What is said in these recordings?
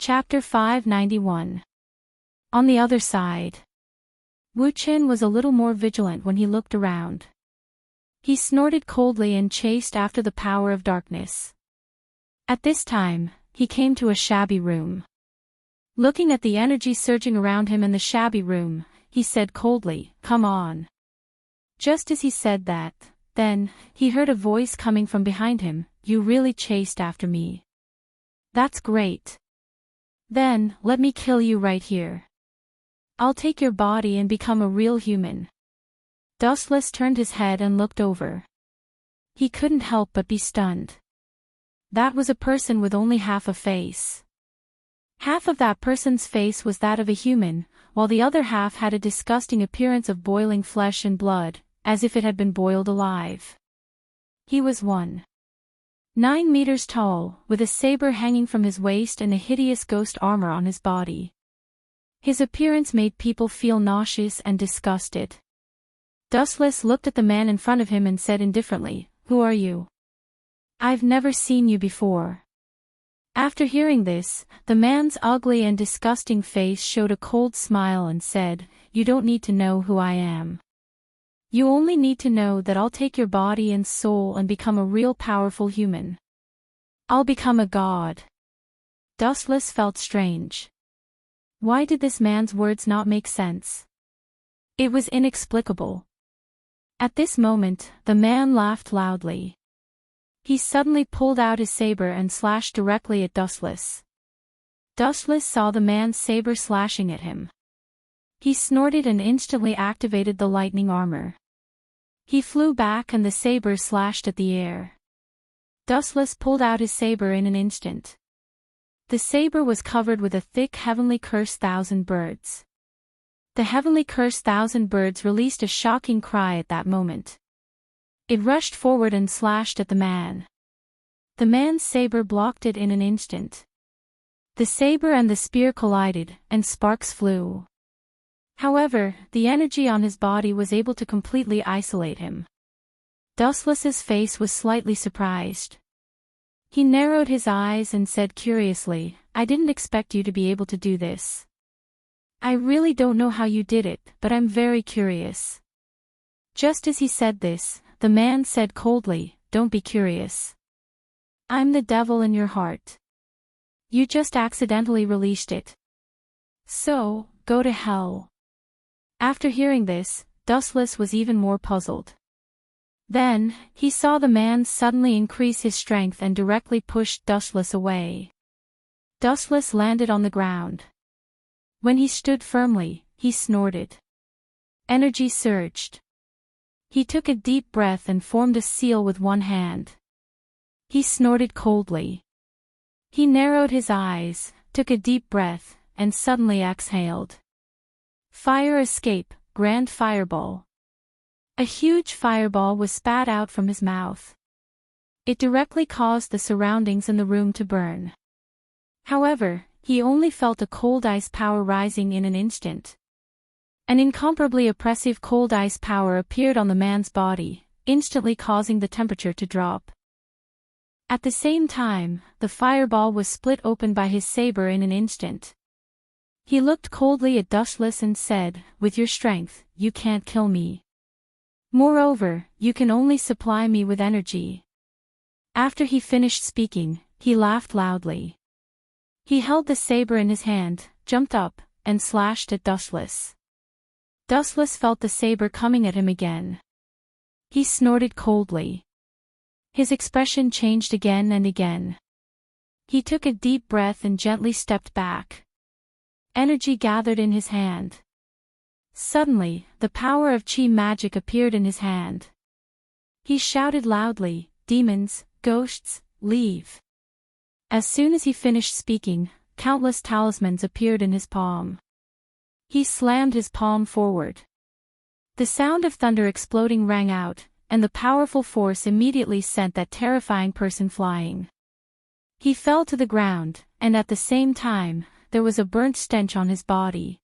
Chapter 591. On the other side. Wu Qin was a little more vigilant when he looked around. He snorted coldly and chased after the power of darkness. At this time, he came to a shabby room. Looking at the energy surging around him in the shabby room, he said coldly, "Come on." Just as he said that, then, he heard a voice coming from behind him, "You really chased after me. That's great. Then, let me kill you right here. I'll take your body and become a real human." Dustless turned his head and looked over. He couldn't help but be stunned. That was a person with only half a face. Half of that person's face was that of a human, while the other half had a disgusting appearance of boiling flesh and blood, as if it had been boiled alive. He was 1.9 meters tall, with a saber hanging from his waist and a hideous ghost armor on his body. His appearance made people feel nauseous and disgusted. Dustless looked at the man in front of him and said indifferently, "Who are you? I've never seen you before." After hearing this, the man's ugly and disgusting face showed a cold smile and said, "You don't need to know who I am. You only need to know that I'll take your body and soul and become a real powerful human. I'll become a god." Dustless felt strange. Why did this man's words not make sense? It was inexplicable. At this moment, the man laughed loudly. He suddenly pulled out his saber and slashed directly at Dustless. Dustless saw the man's saber slashing at him. He snorted and instantly activated the lightning armor. He flew back and the saber slashed at the air. Dustless pulled out his saber in an instant. The saber was covered with a thick heavenly curse thousand birds. The heavenly curse thousand birds released a shocking cry at that moment. It rushed forward and slashed at the man. The man's saber blocked it in an instant. The saber and the spear collided, and sparks flew. However, the energy on his body was able to completely isolate him. Dustless's face was slightly surprised. He narrowed his eyes and said curiously, "I didn't expect you to be able to do this. I really don't know how you did it, but I'm very curious." Just as he said this, the man said coldly, "Don't be curious. I'm the devil in your heart. You just accidentally released it. So, go to hell." After hearing this, Dustless was even more puzzled. Then, he saw the man suddenly increase his strength and directly pushed Dustless away. Dustless landed on the ground. When he stood firmly, he snorted. Energy surged. He took a deep breath and formed a seal with one hand. He snorted coldly. He narrowed his eyes, took a deep breath, and suddenly exhaled. Fire escape, grand fireball. A huge fireball was spat out from his mouth. It directly caused the surroundings in the room to burn. However, he only felt a cold ice power rising in an instant. An incomparably oppressive cold ice power appeared on the man's body, instantly causing the temperature to drop. At the same time, the fireball was split open by his saber in an instant. He looked coldly at Dustless and said, "With your strength, you can't kill me. Moreover, you can only supply me with energy." After he finished speaking, he laughed loudly. He held the saber in his hand, jumped up, and slashed at Dustless. Dustless felt the saber coming at him again. He snorted coldly. His expression changed again and again. He took a deep breath and gently stepped back. Energy gathered in his hand. Suddenly, the power of chi magic appeared in his hand. He shouted loudly, "Demons, ghosts, leave." As soon as he finished speaking, countless talismans appeared in his palm. He slammed his palm forward. The sound of thunder exploding rang out, and the powerful force immediately sent that terrifying person flying. He fell to the ground, and at the same time, there was a burnt stench on his body.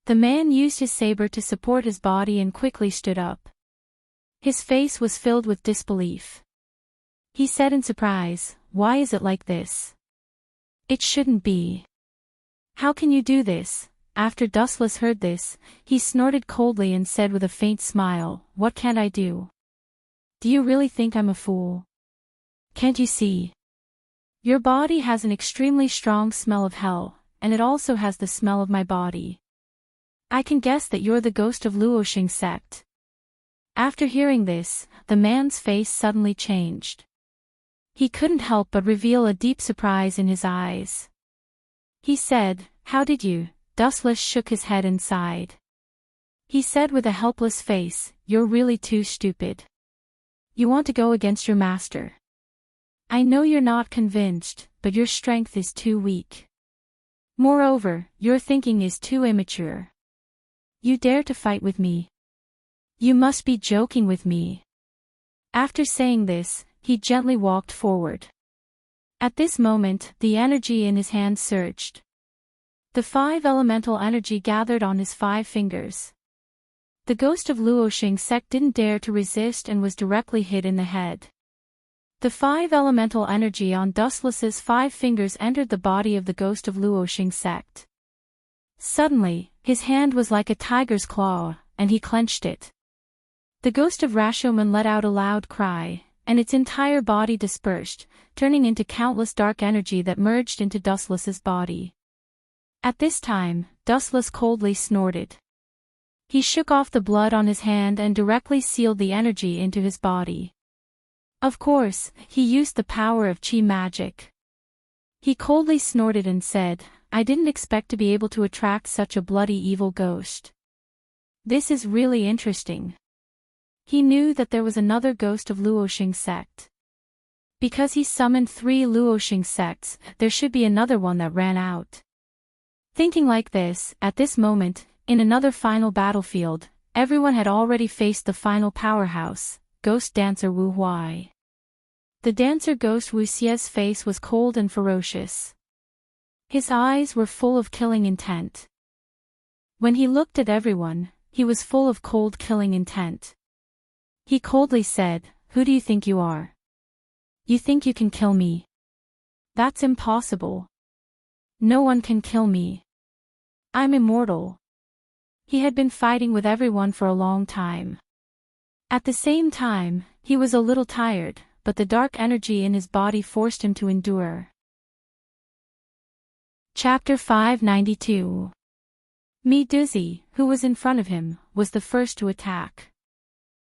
The man used his saber to support his body and quickly stood up. His face was filled with disbelief. He said in surprise, "Why is it like this? It shouldn't be. How can you do this? After Dustless heard this, he snorted coldly and said with a faint smile, what can't I do? Do you really think I'm a fool? Can't you see? Your body has an extremely strong smell of hell, and it also has the smell of my body. I can guess that you're the ghost of Luoxing sect. After hearing this, the man's face suddenly changed. He couldn't help but reveal a deep surprise in his eyes. He said, how did you? Dustless shook his head and sighed. He said with a helpless face, you're really too stupid. You want to go against your master. I know you're not convinced, but your strength is too weak. Moreover, your thinking is too immature. You dare to fight with me? You must be joking with me. After saying this, he gently walked forward. At this moment, the energy in his hand surged. The 5 elemental energy gathered on his 5 fingers. The ghost of Luoxing sect didn't dare to resist and was directly hit in the head. The 5 elemental energy on Dustless's 5 fingers entered the body of the ghost of Luoxing sect. Suddenly, his hand was like a tiger's claw, and he clenched it. The ghost of Rashomon let out a loud cry, and its entire body dispersed, turning into countless dark energy that merged into Dustless's body. At this time, Dustless coldly snorted. He shook off the blood on his hand and directly sealed the energy into his body. Of course, he used the power of chi magic. He coldly snorted and said, I didn't expect to be able to attract such a bloody evil ghost. This is really interesting. He knew that there was another ghost of Luoxing sect. Because he summoned 3 Luoxing sects, there should be another one that ran out. Thinking like this, at this moment, in another final battlefield, everyone had already faced the final powerhouse, Ghost Dancer Wu Huai. The dancer ghost Wu Xie's face was cold and ferocious. His eyes were full of killing intent. When he looked at everyone, he was full of cold killing intent. He coldly said, who do you think you are? You think you can kill me? That's impossible. No one can kill me. I'm immortal. He had been fighting with everyone for a long time. At the same time, he was a little tired, but the dark energy in his body forced him to endure. Chapter 592. Mi Duzi, who was in front of him, was the first to attack.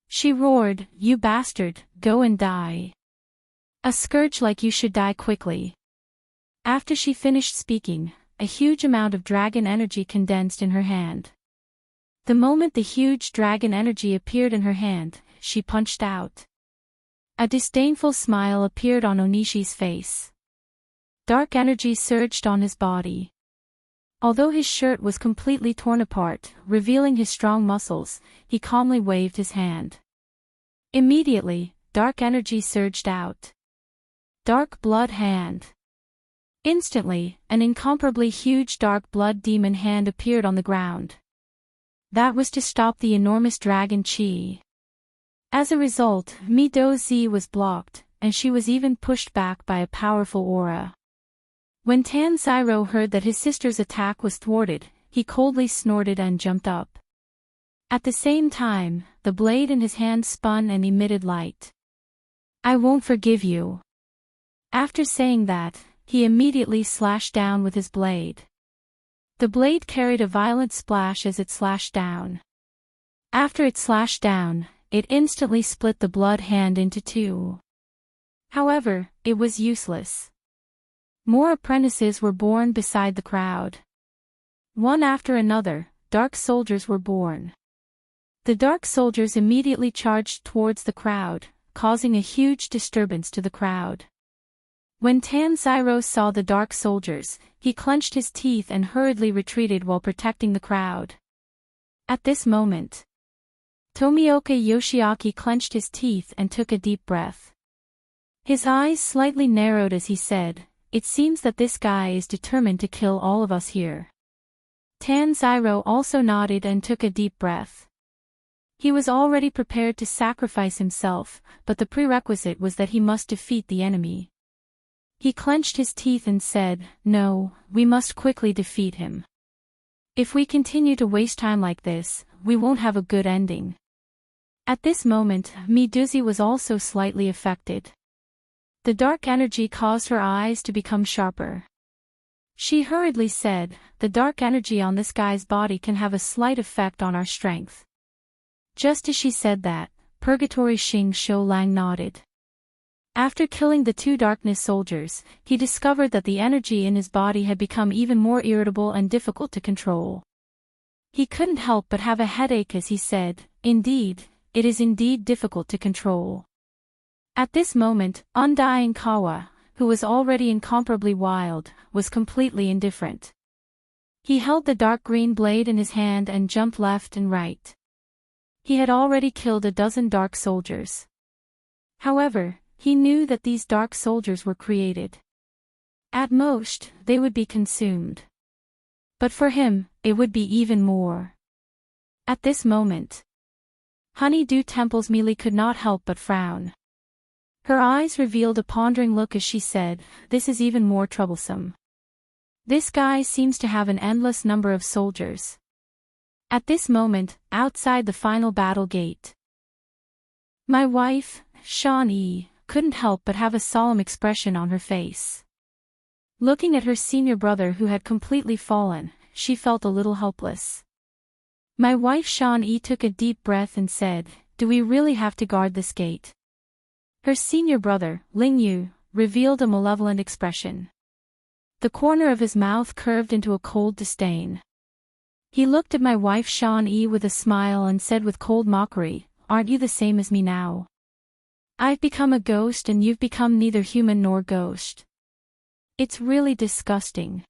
She roared, you bastard, go and die. A scourge like you should die quickly. After she finished speaking, a huge amount of dragon energy condensed in her hand. The moment the huge dragon energy appeared in her hand, she punched out. A disdainful smile appeared on Onishi's face. Dark energy surged on his body. Although his shirt was completely torn apart, revealing his strong muscles, he calmly waved his hand. Immediately, dark energy surged out. Dark blood hand. Instantly, an incomparably huge dark blood demon hand appeared on the ground. That was to stop the enormous dragon chi. As a result, Mi Duzi was blocked, and she was even pushed back by a powerful aura. When Tan Zyro heard that his sister's attack was thwarted, he coldly snorted and jumped up. At the same time, the blade in his hand spun and emitted light. I won't forgive you. After saying that, he immediately slashed down with his blade. The blade carried a violent splash as it slashed down. After it slashed down, it instantly split the blood hand into 2. However, it was useless. More apprentices were born beside the crowd. One after another, dark soldiers were born. The dark soldiers immediately charged towards the crowd, causing a huge disturbance to the crowd. When Tan Zyro saw the dark soldiers, he clenched his teeth and hurriedly retreated while protecting the crowd. At this moment, Tomioka Yoshiaki clenched his teeth and took a deep breath. His eyes slightly narrowed as he said, it seems that this guy is determined to kill all of us here. Tan Zyro also nodded and took a deep breath. He was already prepared to sacrifice himself, but the prerequisite was that he must defeat the enemy. He clenched his teeth and said, "No, we must quickly defeat him. If we continue to waste time like this, we won't have a good ending." At this moment, Medusa was also slightly affected. The dark energy caused her eyes to become sharper. She hurriedly said, "The dark energy on this guy's body can have a slight effect on our strength." Just as she said that, Purgatory Xing Shou Lang nodded. After killing the two darkness soldiers, he discovered that the energy in his body had become even more irritable and difficult to control. He couldn't help but have a headache as he said, "Indeed, it is indeed difficult to control." At this moment, Undying Kawa, who was already incomparably wild, was completely indifferent. He held the dark green blade in his hand and jumped left and right. He had already killed a dozen dark soldiers. However, he knew that these dark soldiers were created. At most, they would be consumed. But for him, it would be even more. At this moment, Honeydew Temple's Mealy could not help but frown. Her eyes revealed a pondering look as she said, "This is even more troublesome. This guy seems to have an endless number of soldiers." At this moment, outside the final battle gate, my wife, Shan Yi, couldn't help but have a solemn expression on her face. Looking at her senior brother who had completely fallen, she felt a little helpless. My wife Shan Yi took a deep breath and said, "Do we really have to guard this gate?" Her senior brother, Ling Yu, revealed a malevolent expression. The corner of his mouth curved into a cold disdain. He looked at my wife Shan Yi with a smile and said with cold mockery, "Aren't you the same as me now? I've become a ghost and you've become neither human nor ghost. It's really disgusting.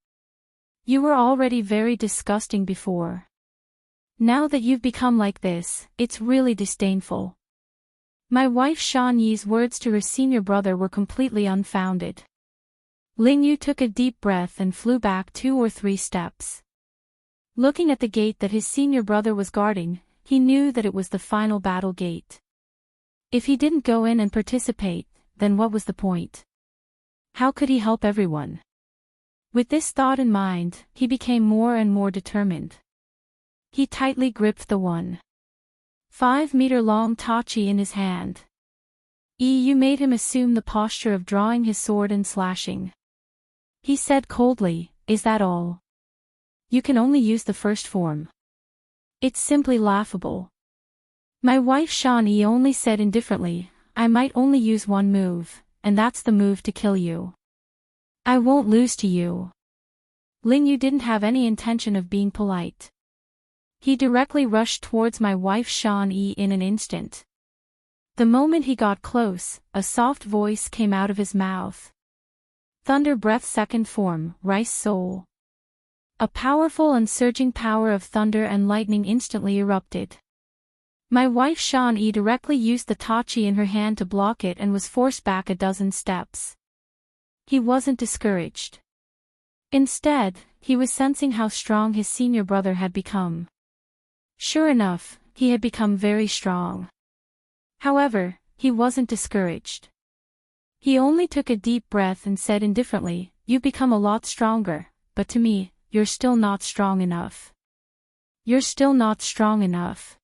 You were already very disgusting before. Now that you've become like this, it's really disdainful." My wife Shan Yi's words to her senior brother were completely unfounded. Ling Yu took a deep breath and flew back 2 or 3 steps. Looking at the gate that his senior brother was guarding, he knew that it was the final battle gate. If he didn't go in and participate, then what was the point? How could he help everyone? With this thought in mind, he became more and more determined. He tightly gripped the 1.5-meter-long tachi in his hand. Yu made him assume the posture of drawing his sword and slashing. He said coldly, "Is that all? You can only use the first form. It's simply laughable." My wife Shan Yi only said indifferently, "I might only use one move, and that's the move to kill you. I won't lose to you." Ling Yu didn't have any intention of being polite. He directly rushed towards my wife Shan Yi in an instant. The moment he got close, a soft voice came out of his mouth. "Thunder Breath Second Form, Rice Soul." A powerful and surging power of thunder and lightning instantly erupted. My wife Shan Yi directly used the tachi in her hand to block it and was forced back a dozen steps. He wasn't discouraged. Instead, he was sensing how strong his senior brother had become. Sure enough, he had become very strong. However, he wasn't discouraged. He only took a deep breath and said indifferently, "You've become a lot stronger, but to me, you're still not strong enough. You're still not strong enough."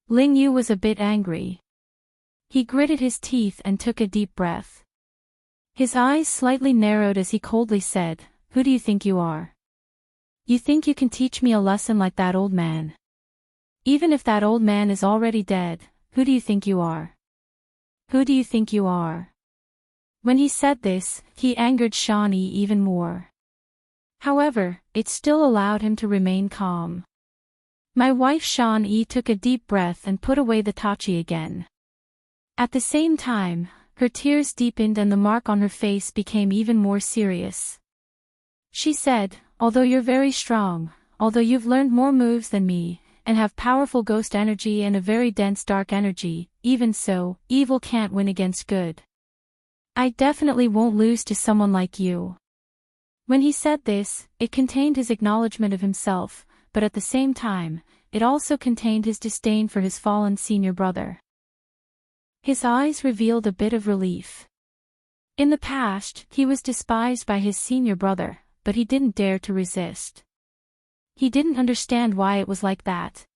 Ling Yu was a bit angry. He gritted his teeth and took a deep breath. His eyes slightly narrowed as he coldly said, "Who do you think you are? You think you can teach me a lesson like that old man? Even if that old man is already dead, who do you think you are? Who do you think you are?" When he said this, he angered Shan Yi even more. However, it still allowed him to remain calm. My wife Shan Yi took a deep breath and put away the tachi again. At the same time, her tears deepened and the mark on her face became even more serious. She said, "Although you're very strong, although you've learned more moves than me, and have powerful ghost energy and a very dense dark energy, even so, evil can't win against good. I definitely won't lose to someone like you." When he said this, it contained his acknowledgement of himself, but at the same time, it also contained his disdain for his fallen senior brother. His eyes revealed a bit of relief. In the past, he was despised by his senior brother, but he didn't dare to resist. He didn't understand why it was like that.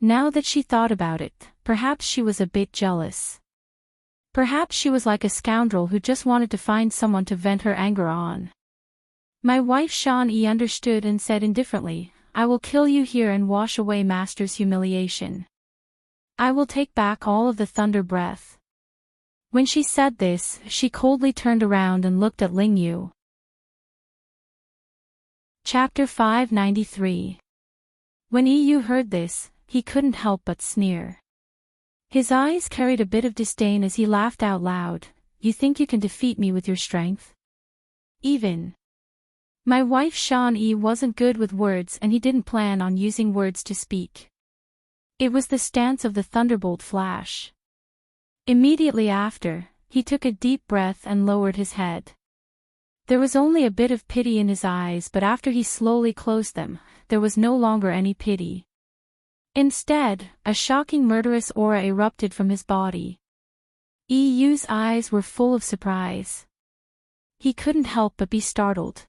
Now that she thought about it, perhaps she was a bit jealous. Perhaps she was like a scoundrel who just wanted to find someone to vent her anger on. My wife Shawnee understood and said indifferently, "I will kill you here and wash away Master's humiliation. I will take back all of the thunder breath." When she said this, she coldly turned around and looked at Ling Yu. Chapter 593. When Yu heard this, he couldn't help but sneer. His eyes carried a bit of disdain as he laughed out loud. "You think you can defeat me with your strength? Even." My wife Shawnee wasn't good with words and he didn't plan on using words to speak. It was the stance of the thunderbolt flash. Immediately after, he took a deep breath and lowered his head. There was only a bit of pity in his eyes, but after he slowly closed them, there was no longer any pity. Instead, a shocking murderous aura erupted from his body. Yu's eyes were full of surprise. He couldn't help but be startled.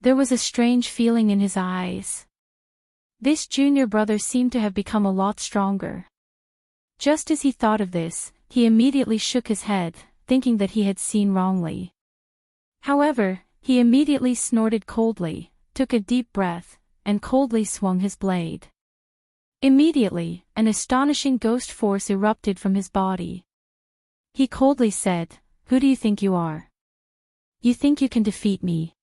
There was a strange feeling in his eyes. This junior brother seemed to have become a lot stronger. Just as he thought of this, he immediately shook his head, thinking that he had seen wrongly. However, he immediately snorted coldly, took a deep breath, and coldly swung his blade. Immediately, an astonishing ghost force erupted from his body. He coldly said, "Who do you think you are? You think you can defeat me?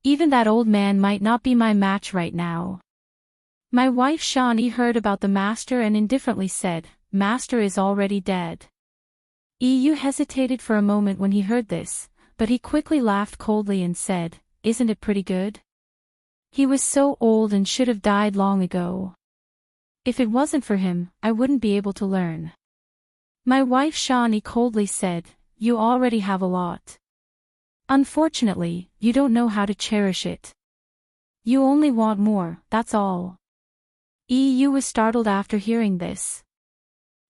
Even that old man might not be my match right now." My wife Shawnee heard about the master and indifferently said, "Master is already dead." Yu hesitated for a moment when he heard this, but he quickly laughed coldly and said, "Isn't it pretty good? He was so old and should have died long ago. If it wasn't for him, I wouldn't be able to learn." My wife Shawnee coldly said, "You already have a lot. Unfortunately, you don't know how to cherish it. You only want more, that's all." Yu was startled after hearing this.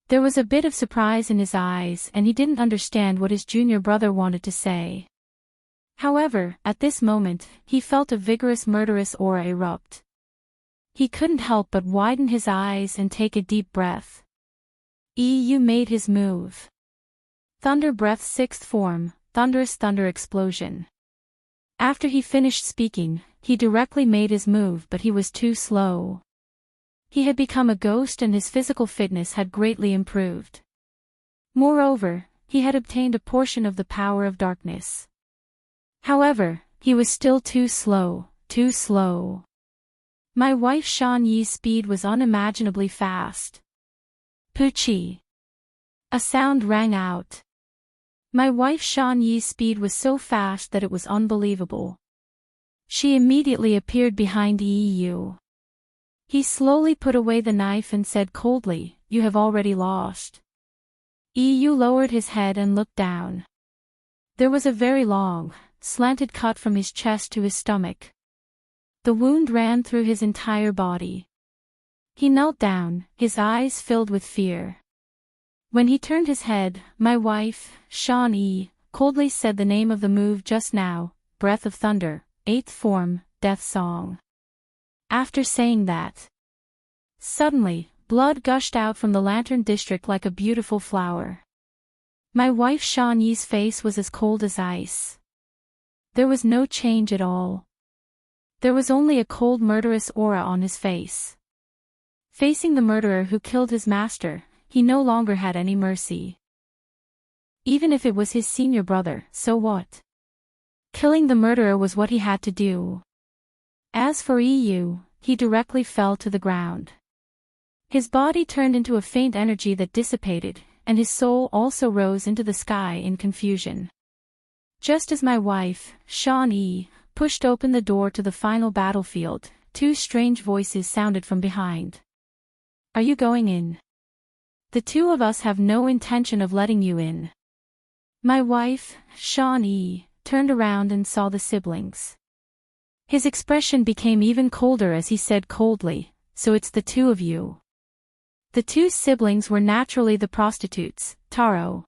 There was a bit of surprise in his eyes and he didn't understand what his junior brother wanted to say. However, at this moment, he felt a vigorous murderous aura erupt. He couldn't help but widen his eyes and take a deep breath. Yu made his move. Thunder Breath 6th Form, Thunderous Thunder Explosion. After he finished speaking, he directly made his move, but he was too slow. He had become a ghost and his physical fitness had greatly improved. Moreover, he had obtained a portion of the power of darkness. However, he was still too slow, too slow. My wife Shawnee's speed was unimaginably fast. Poochie! A sound rang out. My wife Shawnee's speed was so fast that it was unbelievable. She immediately appeared behind Yu. He slowly put away the knife and said coldly, "You have already lost." Yu lowered his head and looked down. There was a very long, slanted cut from his chest to his stomach. The wound ran through his entire body. He knelt down, his eyes filled with fear. When he turned his head, my wife, Shawnee, coldly said the name of the move just now, Breath of Thunder, 8th Form, Death Song. After saying that, suddenly, blood gushed out from the Lantern District like a beautiful flower. My wife Shawnee's face was as cold as ice. There was no change at all. There was only a cold murderous aura on his face. Facing the murderer who killed his master, he no longer had any mercy. Even if it was his senior brother, so what? Killing the murderer was what he had to do. As for Yu, he directly fell to the ground. His body turned into a faint energy that dissipated, and his soul also rose into the sky in confusion. Just as my wife, Shawnee, pushed open the door to the final battlefield, two strange voices sounded from behind. "Are you going in? The two of us have no intention of letting you in." My wife, Shawnee, turned around and saw the siblings. His expression became even colder as he said coldly, "So it's the two of you." The two siblings were naturally the prostitutes, Taro.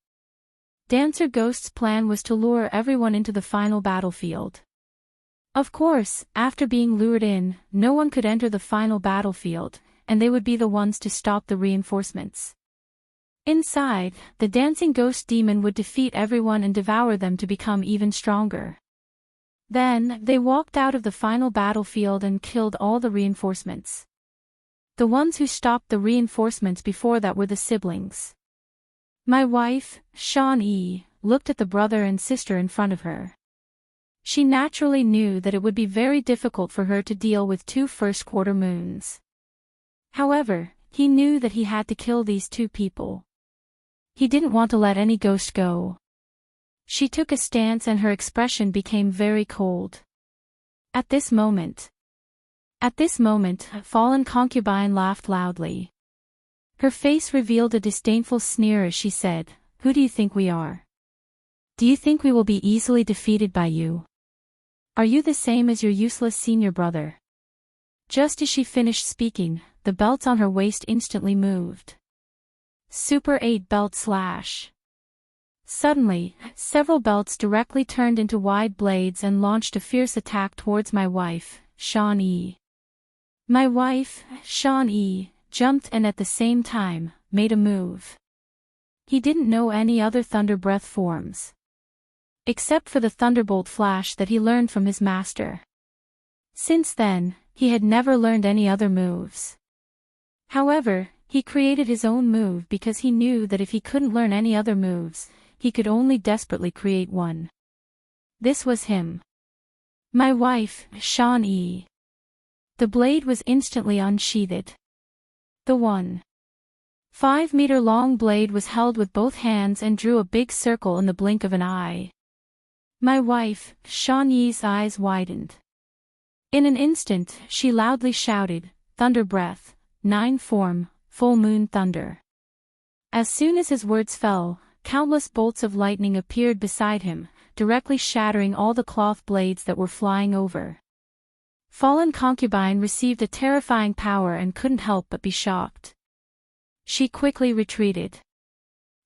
Dancer Ghost's plan was to lure everyone into the final battlefield. Of course, after being lured in, no one could enter the final battlefield, and they would be the ones to stop the reinforcements. Inside, the dancing ghost demon would defeat everyone and devour them to become even stronger. Then, they walked out of the final battlefield and killed all the reinforcements. The ones who stopped the reinforcements before that were the siblings. My wife, Shawn-Yi, looked at the brother and sister in front of her. She naturally knew that it would be very difficult for her to deal with 2 first-quarter moons. However, he knew that he had to kill these 2 people. He didn't want to let any ghost go. She took a stance and her expression became very cold. At this moment, Fallen Concubine laughed loudly. Her face revealed a disdainful sneer as she said, "Who do you think we are? Do you think we will be easily defeated by you? Are you the same as your useless senior brother?" Just as she finished speaking, the belts on her waist instantly moved. Super 8 belt slash. Suddenly, several belts directly turned into wide blades and launched a fierce attack towards my wife, Shawn-Yi. My wife, Shawn-Yi, jumped and at the same time, made a move. He didn't know any other Thunder Breath forms. Except for the Thunderbolt Flash that he learned from his master. Since then, he had never learned any other moves. However, he created his own move because he knew that if he couldn't learn any other moves, he could only desperately create one. This was him. My wife, Shawn-Yi. The blade was instantly unsheathed. The 1.5-meter-long blade was held with both hands and drew a big circle in the blink of an eye. My wife, Shawn-Yi's eyes widened. In an instant, she loudly shouted, "Thunder Breath, 9 form, full moon thunder." As soon as his words fell, countless bolts of lightning appeared beside him, directly shattering all the cloth blades that were flying over. Fallen Concubine received a terrifying power and couldn't help but be shocked. She quickly retreated.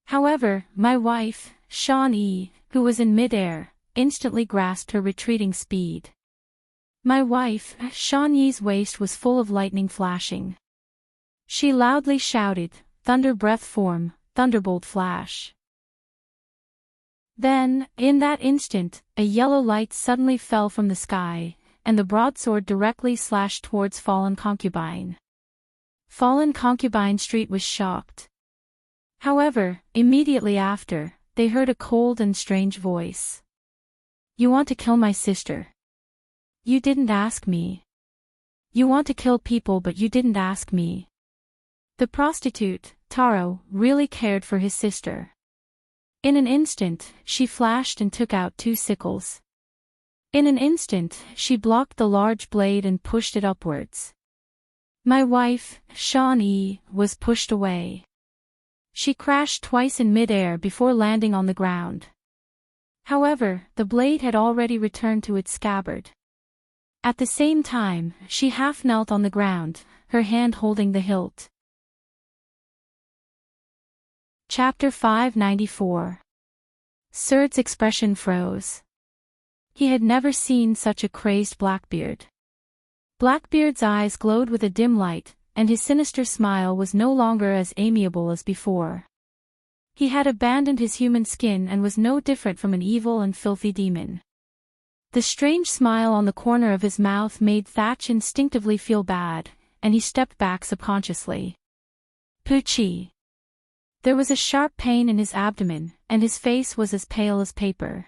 However, my wife, Shawn-Yi, who was in mid-air, instantly grasped her retreating speed. My wife, Shawn-Yi's waist was full of lightning flashing. She loudly shouted, "Thunder Breath form, Thunderbolt Flash." Then, in that instant, a yellow light suddenly fell from the sky, and the broadsword directly slashed towards Fallen Concubine. Fallen Concubine Street was shocked. However, immediately after, they heard a cold and strange voice. "You want to kill my sister? You didn't ask me. You want to kill people but you didn't ask me." The prostitute, Taro, really cared for his sister. In an instant, she flashed and took out 2 sickles. In an instant, she blocked the large blade and pushed it upwards. My wife, Shawn-Yi, was pushed away. She crashed twice in mid-air before landing on the ground. However, the blade had already returned to its scabbard. At the same time, she half knelt on the ground, her hand holding the hilt. Chapter 594. Surd's expression froze. He had never seen such a crazed Blackbeard. Blackbeard's eyes glowed with a dim light, and his sinister smile was no longer as amiable as before. He had abandoned his human skin and was no different from an evil and filthy demon. The strange smile on the corner of his mouth made Thatch instinctively feel bad, and he stepped back subconsciously. Poochie. There was a sharp pain in his abdomen, and his face was as pale as paper.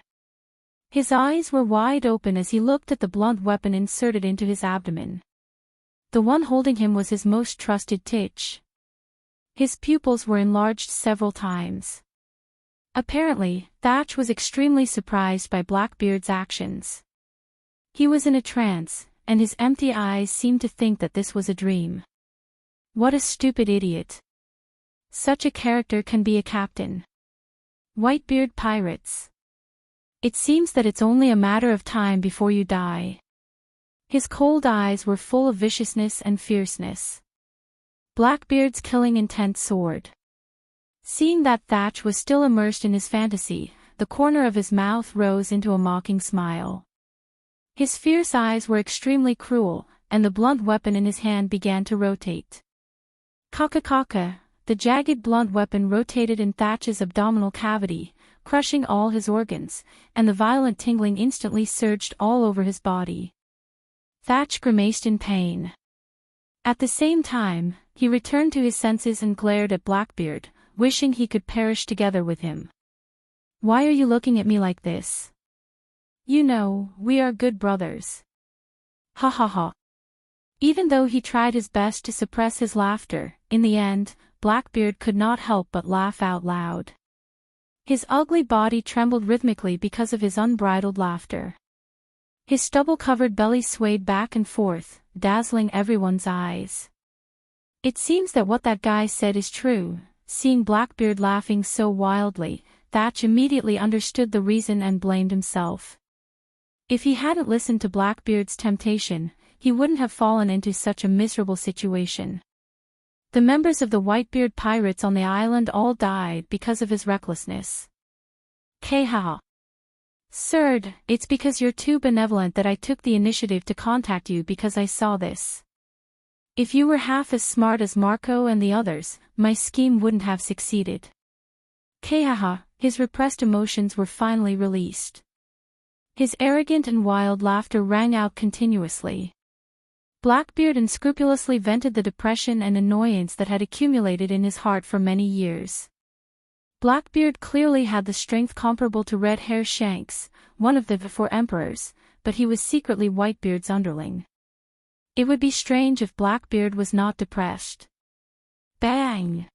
His eyes were wide open as he looked at the blunt weapon inserted into his abdomen. The one holding him was his most trusted Titch. His pupils were enlarged several times. Apparently, Thatch was extremely surprised by Blackbeard's actions. He was in a trance, and his empty eyes seemed to think that this was a dream. What a stupid idiot. Such a character can be a captain. Whitebeard pirates. It seems that it's only a matter of time before you die. His cold eyes were full of viciousness and fierceness. Blackbeard's killing intent soared. Seeing that Thatch was still immersed in his fantasy, the corner of his mouth rose into a mocking smile. His fierce eyes were extremely cruel, and the blunt weapon in his hand began to rotate. Kaka. The jagged blunt weapon rotated in Thatch's abdominal cavity, crushing all his organs, and the violent tingling instantly surged all over his body. Thatch grimaced in pain. At the same time, he returned to his senses and glared at Blackbeard, wishing he could perish together with him. "Why are you looking at me like this? You know, we are good brothers." Ha ha ha. Even though he tried his best to suppress his laughter, in the end, Blackbeard could not help but laugh out loud. His ugly body trembled rhythmically because of his unbridled laughter. His stubble-covered belly swayed back and forth, dazzling everyone's eyes. It seems that what that guy said is true. Seeing Blackbeard laughing so wildly, Thatch immediately understood the reason and blamed himself. If he hadn't listened to Blackbeard's temptation, he wouldn't have fallen into such a miserable situation. The members of the Whitebeard pirates on the island all died because of his recklessness. Kaha. "Sir, it's because you're too benevolent that I took the initiative to contact you because I saw this. If you were half as smart as Marco and the others, my scheme wouldn't have succeeded." Kahaha, his repressed emotions were finally released. His arrogant and wild laughter rang out continuously. Blackbeard unscrupulously vented the depression and annoyance that had accumulated in his heart for many years. Blackbeard clearly had the strength comparable to Red Hair Shanks, one of the four emperors, but he was secretly Whitebeard's underling. It would be strange if Blackbeard was not depressed. Bang!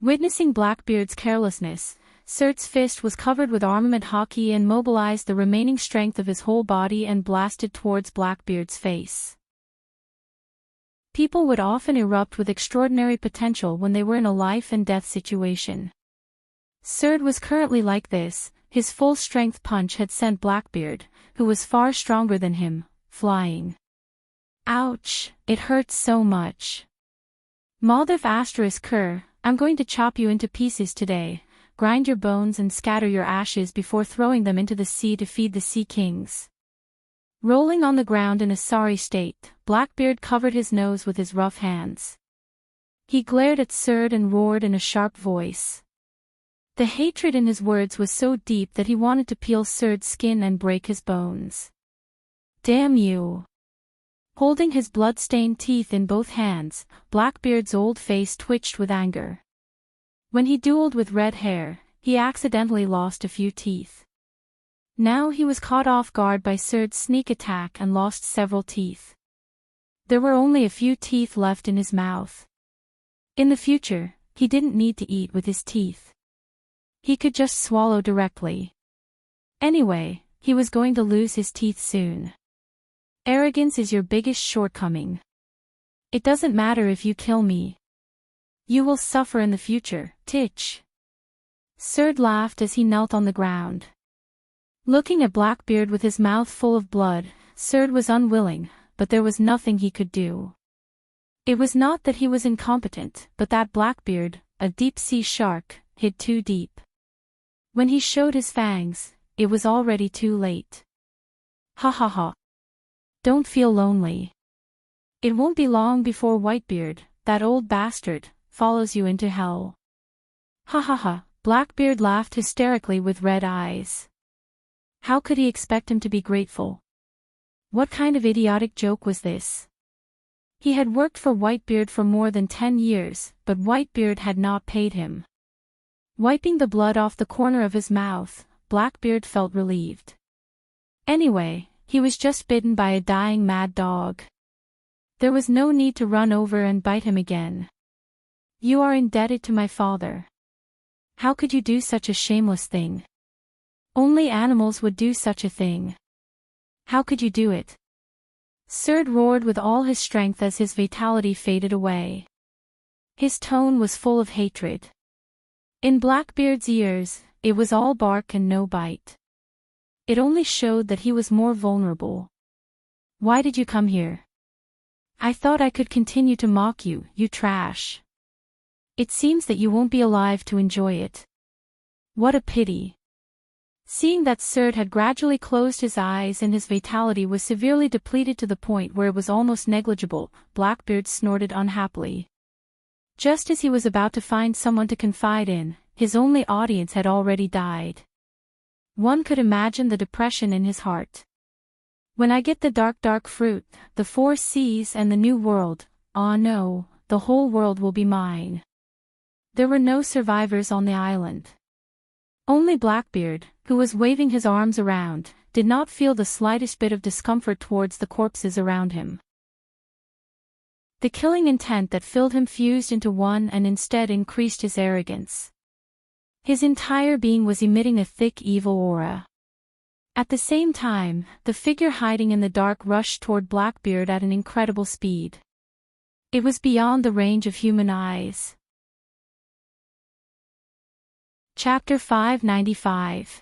Witnessing Blackbeard's carelessness, Sirt's fist was covered with armament hockey and mobilized the remaining strength of his whole body and blasted towards Blackbeard's face. People would often erupt with extraordinary potential when they were in a life-and-death situation. Sirt was currently like this. His full-strength punch had sent Blackbeard, who was far stronger than him, flying. Ouch, it hurts so much. Maldiv *Ker, I'm going to chop you into pieces today, grind your bones and scatter your ashes before throwing them into the sea to feed the sea kings. Rolling on the ground in a sorry state, Blackbeard covered his nose with his rough hands. He glared at Sirt and roared in a sharp voice. The hatred in his words was so deep that he wanted to peel Sirt's skin and break his bones. Damn you! Holding his blood-stained teeth in both hands, Blackbeard's old face twitched with anger. When he dueled with Red Hair, he accidentally lost a few teeth. Now he was caught off guard by Sirt's sneak attack and lost several teeth. There were only a few teeth left in his mouth. In the future, he didn't need to eat with his teeth. He could just swallow directly. Anyway, he was going to lose his teeth soon. Arrogance is your biggest shortcoming. It doesn't matter if you kill me. You will suffer in the future, Titch. Sirt laughed as he knelt on the ground. Looking at Blackbeard with his mouth full of blood, Sirt was unwilling, but there was nothing he could do. It was not that he was incompetent, but that Blackbeard, a deep-sea shark, hid too deep. When he showed his fangs, it was already too late. Ha ha ha. Don't feel lonely. It won't be long before Whitebeard, that old bastard, follows you into hell. Ha ha ha, Blackbeard laughed hysterically with red eyes. How could he expect him to be grateful? What kind of idiotic joke was this? He had worked for Whitebeard for more than 10 years, but Whitebeard had not paid him. Wiping the blood off the corner of his mouth, Blackbeard felt relieved. Anyway, he was just bitten by a dying mad dog. There was no need to run over and bite him again. You are indebted to my father. How could you do such a shameless thing? Only animals would do such a thing. How could you do it? Sirt roared with all his strength as his vitality faded away. His tone was full of hatred. In Blackbeard's ears, it was all bark and no bite. It only showed that he was more vulnerable. Why did you come here? I thought I could continue to mock you, you trash. It seems that you won't be alive to enjoy it. What a pity. Seeing that Serd had gradually closed his eyes and his vitality was severely depleted to the point where it was almost negligible, Blackbeard snorted unhappily. Just as he was about to find someone to confide in, his only audience had already died. One could imagine the depression in his heart. When I get the dark fruit, the 4 seas and the new world, ah no, the whole world will be mine. There were no survivors on the island. Only Blackbeard, who was waving his arms around, did not feel the slightest bit of discomfort towards the corpses around him. The killing intent that filled him fused into one and instead increased his arrogance. His entire being was emitting a thick evil aura. At the same time, the figure hiding in the dark rushed toward Blackbeard at an incredible speed. It was beyond the range of human eyes. Chapter 595.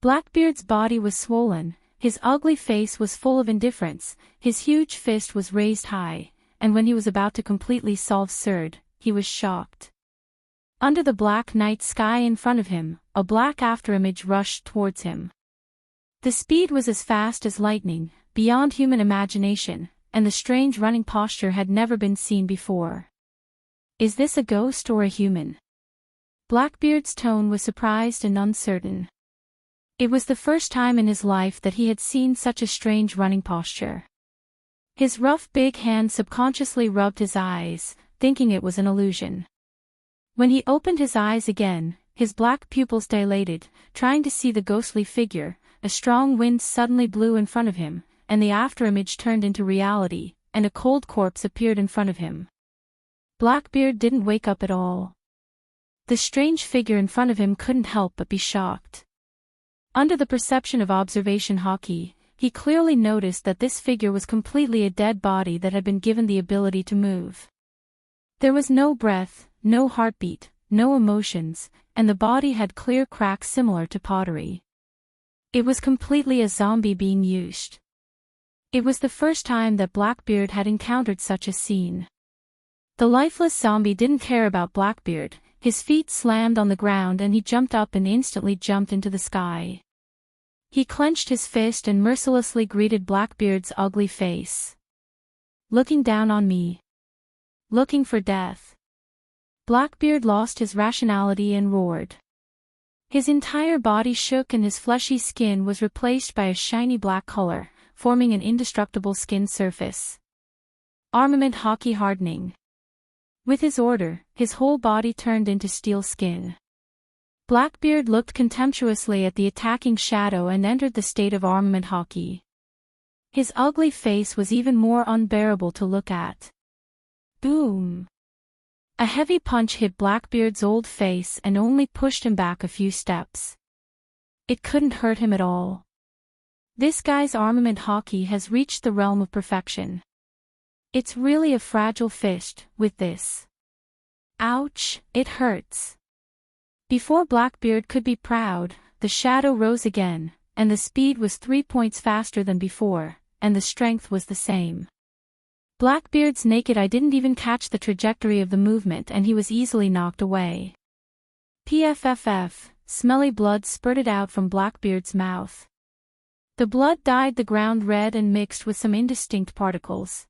Blackbeard's body was swollen, his ugly face was full of indifference, his huge fist was raised high, and when he was about to completely solve Serd, he was shocked. Under the black night sky in front of him, a black afterimage rushed towards him. The speed was as fast as lightning, beyond human imagination, and the strange running posture had never been seen before. Is this a ghost or a human? Blackbeard's tone was surprised and uncertain. It was the first time in his life that he had seen such a strange running posture. His rough big hand subconsciously rubbed his eyes, thinking it was an illusion. When he opened his eyes again, his black pupils dilated, trying to see the ghostly figure. A strong wind suddenly blew in front of him, and the afterimage turned into reality, and a cold corpse appeared in front of him. Blackbeard didn't wake up at all. The strange figure in front of him couldn't help but be shocked. Under the perception of observation hockey, he clearly noticed that this figure was completely a dead body that had been given the ability to move. There was no breath, no heartbeat, no emotions, and the body had clear cracks similar to pottery. It was completely a zombie being used. It was the first time that Blackbeard had encountered such a scene. The lifeless zombie didn't care about Blackbeard. His feet slammed on the ground and he jumped up and instantly jumped into the sky. He clenched his fist and mercilessly greeted Blackbeard's ugly face. Looking down on me. Looking for death. Blackbeard lost his rationality and roared. His entire body shook and his fleshy skin was replaced by a shiny black color, forming an indestructible skin surface. Armament hockey hardening. With his order, his whole body turned into steel skin. Blackbeard looked contemptuously at the attacking shadow and entered the state of armament hockey. His ugly face was even more unbearable to look at. Boom! A heavy punch hit Blackbeard's old face and only pushed him back a few steps. It couldn't hurt him at all. This guy's armament hockey has reached the realm of perfection. It's really a fragile fist, with this. Ouch, it hurts. Before Blackbeard could be proud, the shadow rose again, and the speed was 3 points faster than before, and the strength was the same. Blackbeard's naked eye didn't even catch the trajectory of the movement and he was easily knocked away. PFFF, smelly blood spurted out from Blackbeard's mouth. The blood dyed the ground red and mixed with some indistinct particles.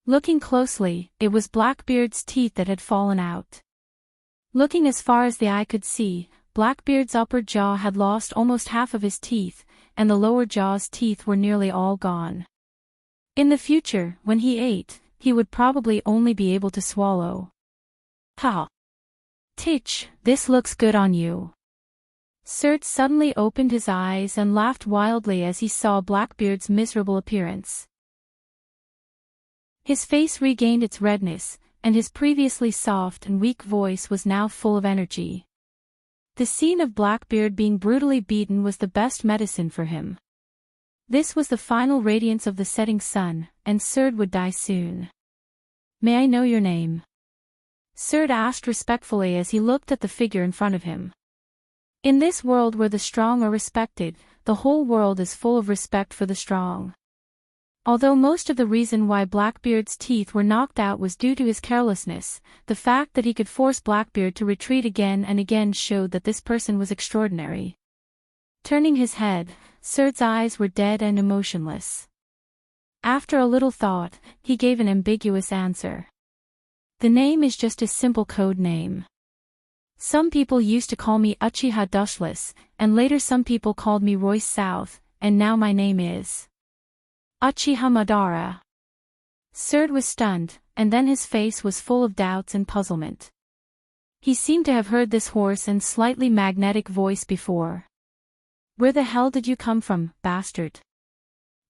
Looking closely, it was Blackbeard's teeth that had fallen out. Looking as far as the eye could see, Blackbeard's upper jaw had lost almost half of his teeth, and the lower jaw's teeth were nearly all gone. In the future, when he ate, he would probably only be able to swallow. Ha! Titch, this looks good on you. Serd suddenly opened his eyes and laughed wildly as he saw Blackbeard's miserable appearance. His face regained its redness, and his previously soft and weak voice was now full of energy. The scene of Blackbeard being brutally beaten was the best medicine for him. This was the final radiance of the setting sun, and Serd would die soon. May I know your name? Serd asked respectfully as he looked at the figure in front of him. In this world where the strong are respected, the whole world is full of respect for the strong. Although most of the reason why Blackbeard's teeth were knocked out was due to his carelessness, the fact that he could force Blackbeard to retreat again and again showed that this person was extraordinary. Turning his head, Surd's eyes were dead and emotionless. After a little thought, he gave an ambiguous answer. The name is just a simple code name. Some people used to call me Uchiha Dushless, and later some people called me Royce South, and now my name is Uchiha Madara. Surd was stunned, and then his face was full of doubts and puzzlement. He seemed to have heard this hoarse and slightly magnetic voice before. Where the hell did you come from, bastard?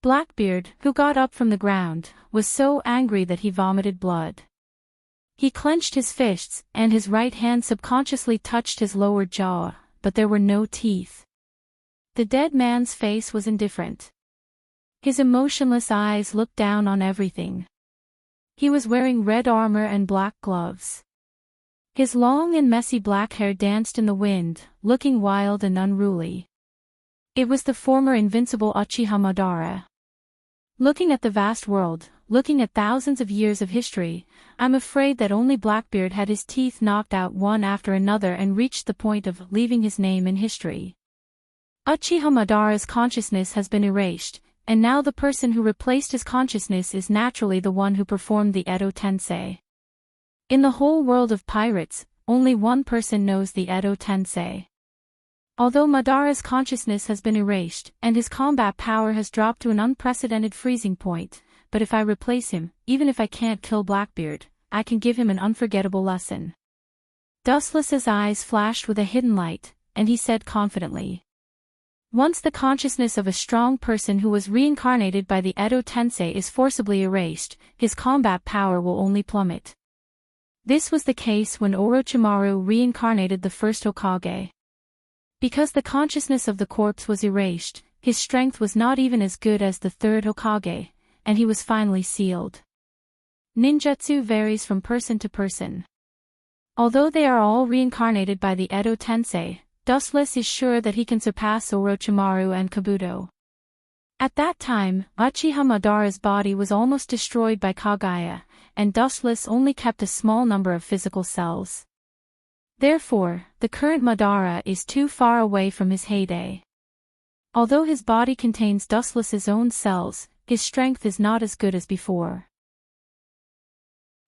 Blackbeard, who got up from the ground, was so angry that he vomited blood. He clenched his fists, and his right hand subconsciously touched his lower jaw, but there were no teeth. The dead man's face was indifferent. His emotionless eyes looked down on everything. He was wearing red armor and black gloves. His long and messy black hair danced in the wind, looking wild and unruly. It was the former invincible Uchiha Madara. Looking at the vast world, looking at thousands of years of history, I'm afraid that only Blackbeard had his teeth knocked out one after another and reached the point of leaving his name in history. Uchiha Madara's consciousness has been erased, and now the person who replaced his consciousness is naturally the one who performed the Edo Tensei. In the whole world of pirates, only one person knows the Edo Tensei. Although Madara's consciousness has been erased, and his combat power has dropped to an unprecedented freezing point, but if I replace him, even if I can't kill Blackbeard, I can give him an unforgettable lesson. Dustless's eyes flashed with a hidden light, and he said confidently. Once the consciousness of a strong person who was reincarnated by the Edo Tensei is forcibly erased, his combat power will only plummet. This was the case when Orochimaru reincarnated the first Hokage. Because the consciousness of the corpse was erased, his strength was not even as good as the third Hokage, and he was finally sealed. Ninjutsu varies from person to person. Although they are all reincarnated by the Edo Tensei, Dustless is sure that he can surpass Orochimaru and Kabuto. At that time, Uchiha Madara's body was almost destroyed by Kaguya, and Dustless only kept a small number of physical cells. Therefore, the current Madara is too far away from his heyday. Although his body contains Dustless's own cells, his strength is not as good as before.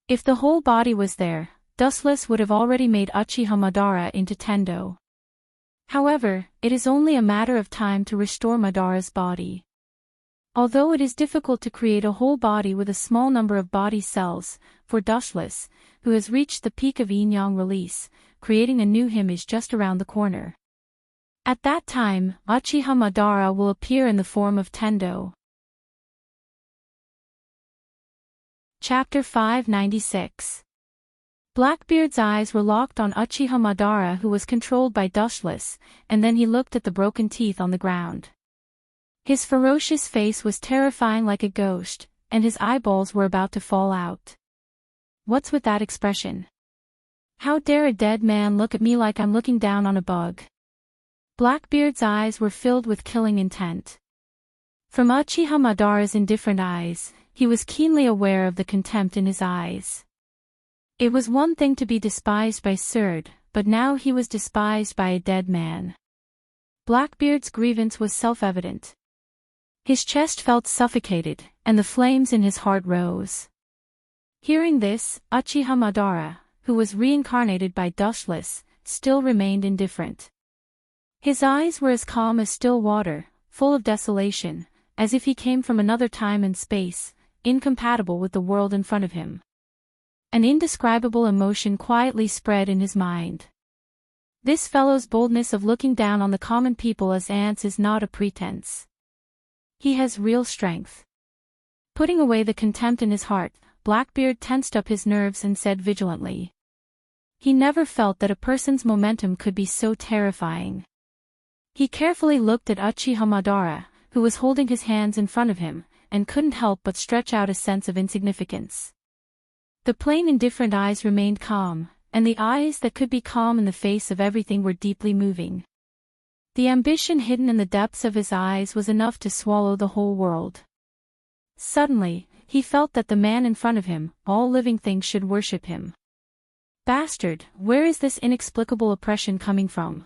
If the whole body was there, Dustless would have already made Uchiha Madara into Tendo. However, it is only a matter of time to restore Madara's body. Although it is difficult to create a whole body with a small number of body cells, for Dustless, who has reached the peak of yin-yang release, creating a new him is just around the corner. At that time, Uchiha Madara will appear in the form of Tendo. Chapter 596. Blackbeard's eyes were locked on Uchiha Madara, who was controlled by Dustless, and then he looked at the broken teeth on the ground. His ferocious face was terrifying like a ghost, and his eyeballs were about to fall out. What's with that expression? How dare a dead man look at me like I'm looking down on a bug? Blackbeard's eyes were filled with killing intent. From Uchiha Madara's indifferent eyes, he was keenly aware of the contempt in his eyes. It was one thing to be despised by Surd, but now he was despised by a dead man. Blackbeard's grievance was self-evident. His chest felt suffocated, and the flames in his heart rose. Hearing this, Uchiha Madara, who was reincarnated by Dustless, still remained indifferent. His eyes were as calm as still water, full of desolation, as if he came from another time and space, incompatible with the world in front of him. An indescribable emotion quietly spread in his mind. This fellow's boldness of looking down on the common people as ants is not a pretense. He has real strength. Putting away the contempt in his heart, Blackbeard tensed up his nerves and said vigilantly. He never felt that a person's momentum could be so terrifying. He carefully looked at Uchiha Madara, who was holding his hands in front of him, and couldn't help but stretch out a sense of insignificance. The plain indifferent eyes remained calm, and the eyes that could be calm in the face of everything were deeply moving. The ambition hidden in the depths of his eyes was enough to swallow the whole world. Suddenly, he felt that the man in front of him, all living things should worship him. Bastard, where is this inexplicable oppression coming from?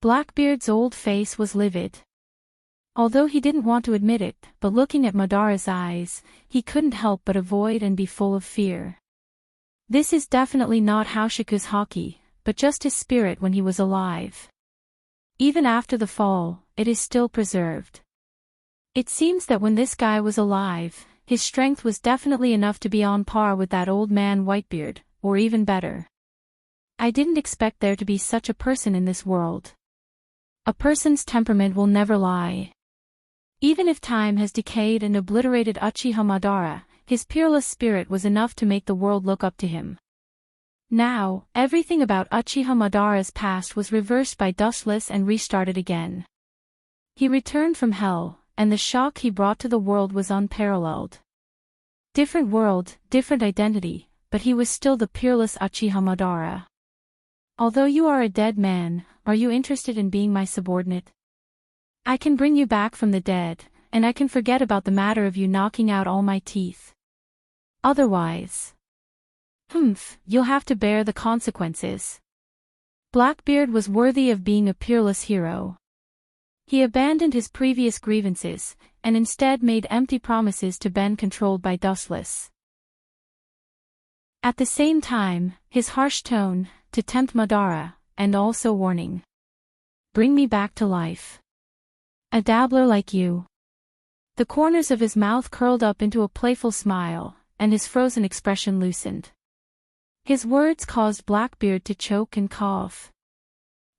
Blackbeard's old face was livid. Although he didn't want to admit it, but looking at Madara's eyes, he couldn't help but avoid and be full of fear. This is definitely not Haushiku's haki, but just his spirit when he was alive. Even after the fall, it is still preserved. It seems that when this guy was alive, his strength was definitely enough to be on par with that old man Whitebeard, or even better. I didn't expect there to be such a person in this world. A person's temperament will never lie. Even if time has decayed and obliterated Uchiha Madara, his peerless spirit was enough to make the world look up to him. Now, everything about Uchiha Madara's past was reversed by Dustless and restarted again. He returned from hell, and the shock he brought to the world was unparalleled. Different world, different identity, but he was still the peerless Uchiha Madara. Although you are a dead man, are you interested in being my subordinate? I can bring you back from the dead, and I can forget about the matter of you knocking out all my teeth. Otherwise, you'll have to bear the consequences. Blackbeard was worthy of being a peerless hero. He abandoned his previous grievances, and instead made empty promises to Ben controlled by Dustless. At the same time, his harsh tone, to tempt Madara, and also warning. Bring me back to life. A dabbler like you. The corners of his mouth curled up into a playful smile, and his frozen expression loosened. His words caused Blackbeard to choke and cough.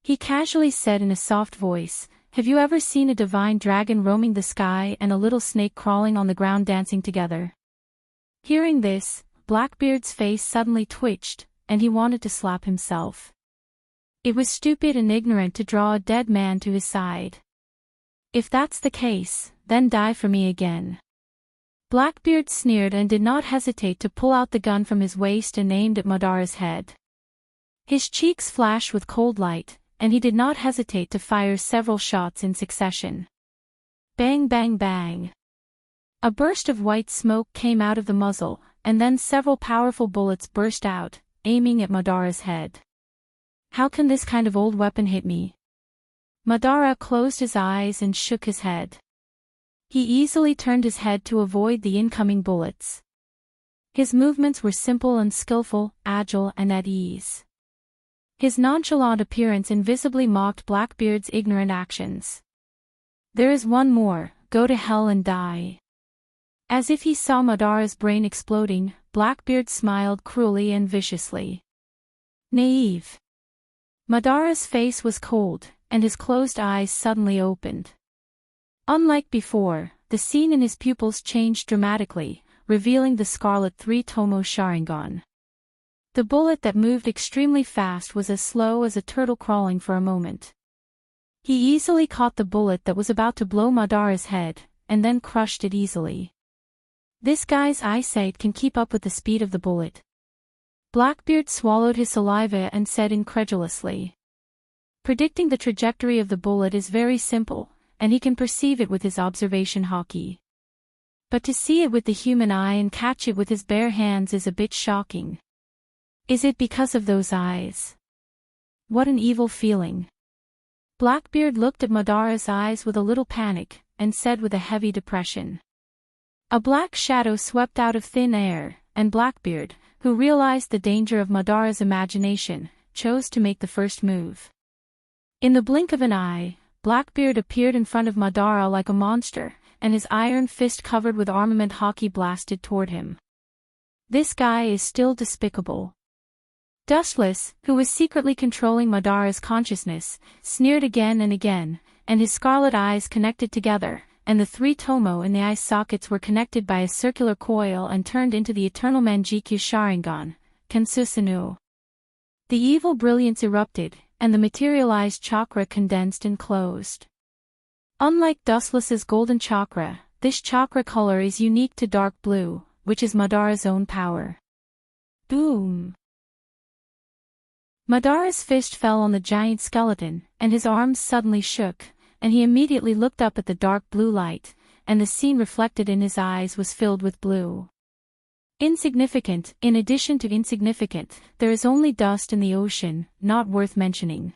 He casually said in a soft voice, "Have you ever seen a divine dragon roaming the sky and a little snake crawling on the ground dancing together?" Hearing this, Blackbeard's face suddenly twitched, and he wanted to slap himself. It was stupid and ignorant to draw a dead man to his side. If that's the case, then die for me again. Blackbeard sneered and did not hesitate to pull out the gun from his waist and aimed at Madara's head. His cheeks flashed with cold light, and he did not hesitate to fire several shots in succession. Bang bang bang. A burst of white smoke came out of the muzzle, and then several powerful bullets burst out, aiming at Madara's head. How can this kind of old weapon hit me? Madara closed his eyes and shook his head. He easily turned his head to avoid the incoming bullets. His movements were simple and skillful, agile and at ease. His nonchalant appearance invisibly mocked Blackbeard's ignorant actions. There is one more, go to hell and die. As if he saw Madara's brain exploding, Blackbeard smiled cruelly and viciously. Naive. Madara's face was cold, and his closed eyes suddenly opened. Unlike before, the scene in his pupils changed dramatically, revealing the Scarlet Three-Tomo Sharingan. The bullet that moved extremely fast was as slow as a turtle crawling for a moment. He easily caught the bullet that was about to blow Madara's head, and then crushed it easily. This guy's eyesight can keep up with the speed of the bullet. Blackbeard swallowed his saliva and said incredulously. Predicting the trajectory of the bullet is very simple, and he can perceive it with his observation haki. But to see it with the human eye and catch it with his bare hands is a bit shocking. Is it because of those eyes? What an evil feeling. Blackbeard looked at Madara's eyes with a little panic, and said with a heavy depression. A black shadow swept out of thin air, and Blackbeard, who realized the danger of Madara's imagination, chose to make the first move. In the blink of an eye, Blackbeard appeared in front of Madara like a monster, and his iron fist covered with armament haki blasted toward him. This guy is still despicable. Dustless, who was secretly controlling Madara's consciousness, sneered again and again, and his scarlet eyes connected together, and the three tomo in the eye sockets were connected by a circular coil and turned into the eternal Manjikyu Sharingan, Kensusunu. The evil brilliance erupted, and the materialized chakra condensed and closed. Unlike Dustless's golden chakra, this chakra color is unique to dark blue, which is Madara's own power. Boom! Madara's fist fell on the giant skeleton, and his arms suddenly shook, and he immediately looked up at the dark blue light, and the scene reflected in his eyes was filled with blue. Insignificant, in addition to insignificant, there is only dust in the ocean, not worth mentioning.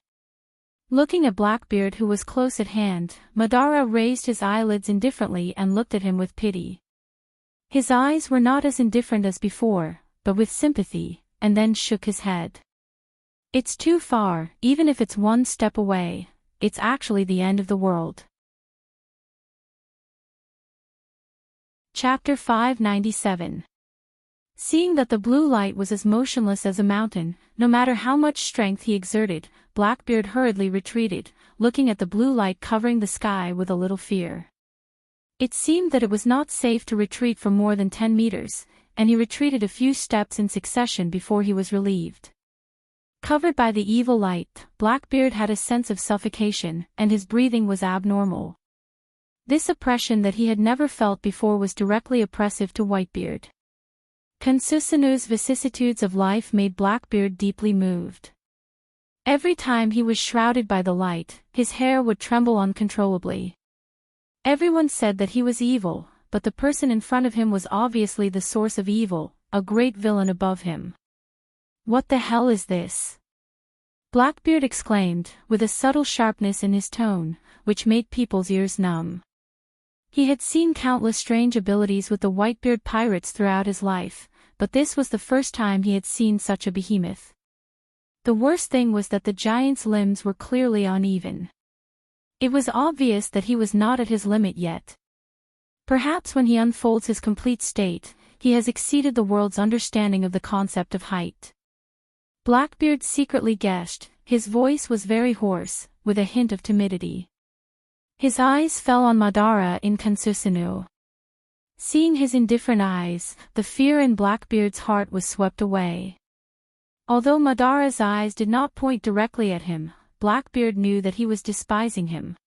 Looking at Blackbeard, who was close at hand, Madara raised his eyelids indifferently and looked at him with pity. His eyes were not as indifferent as before, but with sympathy, and then shook his head. It's too far, even if it's one step away, it's actually the end of the world. Chapter 597. Seeing that the blue light was as motionless as a mountain, no matter how much strength he exerted, Blackbeard hurriedly retreated, looking at the blue light covering the sky with a little fear. It seemed that it was not safe to retreat for more than 10 meters, and he retreated a few steps in succession before he was relieved. Covered by the evil light, Blackbeard had a sense of suffocation, and his breathing was abnormal. This oppression that he had never felt before was directly oppressive to Whitebeard. Kansusanu's vicissitudes of life made Blackbeard deeply moved. Every time he was shrouded by the light, his hair would tremble uncontrollably. Everyone said that he was evil, but the person in front of him was obviously the source of evil, a great villain above him. What the hell is this? Blackbeard exclaimed, with a subtle sharpness in his tone, which made people's ears numb. He had seen countless strange abilities with the Whitebeard pirates throughout his life, but this was the first time he had seen such a behemoth. The worst thing was that the giant's limbs were clearly uneven. It was obvious that he was not at his limit yet. Perhaps when he unfolds his complete state, he has exceeded the world's understanding of the concept of height. Blackbeard secretly guessed, his voice was very hoarse, with a hint of timidity. His eyes fell on Madara in Kansusanu. Seeing his indifferent eyes, the fear in Blackbeard's heart was swept away. Although Madara's eyes did not point directly at him, Blackbeard knew that he was despising him.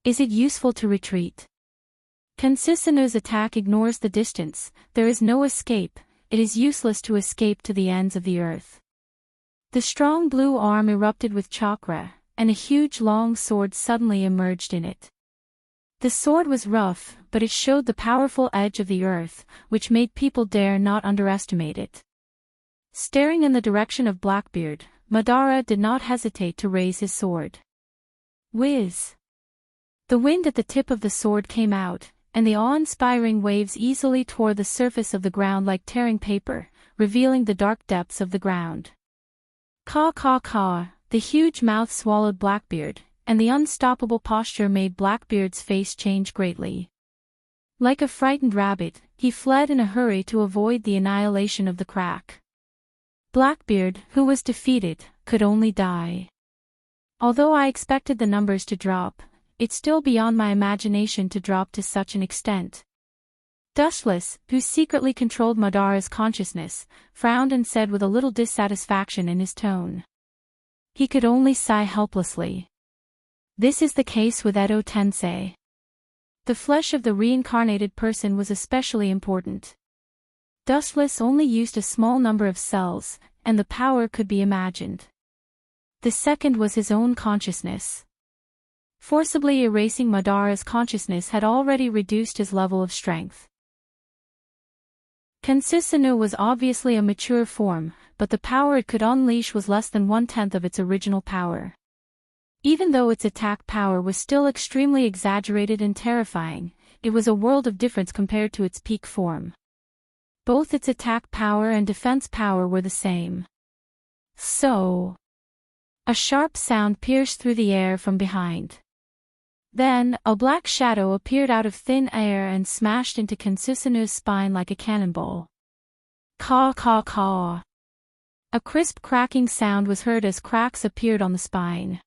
Is it useful to retreat? Kansusanu's attack ignores the distance, there is no escape, it is useless to escape to the ends of the earth. The strong blue arm erupted with chakra, and a huge long sword suddenly emerged in it. The sword was rough, but it showed the powerful edge of the earth, which made people dare not underestimate it. Staring in the direction of Blackbeard, Madara did not hesitate to raise his sword. Whiz! The wind at the tip of the sword came out, and the awe-inspiring waves easily tore the surface of the ground like tearing paper, revealing the dark depths of the ground. Caw caw caw, the huge mouth swallowed Blackbeard, and the unstoppable posture made Blackbeard's face change greatly. Like a frightened rabbit, he fled in a hurry to avoid the annihilation of the crack. Blackbeard, who was defeated, could only die. Although I expected the numbers to drop, it's still beyond my imagination to drop to such an extent. Dustless, who secretly controlled Madara's consciousness, frowned and said with a little dissatisfaction in his tone. He could only sigh helplessly. This is the case with Edo Tensei. The flesh of the reincarnated person was especially important. Dustless only used a small number of cells, and the power could be imagined. The second was his own consciousness. Forcibly erasing Madara's consciousness had already reduced his level of strength. Kansusanu was obviously a mature form, but the power it could unleash was less than 1/10 of its original power. Even though its attack power was still extremely exaggerated and terrifying, it was a world of difference compared to its peak form. Both its attack power and defense power were the same. So, a sharp sound pierced through the air from behind. Then, a black shadow appeared out of thin air and smashed into Kansusanu's spine like a cannonball. Caw caw caw. A crisp cracking sound was heard as cracks appeared on the spine.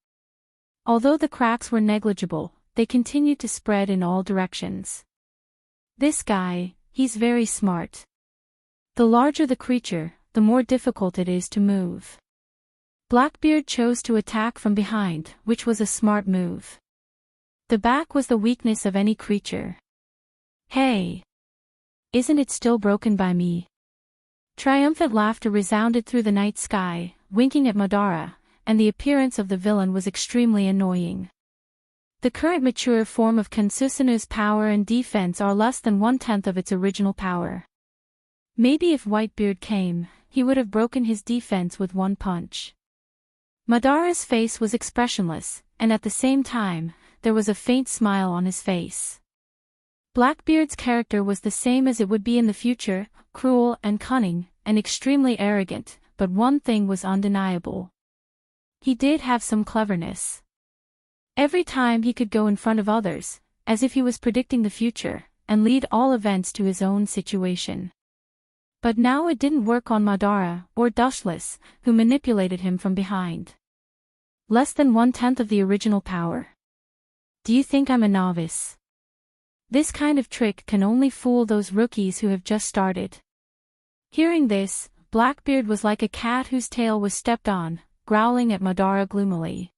Although the cracks were negligible, they continued to spread in all directions. This guy, he's very smart. The larger the creature, the more difficult it is to move. Blackbeard chose to attack from behind, which was a smart move. The back was the weakness of any creature. Hey! Isn't it still broken by me? Triumphant laughter resounded through the night sky, winking at Madara, and the appearance of the villain was extremely annoying. The current mature form of Consusanu's power and defense are less than 1/10 of its original power. Maybe if Whitebeard came, he would have broken his defense with one punch. Madara's face was expressionless, and at the same time, there was a faint smile on his face. Blackbeard's character was the same as it would be in the future, cruel and cunning, and extremely arrogant, but one thing was undeniable. He did have some cleverness. Every time he could go in front of others, as if he was predicting the future, and lead all events to his own situation. But now it didn't work on Madara, or Dushless, who manipulated him from behind. Less than 1/10 of the original power. Do you think I'm a novice? This kind of trick can only fool those rookies who have just started. Hearing this, Blackbeard was like a cat whose tail was stepped on, growling at Madara gloomily.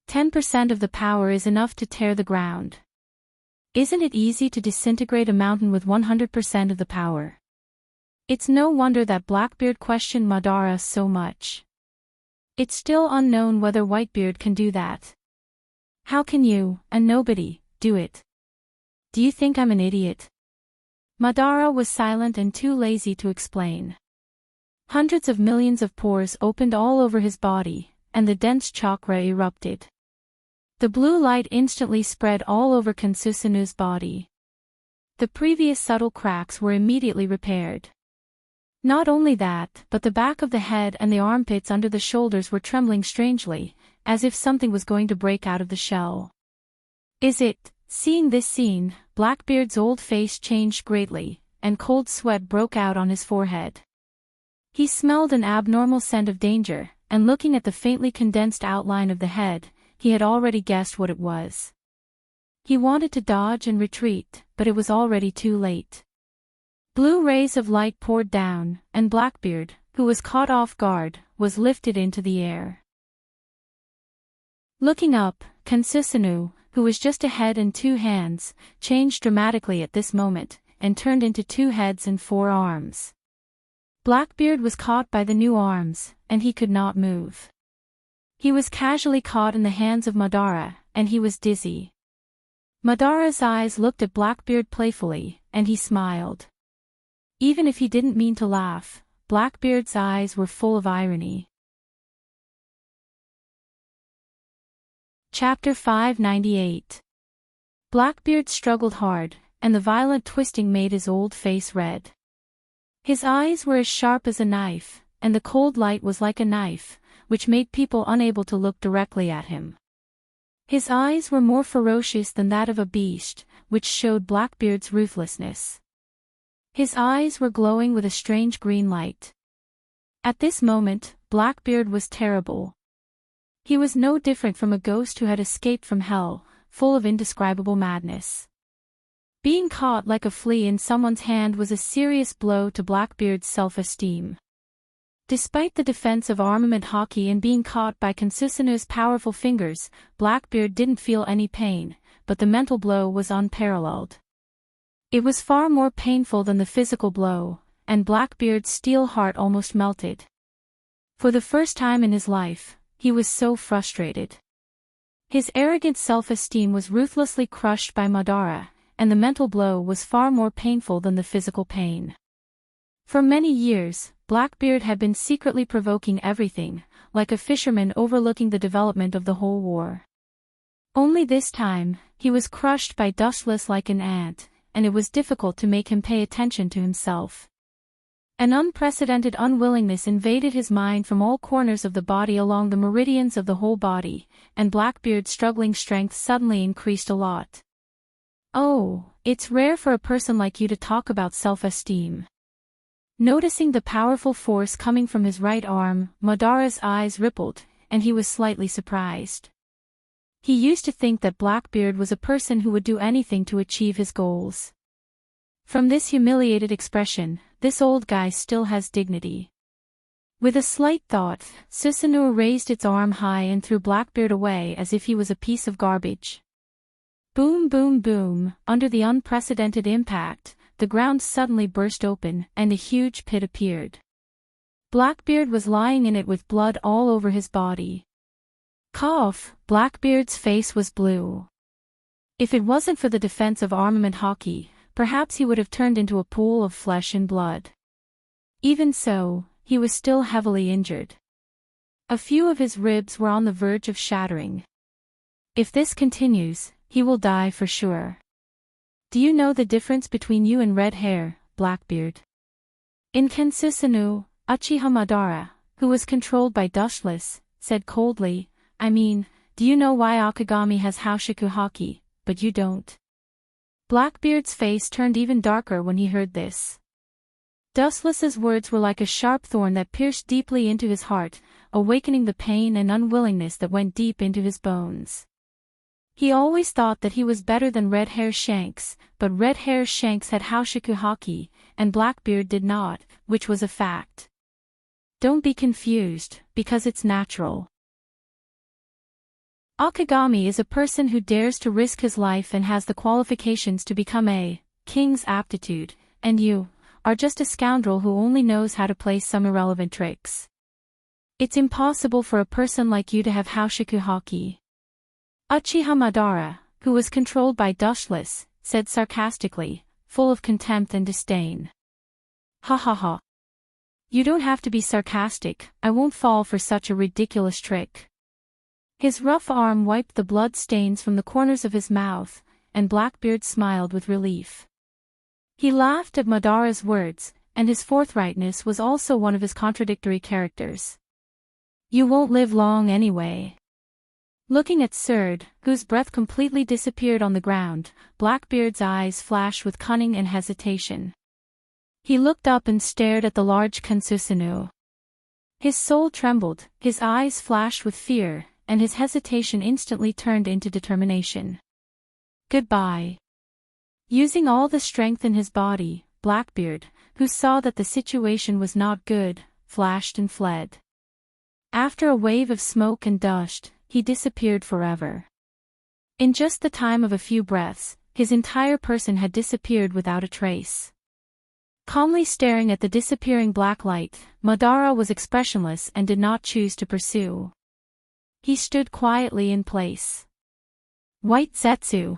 10% of the power is enough to tear the ground. Isn't it easy to disintegrate a mountain with 100% of the power? It's no wonder that Blackbeard questioned Madara so much. It's still unknown whether Whitebeard can do that. How can you, a nobody, do it? Do you think I'm an idiot? Madara was silent and too lazy to explain. Hundreds of millions of pores opened all over his body, and the dense chakra erupted. The blue light instantly spread all over Consusanu's body. The previous subtle cracks were immediately repaired. Not only that, but the back of the head and the armpits under the shoulders were trembling strangely, as if something was going to break out of the shell. Is it? Seeing this scene, Blackbeard's old face changed greatly, and cold sweat broke out on his forehead. He smelled an abnormal scent of danger, and looking at the faintly condensed outline of the head, he had already guessed what it was. He wanted to dodge and retreat, but it was already too late. Blue rays of light poured down, and Blackbeard, who was caught off guard, was lifted into the air. Looking up, Consusanu, who was just a head and 2 hands, changed dramatically at this moment, and turned into 2 heads and 4 arms. Blackbeard was caught by the new arms, and he could not move. He was casually caught in the hands of Madara, and he was dizzy. Madara's eyes looked at Blackbeard playfully, and he smiled. Even if he didn't mean to laugh, Blackbeard's eyes were full of irony. Chapter 598. Blackbeard struggled hard, and the violent twisting made his old face red. His eyes were as sharp as a knife, and the cold light was like a knife, which made people unable to look directly at him. His eyes were more ferocious than that of a beast, which showed Blackbeard's ruthlessness. His eyes were glowing with a strange green light. At this moment, Blackbeard was terrible. He was no different from a ghost who had escaped from hell, full of indescribable madness. Being caught like a flea in someone's hand was a serious blow to Blackbeard's self-esteem. Despite the defense of armament hockey and being caught by Consusanu's powerful fingers, Blackbeard didn't feel any pain, but the mental blow was unparalleled. It was far more painful than the physical blow, and Blackbeard's steel heart almost melted. For the first time in his life, he was so frustrated. His arrogant self-esteem was ruthlessly crushed by Madara, and the mental blow was far more painful than the physical pain. For many years, Blackbeard had been secretly provoking everything, like a fisherman overlooking the development of the whole war. Only this time, he was crushed by Dustless like an ant, and it was difficult to make him pay attention to himself. An unprecedented unwillingness invaded his mind from all corners of the body along the meridians of the whole body, and Blackbeard's struggling strength suddenly increased a lot. Oh, it's rare for a person like you to talk about self-esteem. Noticing the powerful force coming from his right arm, Madara's eyes rippled, and he was slightly surprised. He used to think that Blackbeard was a person who would do anything to achieve his goals. From this humiliated expression, this old guy still has dignity. With a slight thought, Susanoo raised its arm high and threw Blackbeard away as if he was a piece of garbage. Boom boom boom, under the unprecedented impact, the ground suddenly burst open, and a huge pit appeared. Blackbeard was lying in it with blood all over his body. Cough, Blackbeard's face was blue. If it wasn't for the defense of armament hockey, perhaps he would have turned into a pool of flesh and blood. Even so, he was still heavily injured. A few of his ribs were on the verge of shattering. If this continues, he will die for sure. Do you know the difference between you and red hair, Blackbeard? In Kensusanu, Uchiha Madara, who was controlled by Dushless, said coldly, I mean, do you know why Akagami has Houshiku Haki, but you don't? Blackbeard's face turned even darker when he heard this. Dustless's words were like a sharp thorn that pierced deeply into his heart, awakening the pain and unwillingness that went deep into his bones. He always thought that he was better than Red Hair Shanks, but Red Hair Shanks had Houshiku Haki, and Blackbeard did not, which was a fact. Don't be confused, because it's natural. Akagami is a person who dares to risk his life and has the qualifications to become a king's aptitude, and you are just a scoundrel who only knows how to play some irrelevant tricks. It's impossible for a person like you to have Houshiku Haki. Uchiha Madara, who was controlled by Dushless, said sarcastically, full of contempt and disdain. Ha ha ha. You don't have to be sarcastic, I won't fall for such a ridiculous trick. His rough arm wiped the blood stains from the corners of his mouth, and Blackbeard smiled with relief. He laughed at Madara's words, and his forthrightness was also one of his contradictory characters. You won't live long anyway. Looking at Surd, whose breath completely disappeared on the ground, Blackbeard's eyes flashed with cunning and hesitation. He looked up and stared at the large Kensusanu. His soul trembled, his eyes flashed with fear, and his hesitation instantly turned into determination. Goodbye. Using all the strength in his body, Blackbeard, who saw that the situation was not good, flashed and fled. After a wave of smoke and dust, he disappeared forever. In just the time of a few breaths, his entire person had disappeared without a trace. Calmly staring at the disappearing black light, Madara was expressionless and did not choose to pursue. He stood quietly in place. White Zetsu.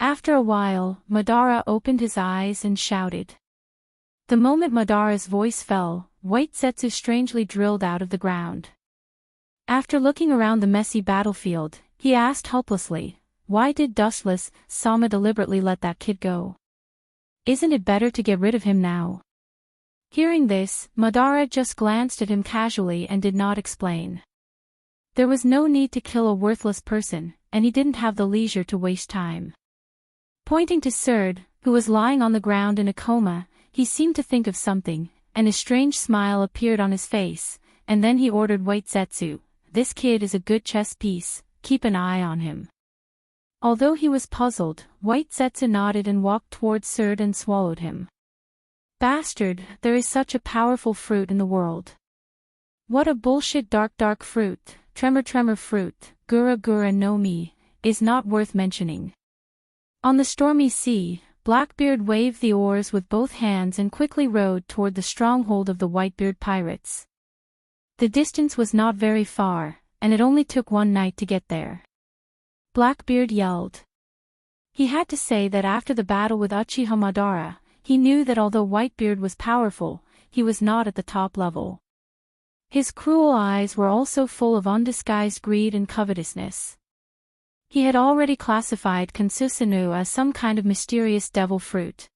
After a while, Madara opened his eyes and shouted. The moment Madara's voice fell, White Zetsu strangely drilled out of the ground. After looking around the messy battlefield, he asked helplessly, why did Dustless Sama deliberately let that kid go? Isn't it better to get rid of him now? Hearing this, Madara just glanced at him casually and did not explain. There was no need to kill a worthless person, and he didn't have the leisure to waste time. Pointing to Surd, who was lying on the ground in a coma, he seemed to think of something, and a strange smile appeared on his face, and then he ordered White Zetsu, this kid is a good chess piece, keep an eye on him. Although he was puzzled, White Zetsu nodded and walked towards Surd and swallowed him. Bastard, there is such a powerful fruit in the world. What a bullshit dark fruit, tremor fruit, gura no mi, is not worth mentioning. On the stormy sea, Blackbeard waved the oars with both hands and quickly rowed toward the stronghold of the Whitebeard pirates. The distance was not very far, and it only took one night to get there. Blackbeard yelled. He had to say that after the battle with Uchiha Madara, he knew that although Whitebeard was powerful, he was not at the top level. His cruel eyes were also full of undisguised greed and covetousness. He had already classified Kensusanu as some kind of mysterious devil fruit.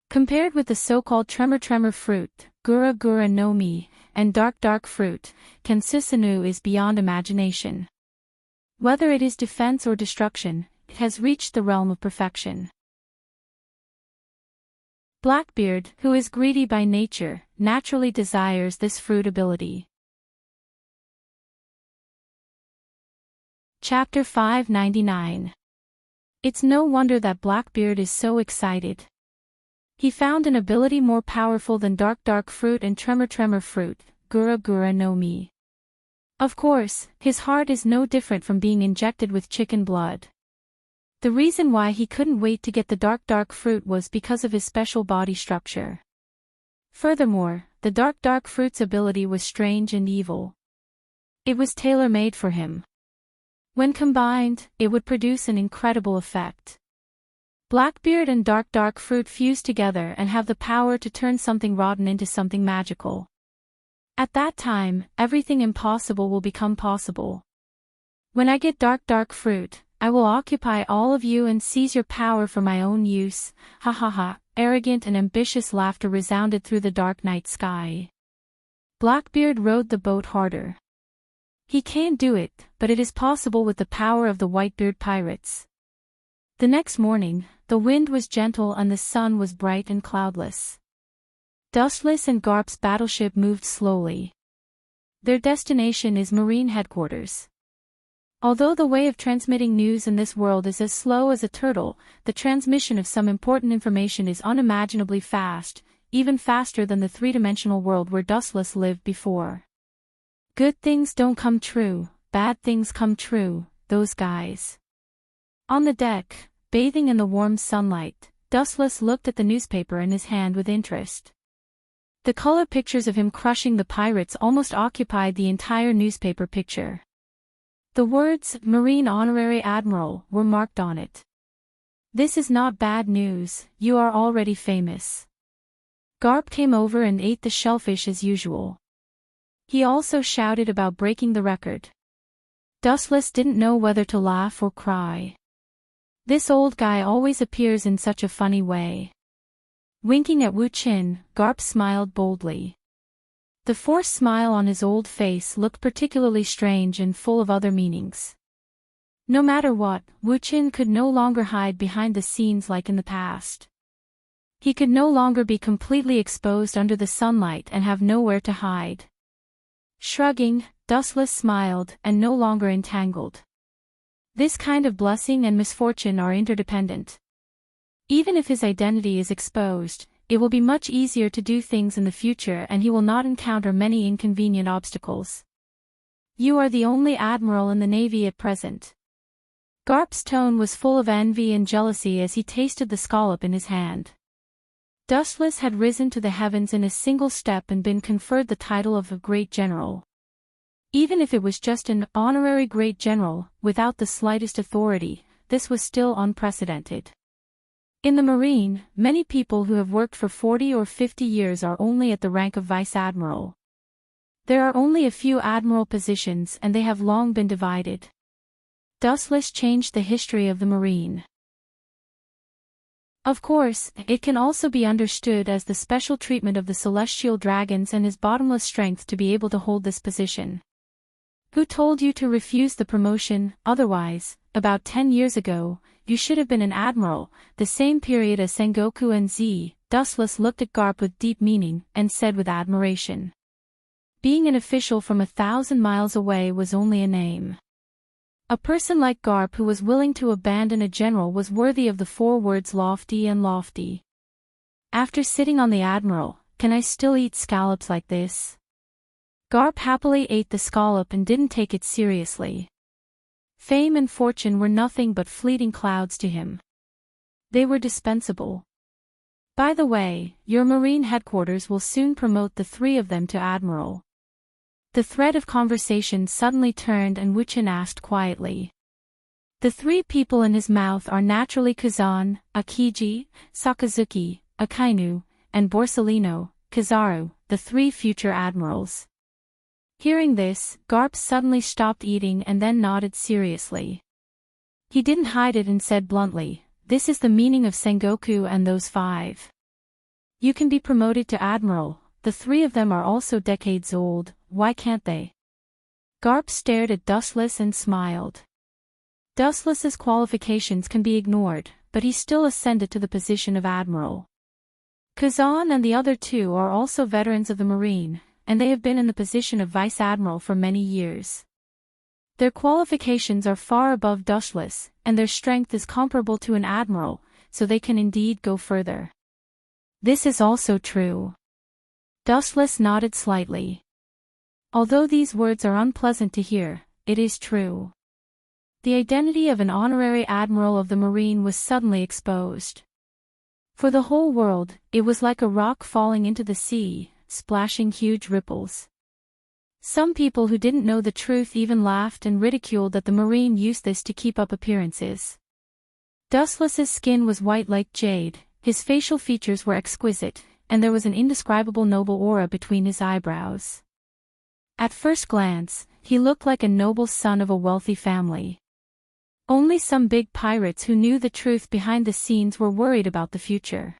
Compared with the so-called tremor fruit, gura no mi, and dark fruit, Kensusanu is beyond imagination. Whether it is defense or destruction, it has reached the realm of perfection. Blackbeard, who is greedy by nature, naturally desires this fruit ability. Chapter 599. It's no wonder that Blackbeard is so excited. He found an ability more powerful than dark fruit and tremor fruit, gura no mi. Of course, his heart is no different from being injected with chicken blood. The reason why he couldn't wait to get the dark fruit was because of his special body structure. Furthermore, the dark fruit's ability was strange and evil. It was tailor-made for him. When combined, it would produce an incredible effect. Blackbeard and dark fruit fuse together and have the power to turn something rotten into something magical. At that time, everything impossible will become possible. When I get dark fruit, I will occupy all of you and seize your power for my own use. Ha ha ha. Arrogant and ambitious laughter resounded through the dark night sky. Blackbeard rowed the boat harder. He can't do it, but it is possible with the power of the Whitebeard pirates. The next morning, the wind was gentle and the sun was bright and cloudless. Dustless and Garp's battleship moved slowly. Their destination is Marine headquarters. Although the way of transmitting news in this world is as slow as a turtle, the transmission of some important information is unimaginably fast, even faster than the three-dimensional world where Dustless lived before. Good things don't come true, bad things come true, those guys. On the deck, bathing in the warm sunlight, Dustless looked at the newspaper in his hand with interest. The color pictures of him crushing the pirates almost occupied the entire newspaper picture. The words, Marine Honorary Admiral, were marked on it. This is not bad news, you are already famous. Garp came over and ate the shellfish as usual. He also shouted about breaking the record. Dustless didn't know whether to laugh or cry. This old guy always appears in such a funny way. Winking at Wu Qin, Garp smiled boldly. The forced smile on his old face looked particularly strange and full of other meanings. No matter what, Wu Qin could no longer hide behind the scenes like in the past. He could no longer be completely exposed under the sunlight and have nowhere to hide. Shrugging, Dustless smiled, and no longer entangled. This kind of blessing and misfortune are interdependent. Even if his identity is exposed, it will be much easier to do things in the future and he will not encounter many inconvenient obstacles. You are the only admiral in the Navy at present. Garp's tone was full of envy and jealousy as he tasted the scallop in his hand. Dustless had risen to the heavens in a single step and been conferred the title of a great general. Even if it was just an honorary great general, without the slightest authority, this was still unprecedented. In the Marine, many people who have worked for 40 or 50 years are only at the rank of vice admiral. There are only a few admiral positions and they have long been divided. Dustless changed the history of the Marine. Of course, it can also be understood as the special treatment of the celestial dragons and his bottomless strength to be able to hold this position. Who told you to refuse the promotion? Otherwise, about 10 years ago, you should have been an admiral, the same period as Sengoku and Z. Dustless looked at Garp with deep meaning, and said with admiration. Being an official from 1,000 miles away was only a name. A person like Garp who was willing to abandon a general was worthy of the 4 words lofty and lofty. After sitting on the admiral, can I still eat scallops like this? Garp happily ate the scallop and didn't take it seriously. Fame and fortune were nothing but fleeting clouds to him. They were dispensable. By the way, your Marine headquarters will soon promote the 3 of them to admiral. The thread of conversation suddenly turned and Wu Qin asked quietly. The 3 people in his mouth are naturally Kazan, Akiji, Sakazuki, Akainu, and Borsellino, Kizaru, the 3 future admirals. Hearing this, Garp suddenly stopped eating and then nodded seriously. He didn't hide it and said bluntly, this is the meaning of Sengoku and those 5. You can be promoted to admiral, the 3 of them are also decades old, why can't they? Garp stared at Dustless and smiled. Dustless's qualifications can be ignored, but he still ascended to the position of admiral. Kazan and the other 2 are also veterans of the Marine, and they have been in the position of vice admiral for many years. Their qualifications are far above Dustless, and their strength is comparable to an admiral, so they can indeed go further. This is also true. Dustless nodded slightly. Although these words are unpleasant to hear, it is true. The identity of an honorary admiral of the Marine was suddenly exposed. For the whole world, it was like a rock falling into the sea, splashing huge ripples. Some people who didn't know the truth even laughed and ridiculed that the Marine used this to keep up appearances. Dustless's skin was white like jade, his facial features were exquisite, and there was an indescribable noble aura between his eyebrows. At first glance, he looked like a noble son of a wealthy family. Only some big pirates who knew the truth behind the scenes were worried about the future.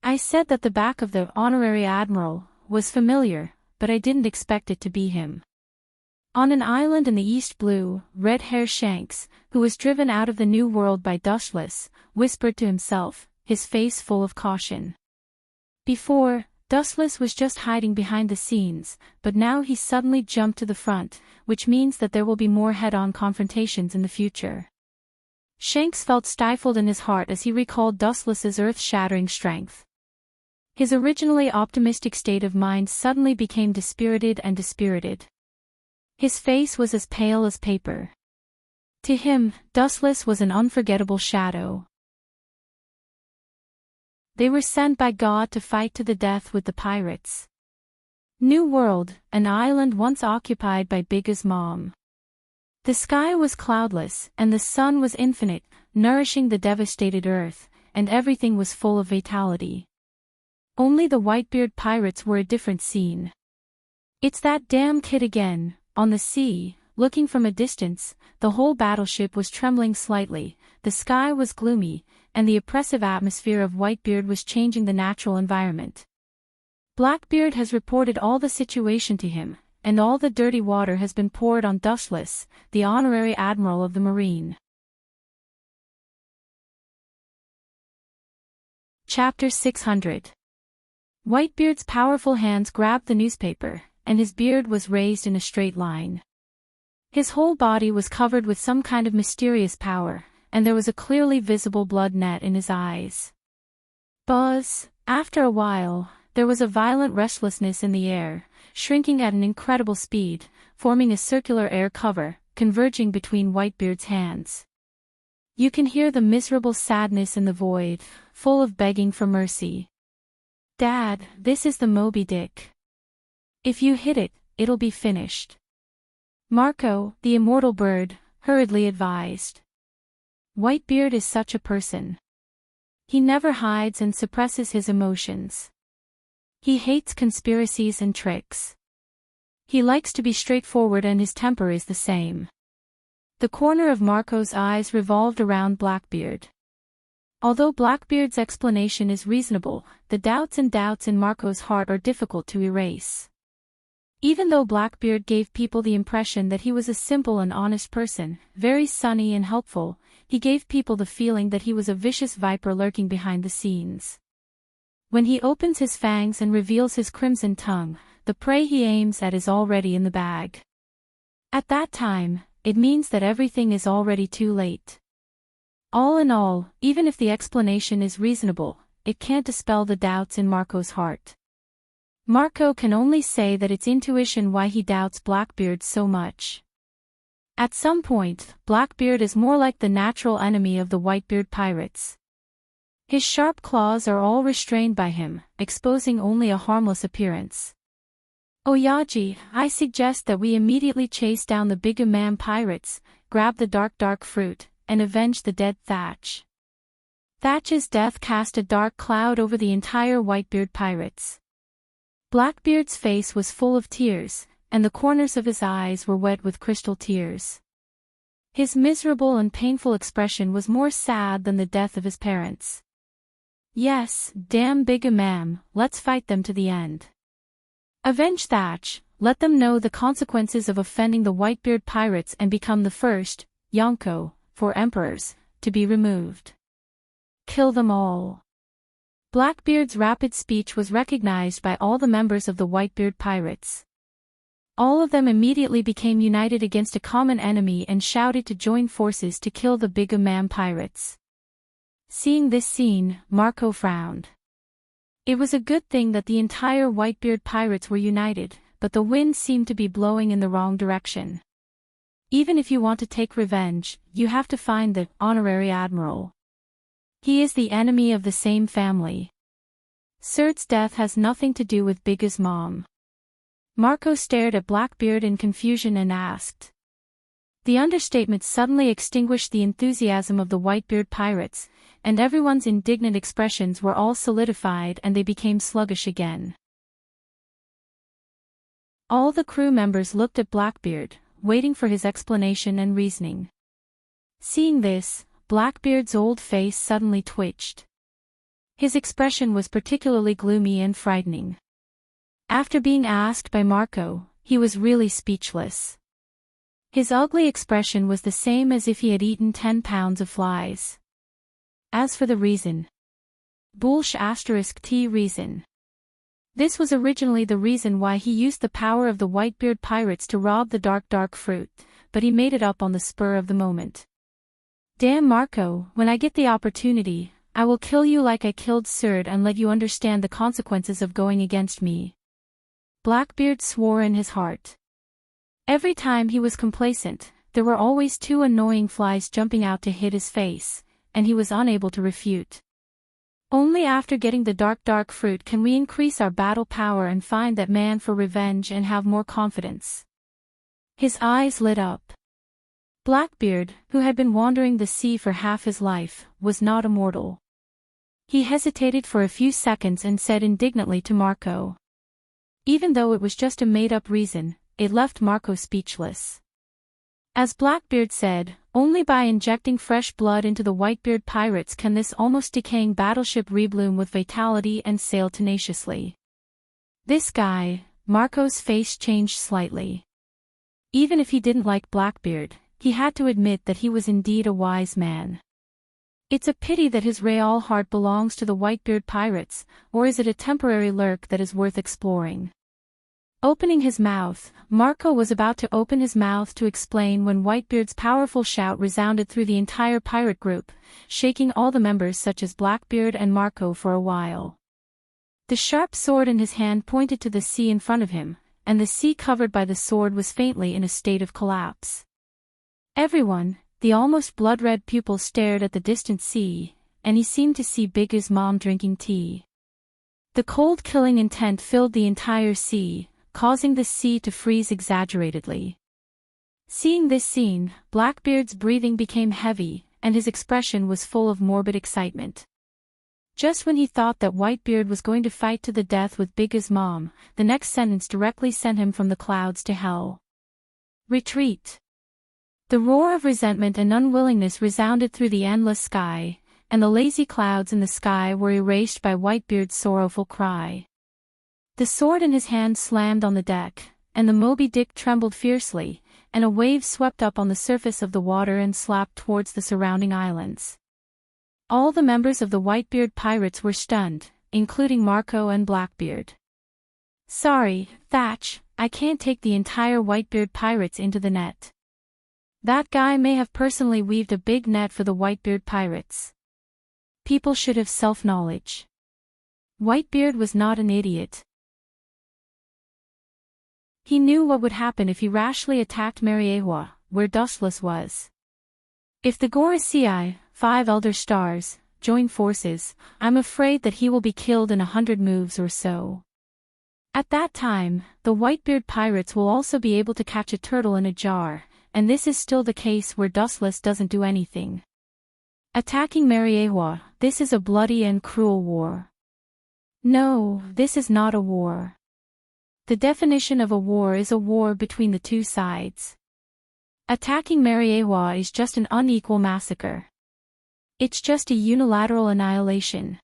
I said that the back of the honorary admiral was familiar, but I didn't expect it to be him. On an island in the East Blue, red-haired Shanks, who was driven out of the New World by Dustless, whispered to himself, his face full of caution. Before, Dustless was just hiding behind the scenes, but now he suddenly jumped to the front, which means that there will be more head-on confrontations in the future. Shanks felt stifled in his heart as he recalled Dustless's earth-shattering strength. His originally optimistic state of mind suddenly became dispirited and dispirited. His face was as pale as paper. To him, Dustless was an unforgettable shadow. They were sent by God to fight to the death with the pirates. New World, an island once occupied by Bigga's mom. The sky was cloudless, and the sun was infinite, nourishing the devastated earth, and everything was full of vitality. Only the Whitebeard pirates were a different scene. "It's that damn kid again," on the sea, looking from a distance, the whole battleship was trembling slightly, the sky was gloomy, and the oppressive atmosphere of Whitebeard was changing the natural environment. Blackbeard has reported all the situation to him, and all the dirty water has been poured on Dustless, the honorary admiral of the Marine. Chapter 600. Whitebeard's powerful hands grabbed the newspaper, and his beard was raised in a straight line. His whole body was covered with some kind of mysterious power, and there was a clearly visible blood net in his eyes. Buzz, after a while, there was a violent restlessness in the air, shrinking at an incredible speed, forming a circular air cover, converging between Whitebeard's hands. You can hear the miserable sadness in the void, full of begging for mercy. "Dad, this is the Moby Dick. If you hit it, it'll be finished," Marco, the immortal bird, hurriedly advised. Whitebeard is such a person. He never hides and suppresses his emotions. He hates conspiracies and tricks. He likes to be straightforward, and his temper is the same. The corner of Marco's eyes revolved around Blackbeard. Although Blackbeard's explanation is reasonable, the doubts in Marco's heart are difficult to erase. Even though Blackbeard gave people the impression that he was a simple and honest person, very sunny and helpful, he gave people the feeling that he was a vicious viper lurking behind the scenes. When he opens his fangs and reveals his crimson tongue, the prey he aims at is already in the bag. At that time, it means that everything is already too late. All in all, even if the explanation is reasonable, it can't dispel the doubts in Marco's heart. Marco can only say that it's intuition why he doubts Blackbeard so much. At some point, Blackbeard is more like the natural enemy of the Whitebeard pirates. His sharp claws are all restrained by him, exposing only a harmless appearance. "Oyaji, I suggest that we immediately chase down the Big Man pirates, grab the dark fruit, and avenge the dead Thatch." Thatch's death cast a dark cloud over the entire Whitebeard pirates. Blackbeard's face was full of tears, and the corners of his eyes were wet with crystal tears. His miserable and painful expression was more sad than the death of his parents. "Yes, damn Big Mam, let's fight them to the end. Avenge Thatch, let them know the consequences of offending the Whitebeard pirates and become the first, Yonko, for emperors, to be removed. Kill them all." Blackbeard's rapid speech was recognized by all the members of the Whitebeard pirates. All of them immediately became united against a common enemy and shouted to join forces to kill the Big Man pirates. Seeing this scene, Marco frowned. It was a good thing that the entire Whitebeard pirates were united, but the wind seemed to be blowing in the wrong direction. Even if you want to take revenge, you have to find the honorary admiral. He is the enemy of the same family. Surt's death has nothing to do with Bigga's mom. Marco stared at Blackbeard in confusion and asked. The understatement suddenly extinguished the enthusiasm of the Whitebeard pirates, and everyone's indignant expressions were all solidified and they became sluggish again. All the crew members looked at Blackbeard, waiting for his explanation and reasoning. Seeing this, Blackbeard's old face suddenly twitched. His expression was particularly gloomy and frightening. After being asked by Marco, he was really speechless. His ugly expression was the same as if he had eaten 10 pounds of flies. As for the reason. **T reason. This was originally the reason why he used the power of the Whitebeard pirates to rob the dark fruit, but he made it up on the spur of the moment. Damn Marco, when I get the opportunity, I will kill you like I killed Serd and let you understand the consequences of going against me. Blackbeard swore in his heart. Every time he was complacent, there were always 2 annoying flies jumping out to hit his face, and he was unable to refute. Only after getting the dark fruit can we increase our battle power and find that man for revenge and have more confidence. His eyes lit up. Blackbeard, who had been wandering the sea for half his life, was not immortal. He hesitated for a few seconds and said indignantly to Marco. Even though it was just a made-up reason, it left Marco speechless. As Blackbeard said, only by injecting fresh blood into the Whitebeard pirates can this almost decaying battleship rebloom with vitality and sail tenaciously. This guy, Marco's face changed slightly. Even if he didn't like Blackbeard, he had to admit that he was indeed a wise man. It's a pity that his real heart belongs to the Whitebeard pirates, or is it a temporary lurk that is worth exploring? Opening his mouth, Marco was about to open his mouth to explain when Whitebeard's powerful shout resounded through the entire pirate group, shaking all the members such as Blackbeard and Marco for a while. The sharp sword in his hand pointed to the sea in front of him, and the sea covered by the sword was faintly in a state of collapse. Everyone, the almost blood-red pupil stared at the distant sea, and he seemed to see Big's mom drinking tea. The cold killing intent filled the entire sea, causing the sea to freeze exaggeratedly. Seeing this scene, Blackbeard's breathing became heavy, and his expression was full of morbid excitement. Just when he thought that Whitebeard was going to fight to the death with Big's mom, the next sentence directly sent him from the clouds to hell. Retreat! The roar of resentment and unwillingness resounded through the endless sky, and the lazy clouds in the sky were erased by Whitebeard's sorrowful cry. The sword in his hand slammed on the deck, and the Moby Dick trembled fiercely, and a wave swept up on the surface of the water and slapped towards the surrounding islands. All the members of the Whitebeard pirates were stunned, including Marco and Blackbeard. Sorry, Thatch, I can't take the entire Whitebeard pirates into the net. That guy may have personally weaved a big net for the Whitebeard pirates. People should have self-knowledge. Whitebeard was not an idiot. He knew what would happen if he rashly attacked Mariewa, where Dustless was. If the Gorosei, 5 Elder Stars, join forces, I'm afraid that he will be killed in 100 moves or so. At that time, the Whitebeard pirates will also be able to catch a turtle in a jar, and this is still the case where Dustless doesn't do anything. Attacking Mariewa, this is a bloody and cruel war. No, this is not a war. The definition of a war is a war between the 2 sides. Attacking Mariewa is just an unequal massacre. It's just a unilateral annihilation.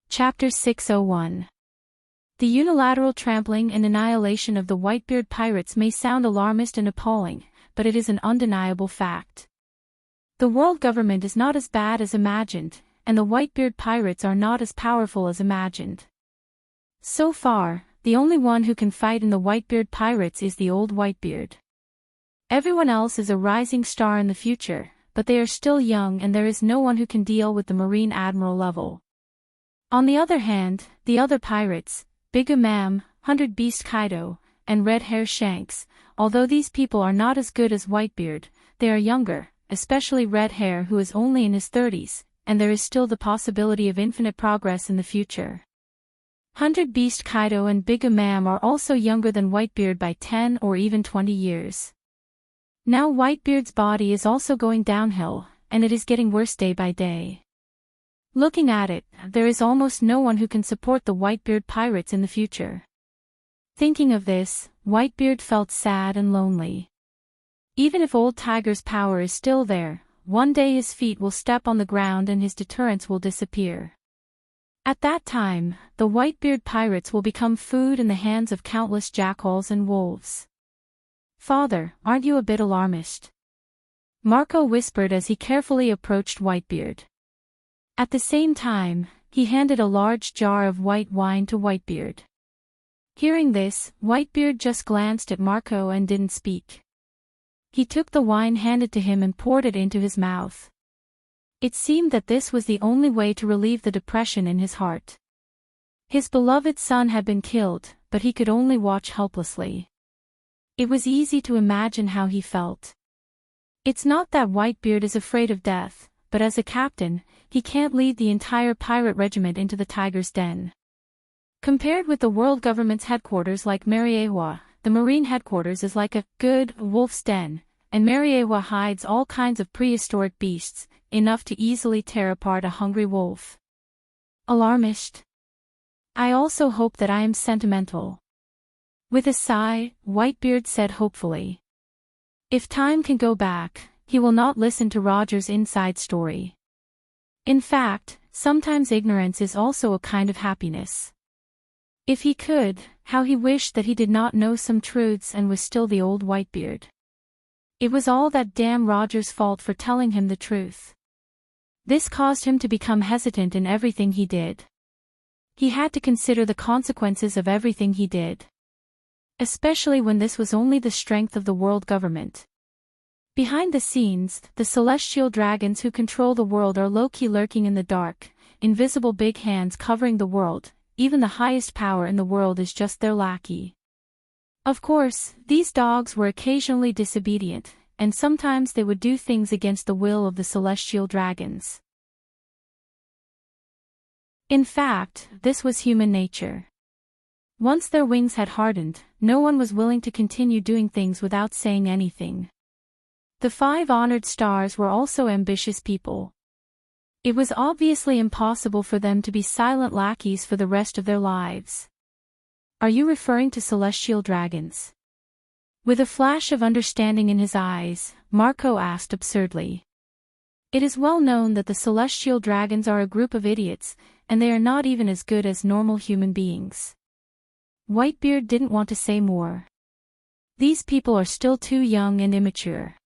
Chapter 601. The unilateral trampling and annihilation of the Whitebeard pirates may sound alarmist and appalling, but it is an undeniable fact. The world government is not as bad as imagined, and the Whitebeard pirates are not as powerful as imagined. So far, the only one who can fight in the Whitebeard pirates is the old Whitebeard. Everyone else is a rising star in the future, but they are still young and there is no one who can deal with the Marine Admiral level. On the other hand, the other pirates, Big Mam, 100 Beast Kaido, and Red Hair Shanks, although these people are not as good as Whitebeard, they are younger, especially Red Hair who is only in his 30s, and there is still the possibility of infinite progress in the future. 100 Beast Kaido and Big Imam are also younger than Whitebeard by 10 or even 20 years. Now Whitebeard's body is also going downhill, and it is getting worse day by day. Looking at it, there is almost no one who can support the Whitebeard pirates in the future. Thinking of this, Whitebeard felt sad and lonely. Even if Old Tiger's power is still there, one day his feet will step on the ground and his deterrence will disappear. At that time, the Whitebeard pirates will become food in the hands of countless jackals and wolves. "Father, aren't you a bit alarmist?" Marco whispered as he carefully approached Whitebeard. At the same time, he handed a large jar of white wine to Whitebeard. Hearing this, Whitebeard just glanced at Marco and didn't speak. He took the wine handed to him and poured it into his mouth. It seemed that this was the only way to relieve the depression in his heart. His beloved son had been killed, but he could only watch helplessly. It was easy to imagine how he felt. It's not that Whitebeard is afraid of death, but as a captain, he can't lead the entire pirate regiment into the tiger's den. Compared with the world government's headquarters like Mariewa, the marine headquarters is like a good wolf's den, and Mariewa hides all kinds of prehistoric beasts, enough to easily tear apart a hungry wolf. Alarmist. I also hope that I am sentimental. With a sigh, Whitebeard said hopefully. If time can go back, he will not listen to Roger's inside story. In fact, sometimes ignorance is also a kind of happiness. If he could, how he wished that he did not know some truths and was still the old Whitebeard. It was all that damn Roger's fault for telling him the truth. This caused him to become hesitant in everything he did. He had to consider the consequences of everything he did. Especially when this was only the strength of the world government. Behind the scenes, the celestial dragons who control the world are low-key lurking in the dark, invisible big hands covering the world. Even the highest power in the world is just their lackey. Of course, these dogs were occasionally disobedient, and sometimes they would do things against the will of the celestial dragons. In fact, this was human nature. Once their wings had hardened, no one was willing to continue doing things without saying anything. The 5 honored stars were also ambitious people. It was obviously impossible for them to be silent lackeys for the rest of their lives. Are you referring to celestial dragons? With a flash of understanding in his eyes, Marco asked absurdly. It is well known that the celestial dragons are a group of idiots, and they are not even as good as normal human beings. Whitebeard didn't want to say more. These people are still too young and immature.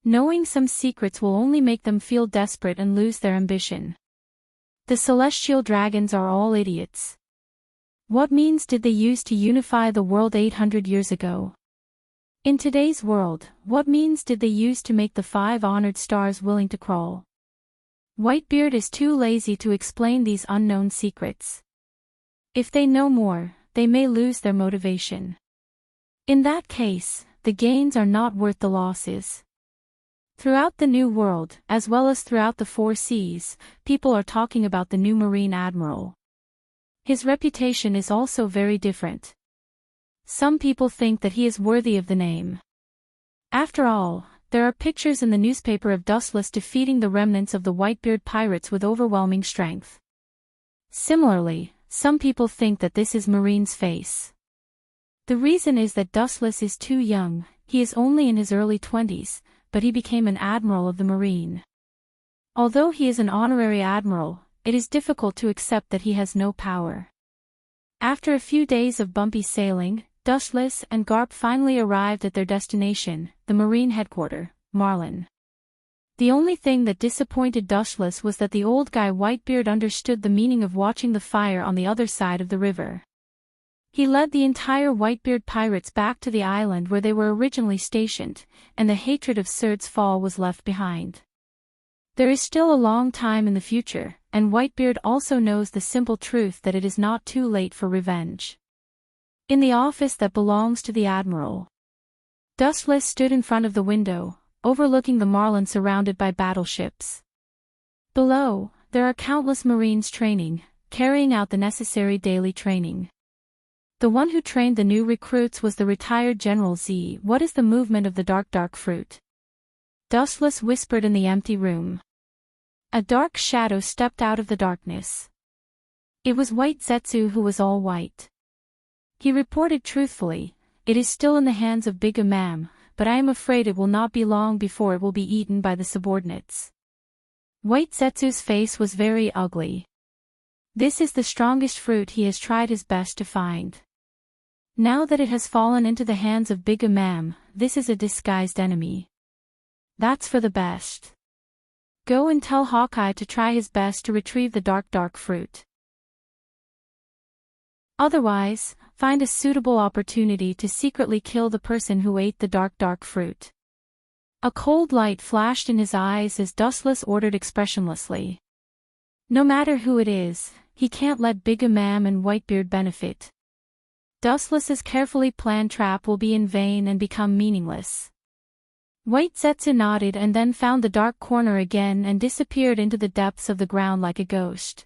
Knowing some secrets will only make them feel desperate and lose their ambition. The celestial dragons are all idiots. What means did they use to unify the world 800 years ago? In today's world, what means did they use to make the 5 honored stars willing to crawl? Whitebeard is too lazy to explain these unknown secrets. If they know more, they may lose their motivation. In that case, the gains are not worth the losses. Throughout the New World, as well as throughout the 4 seas, people are talking about the new Marine Admiral. His reputation is also very different. Some people think that he is worthy of the name. After all, there are pictures in the newspaper of Dustless defeating the remnants of the Whitebeard pirates with overwhelming strength. Similarly, some people think that this is Marine's face. The reason is that Dustless is too young, he is only in his early 20s, but he became an admiral of the Marine. Although he is an honorary admiral, it is difficult to accept that he has no power. After a few days of bumpy sailing, Dustless and Garp finally arrived at their destination, the Marine headquarters, Marlin. The only thing that disappointed Dustless was that the old guy Whitebeard understood the meaning of watching the fire on the other side of the river. He led the entire Whitebeard pirates back to the island where they were originally stationed, and the hatred of Surd's fall was left behind. There is still a long time in the future, and Whitebeard also knows the simple truth that it is not too late for revenge. In the office that belongs to the Admiral, Dustless stood in front of the window, overlooking the Marlin surrounded by battleships. Below, there are countless Marines training, carrying out the necessary daily training. The one who trained the new recruits was the retired General Z. What is the movement of the dark fruit? Dustless whispered in the empty room. A dark shadow stepped out of the darkness. It was White Zetsu, who was all white. He reported truthfully, "It is still in the hands of Big Imam, but I am afraid it will not be long before it will be eaten by the subordinates." White Zetsu's face was very ugly. This is the strongest fruit he has tried his best to find. Now that it has fallen into the hands of Big Imam, this is a disguised enemy. That's for the best. Go and tell Hawkeye to try his best to retrieve the dark fruit. Otherwise, find a suitable opportunity to secretly kill the person who ate the dark fruit. A cold light flashed in his eyes as Dustless ordered expressionlessly. No matter who it is, he can't let Big Imam and Whitebeard benefit. Dustless's carefully planned trap will be in vain and become meaningless. White Zetsu nodded and then found the dark corner again and disappeared into the depths of the ground like a ghost.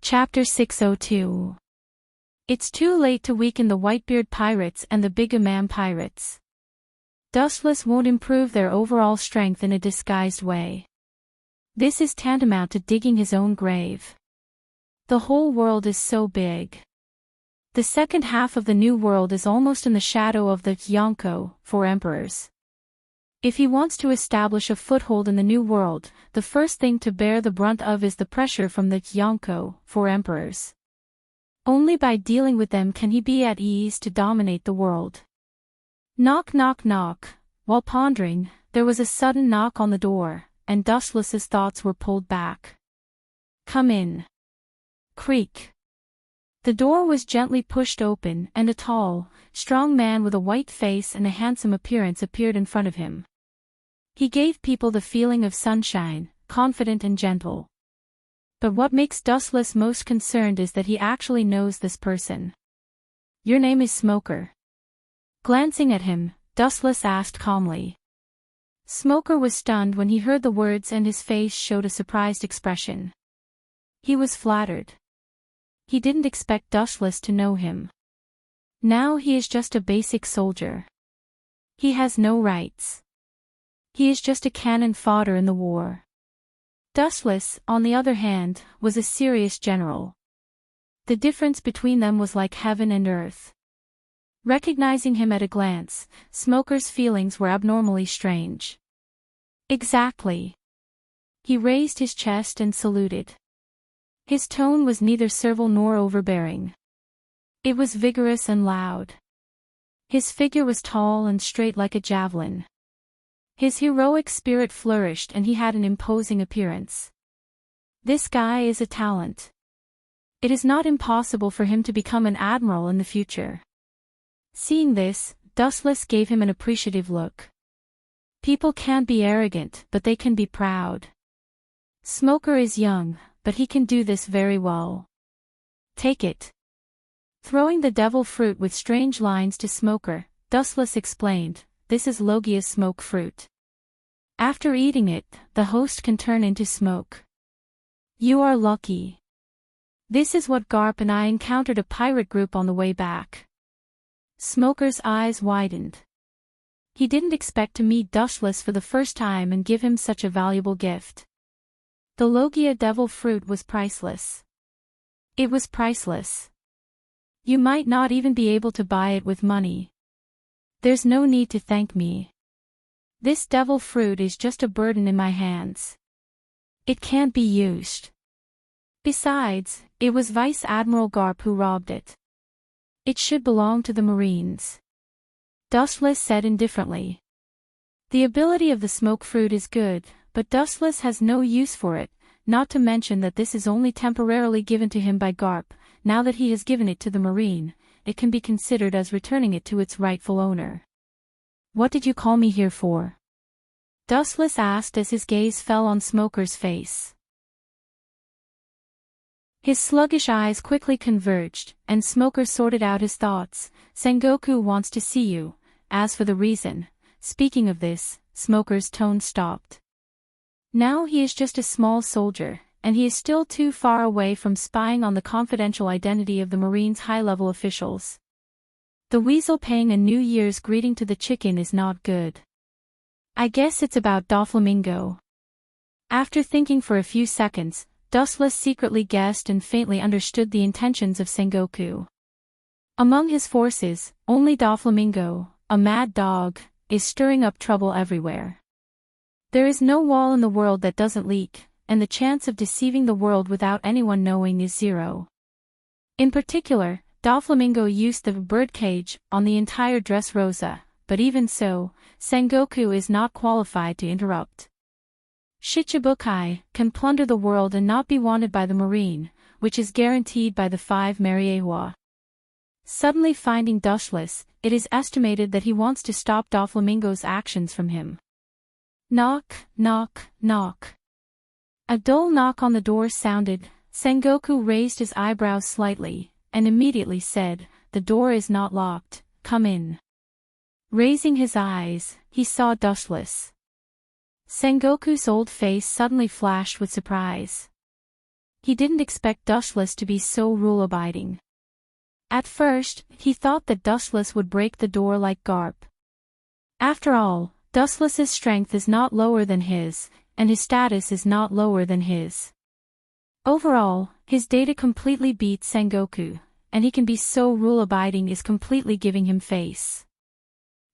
Chapter 602. It's too late to weaken the Whitebeard pirates and the Big Imam pirates. Dustless won't improve their overall strength in a disguised way. This is tantamount to digging his own grave. The whole world is so big. The second half of the new world is almost in the shadow of the Yonko, 4 emperors. If he wants to establish a foothold in the new world, the first thing to bear the brunt of is the pressure from the Yonko, 4 emperors. Only by dealing with them can he be at ease to dominate the world. Knock knock knock. While pondering, there was a sudden knock on the door, and Dustless's thoughts were pulled back. Come in. Creak. The door was gently pushed open and a tall, strong man with a white face and a handsome appearance appeared in front of him. He gave people the feeling of sunshine, confident and gentle. But what makes Dustless most concerned is that he actually knows this person. Your name is Smoker. Glancing at him, Dustless asked calmly. Smoker was stunned when he heard the words and his face showed a surprised expression. He was flattered. He didn't expect Dustless to know him. Now he is just a basic soldier. He has no rights. He is just a cannon fodder in the war. Dustless, on the other hand, was a serious general. The difference between them was like heaven and earth. Recognizing him at a glance, Smoker's feelings were abnormally strange. Exactly. He raised his chest and saluted. His tone was neither servile nor overbearing. It was vigorous and loud. His figure was tall and straight like a javelin. His heroic spirit flourished and he had an imposing appearance. This guy is a talent. It is not impossible for him to become an admiral in the future. Seeing this, Dustless gave him an appreciative look. People can't be arrogant, but they can be proud. Smoker is young, but he can do this very well. Take it. Throwing the devil fruit with strange lines to Smoker, Dustless explained, this is Logia's smoke fruit. After eating it, the host can turn into smoke. You are lucky. This is what Garp and I encountered a pirate group on the way back. Smoker's eyes widened. He didn't expect to meet Dustless for the first time and give him such a valuable gift. The Logia devil fruit was priceless. It was priceless. You might not even be able to buy it with money. There's no need to thank me. This devil fruit is just a burden in my hands. It can't be used. Besides, it was Vice Admiral Garp who robbed it. It should belong to the Marines. Dustless said indifferently. The ability of the smoke fruit is good, but Dustless has no use for it, not to mention that this is only temporarily given to him by Garp. Now that he has given it to the Marine, it can be considered as returning it to its rightful owner. What did you call me here for? Dustless asked as his gaze fell on Smoker's face. His sluggish eyes quickly converged, and Smoker sorted out his thoughts. Sengoku wants to see you. As for the reason, speaking of this, Smoker's tone stopped. Now he is just a small soldier, and he is still too far away from spying on the confidential identity of the Marine's high-level officials. The weasel paying a New Year's greeting to the chicken is not good. I guess it's about Doflamingo. After thinking for a few seconds, Dustless secretly guessed and faintly understood the intentions of Sengoku. Among his forces, only Doflamingo, a mad dog, is stirring up trouble everywhere. There is no wall in the world that doesn't leak, and the chance of deceiving the world without anyone knowing is zero. In particular, Doflamingo used the birdcage on the entire Dressrosa, but even so, Sengoku is not qualified to interrupt. Shichibukai can plunder the world and not be wanted by the Marine, which is guaranteed by the 5 Mariewa. Suddenly finding Dustless, it is estimated that he wants to stop Doflamingo's actions from him. Knock, knock, knock. A dull knock on the door sounded. Sengoku raised his eyebrows slightly, and immediately said, "The door is not locked, come in." Raising his eyes, he saw Dustless. Sengoku's old face suddenly flashed with surprise. He didn't expect Dustless to be so rule-abiding. At first, he thought that Dustless would break the door like Garp. After all, Dustless's strength is not lower than his, and his status is not lower than his. Overall, his data completely beats Sengoku, and he can be so rule-abiding is completely giving him face.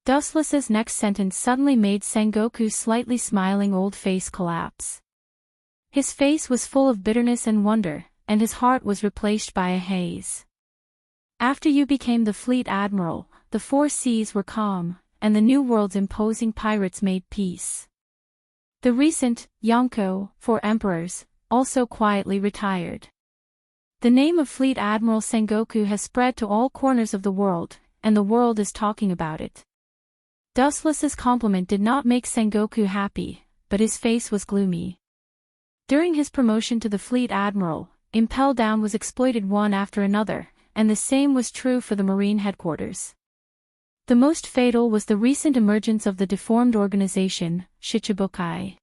Dustless's next sentence suddenly made Sengoku's slightly smiling old face collapse. His face was full of bitterness and wonder, and his heart was replaced by a haze. After you became the fleet admiral, the 4 seas were calm, and the New World's imposing pirates made peace. The recent Yonko, 4 emperors, also quietly retired. The name of Fleet Admiral Sengoku has spread to all corners of the world, and the world is talking about it. Dustless's compliment did not make Sengoku happy, but his face was gloomy. During his promotion to the Fleet Admiral, Impel Down was exploited one after another, and the same was true for the Marine headquarters. The most fatal was the recent emergence of the deformed organization, Shichibukai.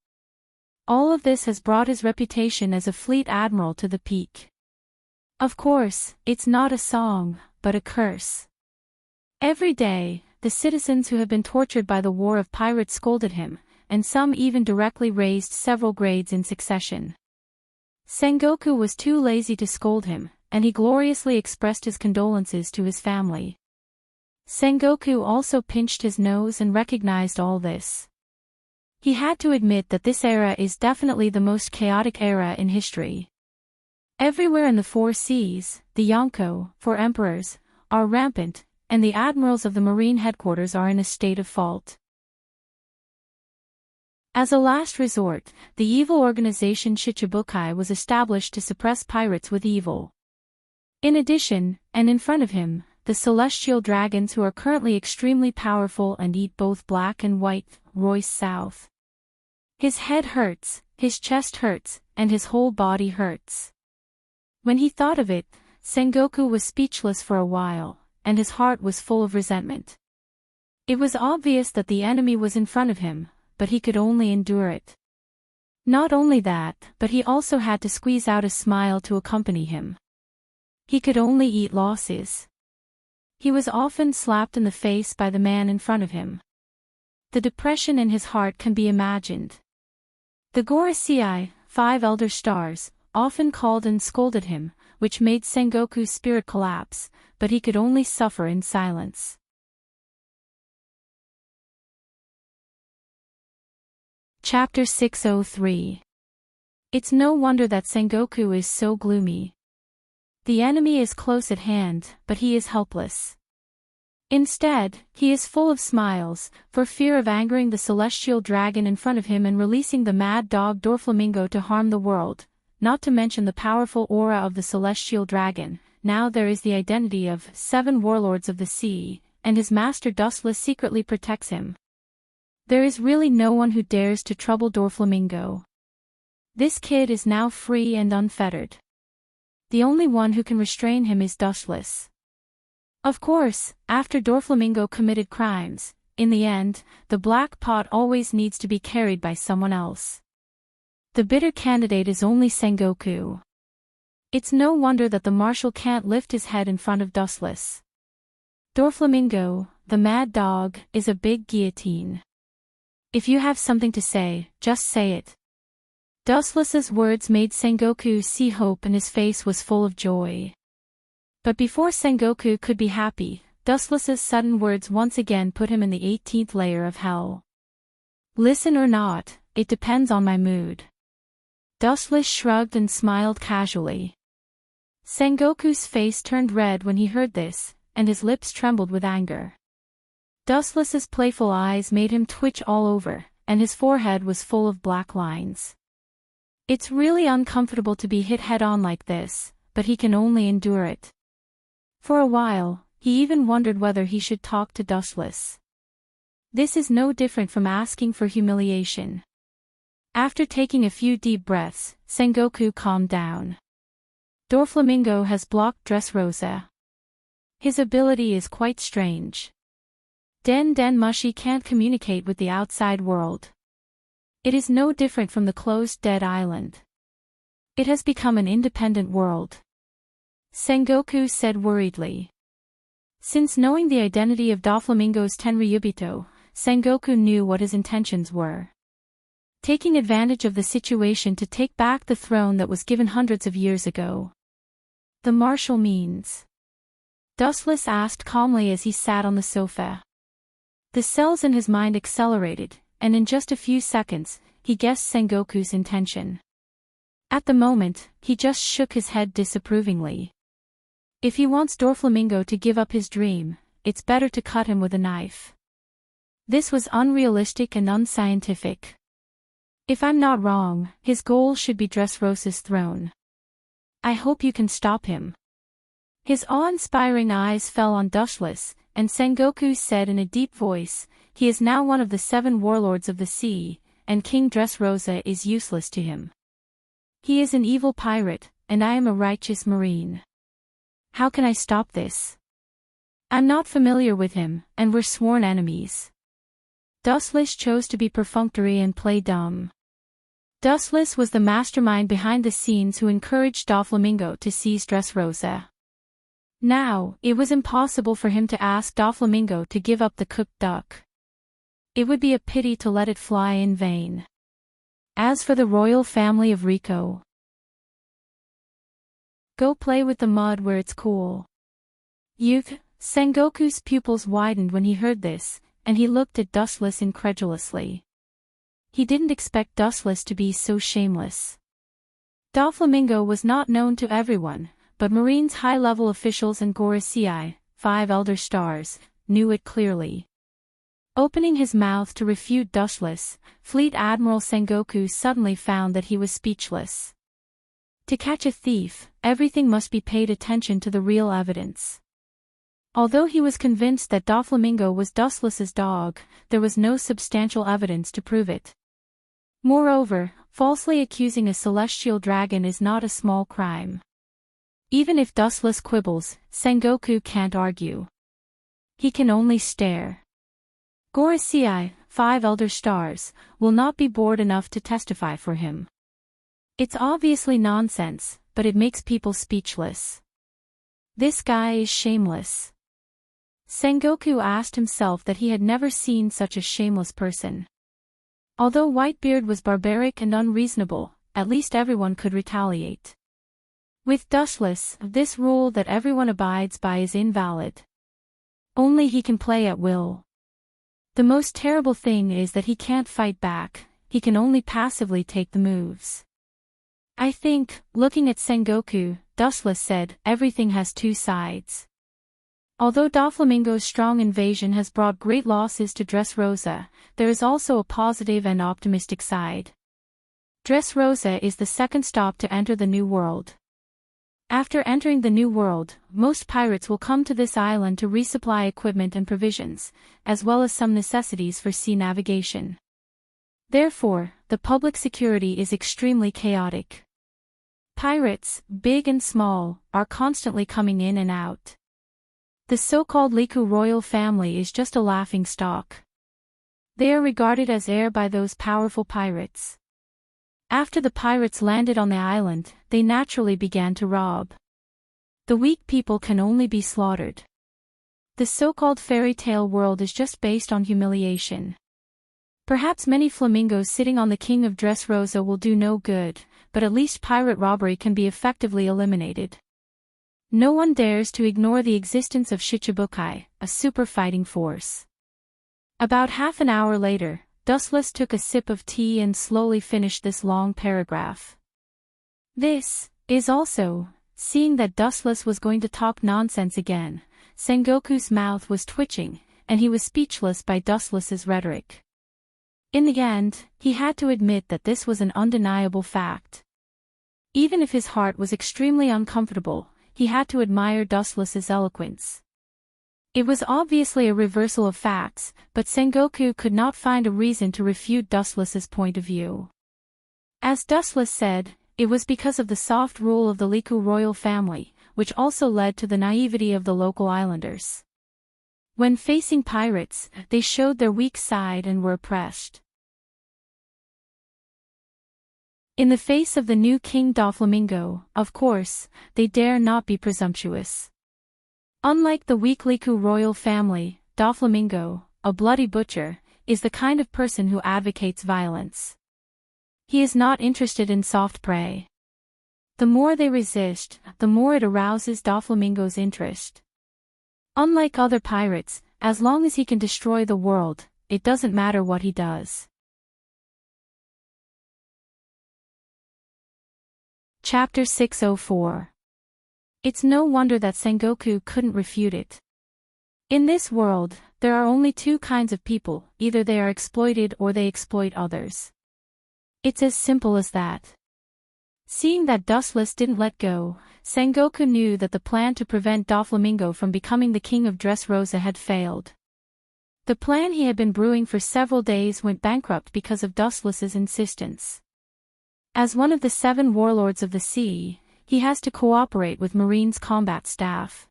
All of this has brought his reputation as a fleet admiral to the peak. Of course, it's not a song, but a curse. Every day, the citizens who have been tortured by the war of pirates scolded him, and some even directly raised several grades in succession. Sengoku was too lazy to scold him, and he gloriously expressed his condolences to his family. Sengoku also pinched his nose and recognized all this. He had to admit that this era is definitely the most chaotic era in history. Everywhere in the 4 seas, the Yonko, 4 emperors, are rampant, and the admirals of the Marine headquarters are in a state of fault. As a last resort, the evil organization Shichibukai was established to suppress pirates with evil. In addition, and in front of him, the celestial dragons who are currently extremely powerful and eat both black and white, Royce South. His head hurts, his chest hurts, and his whole body hurts. When he thought of it, Sengoku was speechless for a while, and his heart was full of resentment. It was obvious that the enemy was in front of him, but he could only endure it. Not only that, but he also had to squeeze out a smile to accompany him. He could only eat losses. He was often slapped in the face by the man in front of him. The depression in his heart can be imagined. The Gorosei, 5 elder stars, often called and scolded him, which made Sengoku's spirit collapse, but he could only suffer in silence. Chapter 603. It's no wonder that Sengoku is so gloomy. The enemy is close at hand, but he is helpless. Instead, he is full of smiles, for fear of angering the celestial dragon in front of him and releasing the mad dog Doflamingo to harm the world, not to mention the powerful aura of the celestial dragon. Now there is the identity of 7 warlords of the sea, and his master Dustless secretly protects him. There is really no one who dares to trouble Doflamingo. This kid is now free and unfettered. The only one who can restrain him is Dustless. Of course, after Doflamingo committed crimes, in the end, the black pot always needs to be carried by someone else. The bitter candidate is only Sengoku. It's no wonder that the marshal can't lift his head in front of Dustless. Doflamingo, the mad dog, is a big guillotine. If you have something to say, just say it. Dustless's words made Sengoku see hope and his face was full of joy. But before Sengoku could be happy, Dustless's sudden words once again put him in the 18th layer of hell. Listen or not, it depends on my mood. Dustless shrugged and smiled casually. Sengoku's face turned red when he heard this, and his lips trembled with anger. Dustless's playful eyes made him twitch all over, and his forehead was full of black lines. It's really uncomfortable to be hit head-on like this, but he can only endure it. For a while, he even wondered whether he should talk to Dustless. This is no different from asking for humiliation. After taking a few deep breaths, Sengoku calmed down. Doflamingo has blocked Dressrosa. His ability is quite strange. Den Mushi can't communicate with the outside world. It is no different from the closed dead island. It has become an independent world. Sengoku said worriedly. Since knowing the identity of Doflamingo's Tenryubito, Sengoku knew what his intentions were. Taking advantage of the situation to take back the throne that was given hundreds of years ago. The marshal means. Dustless asked calmly as he sat on the sofa. The cells in his mind accelerated, and in just a few seconds, he guessed Sengoku's intention. At the moment, he just shook his head disapprovingly. If he wants Doflamingo to give up his dream, it's better to cut him with a knife. This was unrealistic and unscientific. If I'm not wrong, his goal should be Dressrosa's throne. I hope you can stop him. His awe-inspiring eyes fell on Dustless, and Sengoku said in a deep voice, he is now one of the 7 warlords of the sea, and King Dressrosa is useless to him. He is an evil pirate, and I am a righteous marine. How can I stop this? I'm not familiar with him, and we're sworn enemies. Dustless chose to be perfunctory and play dumb. Dustless was the mastermind behind the scenes who encouraged Doflamingo to seize Dressrosa. Now, it was impossible for him to ask Doflamingo to give up the cooked duck. It would be a pity to let it fly in vain. As for the royal family of Rico, go play with the mud where it's cool. Sengoku's pupils widened when he heard this, and he looked at Dustless incredulously. He didn't expect Dustless to be so shameless. Doflamingo was not known to everyone, but Marine's high-level officials and Gorosei, 5 elder stars, knew it clearly. Opening his mouth to refute Dustless, Fleet Admiral Sengoku suddenly found that he was speechless. To catch a thief, everything must be paid attention to the real evidence. Although he was convinced that Doflamingo was Dustless's dog, there was no substantial evidence to prove it. Moreover, falsely accusing a celestial dragon is not a small crime. Even if Dustless quibbles, Sengoku can't argue. He can only stare. Gorosei, 5 elder stars, will not be bored enough to testify for him. It's obviously nonsense, but it makes people speechless. This guy is shameless. Sengoku asked himself that he had never seen such a shameless person. Although Whitebeard was barbaric and unreasonable, at least everyone could retaliate. With Dustless, this rule that everyone abides by is invalid. Only he can play at will. The most terrible thing is that he can't fight back, he can only passively take the moves. I think, looking at Sengoku, Dustless said, everything has 2 sides. Although Doflamingo's strong invasion has brought great losses to Dressrosa, there is also a positive and optimistic side. Dressrosa is the second stop to enter the New World. After entering the New World, most pirates will come to this island to resupply equipment and provisions, as well as some necessities for sea navigation. Therefore, the public security is extremely chaotic. Pirates, big and small, are constantly coming in and out. The so-called Liku royal family is just a laughingstock. They are regarded as heir by those powerful pirates. After the pirates landed on the island, they naturally began to rob. The weak people can only be slaughtered. The so-called fairy tale world is just based on humiliation. Perhaps many flamingos sitting on the King of Dressrosa will do no good, but at least pirate robbery can be effectively eliminated. No one dares to ignore the existence of Shichibukai, a super fighting force. About half an hour later, Dustless took a sip of tea and slowly finished this long paragraph. This is also, seeing that Dustless was going to talk nonsense again, Sengoku's mouth was twitching, and he was speechless by Dustless's rhetoric. In the end, he had to admit that this was an undeniable fact. Even if his heart was extremely uncomfortable, he had to admire Dustless's eloquence. It was obviously a reversal of facts, but Sengoku could not find a reason to refute Dustless's point of view. As Dustless said, it was because of the soft rule of the Liku royal family, which also led to the naivety of the local islanders. When facing pirates, they showed their weak side and were oppressed. In the face of the new King Doflamingo, of course, they dare not be presumptuous. Unlike the weak Liku royal family, Doflamingo, a bloody butcher, is the kind of person who advocates violence. He is not interested in soft prey. The more they resist, the more it arouses Doflamingo's interest. Unlike other pirates, as long as he can destroy the world, it doesn't matter what he does. Chapter 604. It's no wonder that Sengoku couldn't refute it. In this world, there are only two kinds of people, either they are exploited or they exploit others. It's as simple as that. Seeing that Dustless didn't let go, Sengoku knew that the plan to prevent Doflamingo from becoming the King of Dressrosa had failed. The plan he had been brewing for several days went bankrupt because of Dustless's insistence. As one of the 7 warlords of the sea, he has to cooperate with Marine's combat staff.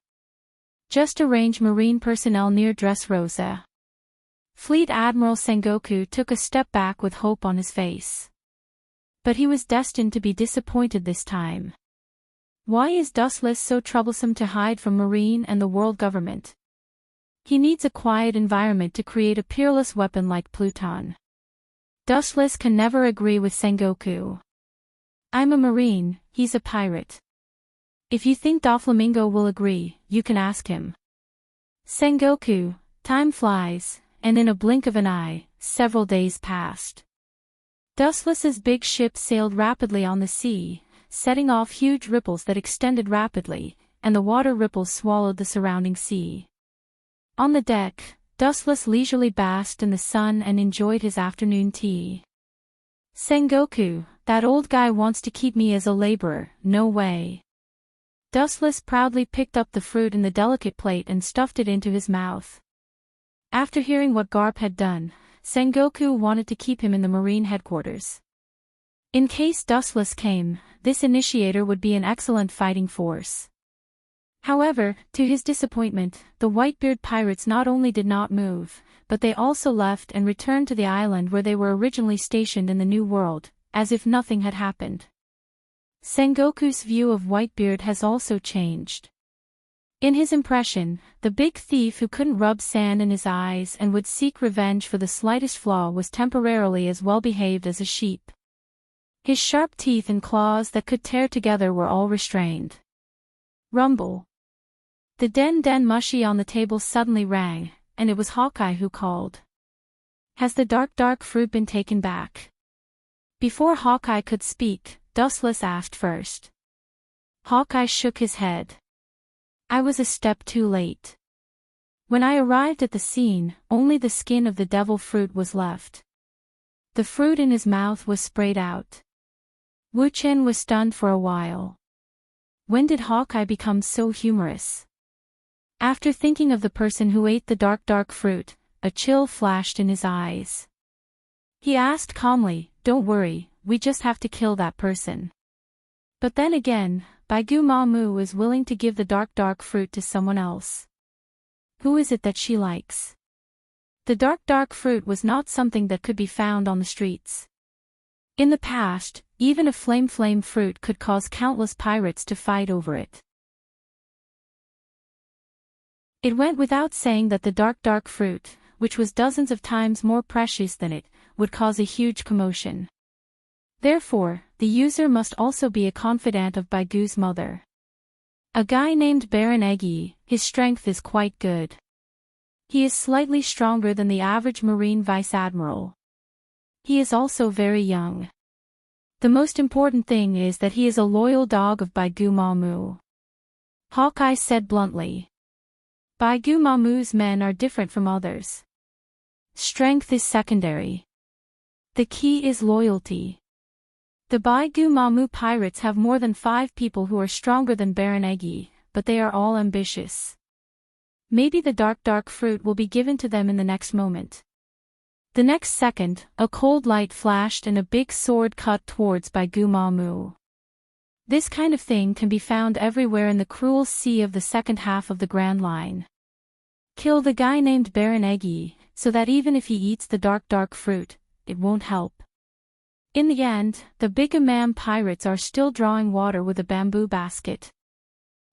Just arrange Marine personnel near Dressrosa. Fleet Admiral Sengoku took a step back with hope on his face. But he was destined to be disappointed this time. Why is Dustless so troublesome to hide from Marine and the world government? He needs a quiet environment to create a peerless weapon like Pluton. Dustless can never agree with Sengoku. I'm a Marine, he's a pirate. If you think Doflamingo will agree, you can ask him. Sengoku, time flies, and in a blink of an eye, several days passed. Dustless's big ship sailed rapidly on the sea, setting off huge ripples that extended rapidly, and the water ripples swallowed the surrounding sea. On the deck, Dustless leisurely basked in the sun and enjoyed his afternoon tea. Sengoku, that old guy wants to keep me as a laborer, no way. Dustless proudly picked up the fruit in the delicate plate and stuffed it into his mouth. After hearing what Garp had done, Sengoku wanted to keep him in the Marine headquarters. In case Dustless came, this initiator would be an excellent fighting force. However, to his disappointment, the Whitebeard pirates not only did not move, but they also left and returned to the island where they were originally stationed in the New World, as if nothing had happened. Sengoku's view of Whitebeard has also changed. In his impression, the big thief who couldn't rub sand in his eyes and would seek revenge for the slightest flaw was temporarily as well behaved as a sheep. His sharp teeth and claws that could tear together were all restrained. Rumble. The den mushy on the table suddenly rang, and it was Hawkeye who called. Has the dark fruit been taken back? Before Hawkeye could speak, Dustless asked first. Hawkeye shook his head. I was a step too late. When I arrived at the scene, only the skin of the devil fruit was left. The fruit in his mouth was sprayed out. Wu Chen was stunned for a while. When did Hawkeye become so humorous? After thinking of the person who ate the dark fruit, a chill flashed in his eyes. He asked calmly, Don't worry, we just have to kill that person. But then again, Baigu Mamu is willing to give the dark fruit to someone else. Who is it that she likes? The dark fruit was not something that could be found on the streets. In the past, even a flame fruit could cause countless pirates to fight over it. It went without saying that the dark fruit, which was dozens of times more precious than it, would cause a huge commotion. Therefore, the user must also be a confidant of Baigu's mother. A guy named Baron Eggy. His strength is quite good. He is slightly stronger than the average Marine Vice Admiral. He is also very young. The most important thing is that he is a loyal dog of Baigu Mamu. Hawkeye said bluntly. Baigu Mamu's men are different from others. Strength is secondary. The key is loyalty. The Baigu Mamu pirates have more than 5 people who are stronger than Baron Eggy, but they are all ambitious. Maybe the dark fruit will be given to them in the next moment. The next second, a cold light flashed and a big sword cut towards Baigu Mamu. This kind of thing can be found everywhere in the cruel sea of the second half of the Grand Line. Kill the guy named Baron Eggy, so that even if he eats the dark fruit, it won't help. In the end, the Big Imam pirates are still drawing water with a bamboo basket.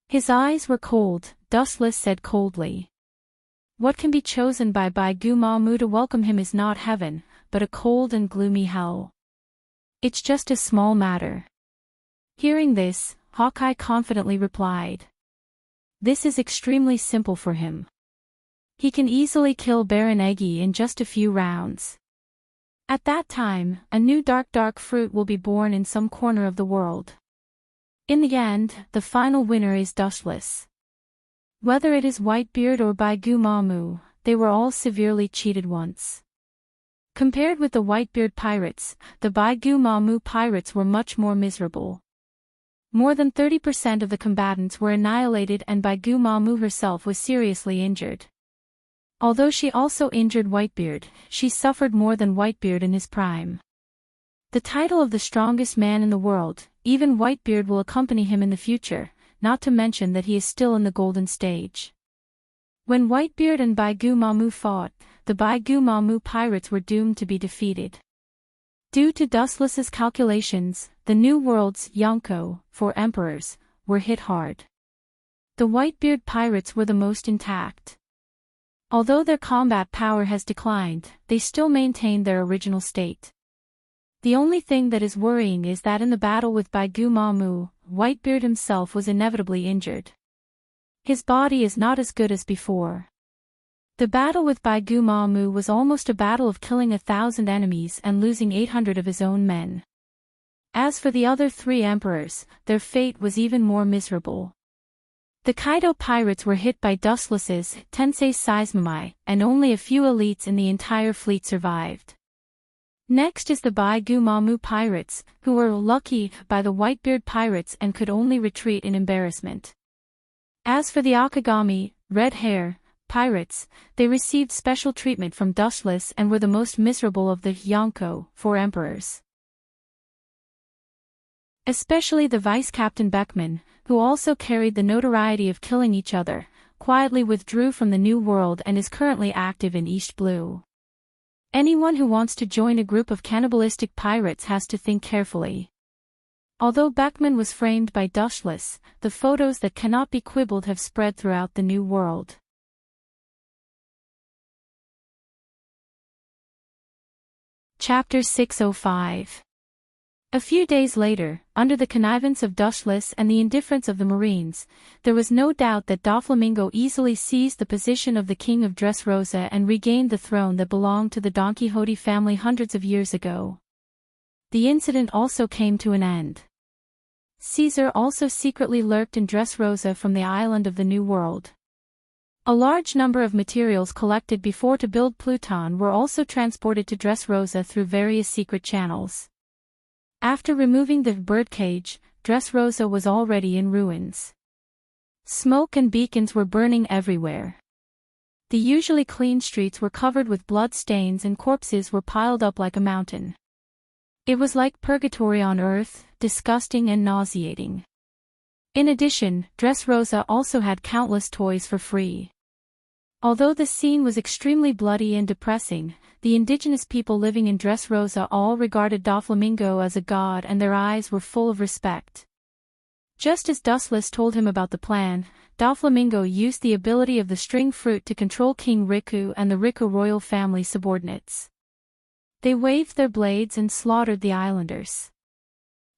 His eyes were cold, Dustless said coldly. What can be chosen by Baigu Mamu to welcome him is not heaven, but a cold and gloomy hell. It's just a small matter. Hearing this, Hawkeye confidently replied. This is extremely simple for him. He can easily kill Baron Eggy in just a few rounds. At that time, a new dark fruit will be born in some corner of the world. In the end, the final winner is Dustless. Whether it is Whitebeard or Baigu Mamu, they were all severely cheated once. Compared with the Whitebeard pirates, the Baigu Mamu pirates were much more miserable. More than 30% of the combatants were annihilated and Baigu Mamu herself was seriously injured. Although she also injured Whitebeard, she suffered more than Whitebeard in his prime. The title of the strongest man in the world, even Whitebeard will accompany him in the future, not to mention that he is still in the golden stage. When Whitebeard and Baigu Mamu fought, the Baigu Mamu pirates were doomed to be defeated. Due to Dustless's calculations, the New World's Yonko, 4 emperors, were hit hard. The Whitebeard pirates were the most intact. Although their combat power has declined, they still maintain their original state. The only thing that is worrying is that in the battle with Baigu Mamu, Whitebeard himself was inevitably injured. His body is not as good as before. The battle with Baigu Mamu was almost a battle of killing 1,000 enemies and losing 800 of his own men. As for the other 3 emperors, their fate was even more miserable. The Kaido pirates were hit by Dustless's Tensei Seismomai, and only a few elites in the entire fleet survived. Next is the Baigu Mamu pirates, who were lucky by the Whitebeard pirates and could only retreat in embarrassment. As for the Akagami, Red Hair, pirates, they received special treatment from Dustless and were the most miserable of the Yonko, 4 emperors. Especially the Vice-Captain Beckman, who also carried the notoriety of killing each other, quietly withdrew from the New World and is currently active in East Blue. Anyone who wants to join a group of cannibalistic pirates has to think carefully. Although Beckman was framed by Dustless, the photos that cannot be quibbled have spread throughout the New World. Chapter 605. A few days later, under the connivance of Dustless and the indifference of the Marines, there was no doubt that Doflamingo easily seized the position of the king of Dressrosa and regained the throne that belonged to the Don Quixote family hundreds of years ago. The incident also came to an end. Caesar also secretly lurked in Dressrosa from the island of the New World. A large number of materials collected before to build Pluton were also transported to Dressrosa through various secret channels. After removing the birdcage, Dressrosa was already in ruins. Smoke and beacons were burning everywhere. The usually clean streets were covered with blood stains and corpses were piled up like a mountain. It was like purgatory on earth, disgusting and nauseating. In addition, Dressrosa also had countless toys for free. Although the scene was extremely bloody and depressing, the indigenous people living in Dressrosa all regarded Doflamingo as a god and their eyes were full of respect. Just as Dustless told him about the plan, Doflamingo used the ability of the string fruit to control King Riku and the Riku royal family subordinates. They waved their blades and slaughtered the islanders.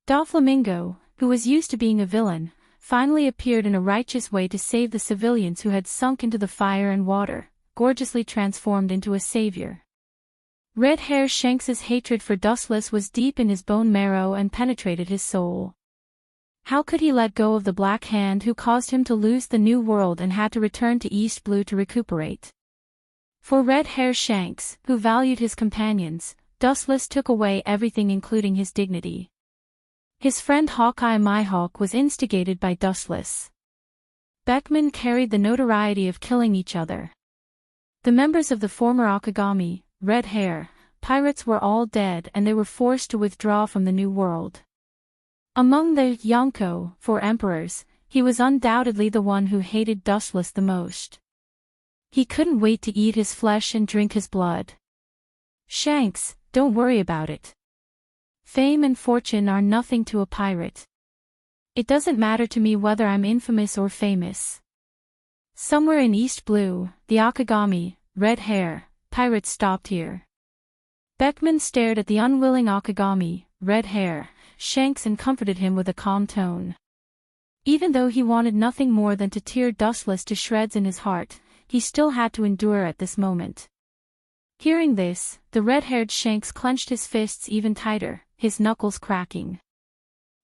Doflamingo, who was used to being a villain, finally appeared in a righteous way to save the civilians who had sunk into the fire and water, gorgeously transformed into a savior. Red Hair Shanks's hatred for Dustless was deep in his bone marrow and penetrated his soul. How could he let go of the Black Hand who caused him to lose the New World and had to return to East Blue to recuperate? For Red Hair Shanks, who valued his companions, Dustless took away everything including his dignity. His friend Hawkeye Mihawk was instigated by Dustless. Beckman carried the notoriety of killing each other. The members of the former Akagami, Red Hair, pirates were all dead and they were forced to withdraw from the New World. Among the Yonko, 4 emperors, he was undoubtedly the one who hated Dustless the most. He couldn't wait to eat his flesh and drink his blood. Shanks, don't worry about it. Fame and fortune are nothing to a pirate. It doesn't matter to me whether I'm infamous or famous. Somewhere in East Blue, the Akagami, Red Hair, pirates stopped here. Beckman stared at the unwilling Akagami, Red Hair, Shanks and comforted him with a calm tone. Even though he wanted nothing more than to tear Dustless to shreds in his heart, he still had to endure at this moment. Hearing this, the red-haired Shanks clenched his fists even tighter, his knuckles cracking.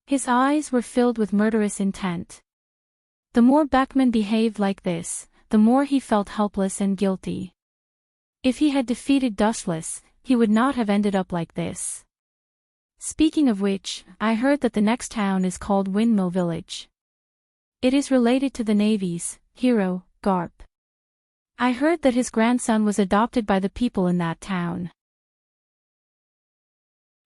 His eyes were filled with murderous intent. The more Beckman behaved like this, the more he felt helpless and guilty. If he had defeated Dustless, he would not have ended up like this. Speaking of which, I heard that the next town is called Windmill Village. It is related to the Navy's hero, Garp. I heard that his grandson was adopted by the people in that town.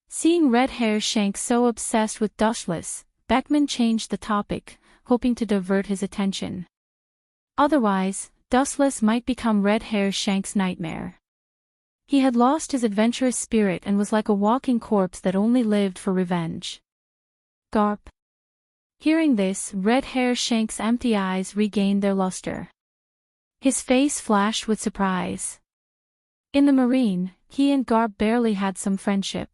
Seeing Red Hair Shanks so obsessed with Dustless, Beckman changed the topic, hoping to divert his attention. Otherwise, Dustless might become Red Hair Shanks' nightmare. He had lost his adventurous spirit and was like a walking corpse that only lived for revenge. Garp. Hearing this, Red Hair Shanks' empty eyes regained their luster. His face flashed with surprise. In the Marine, he and Garp barely had some friendship.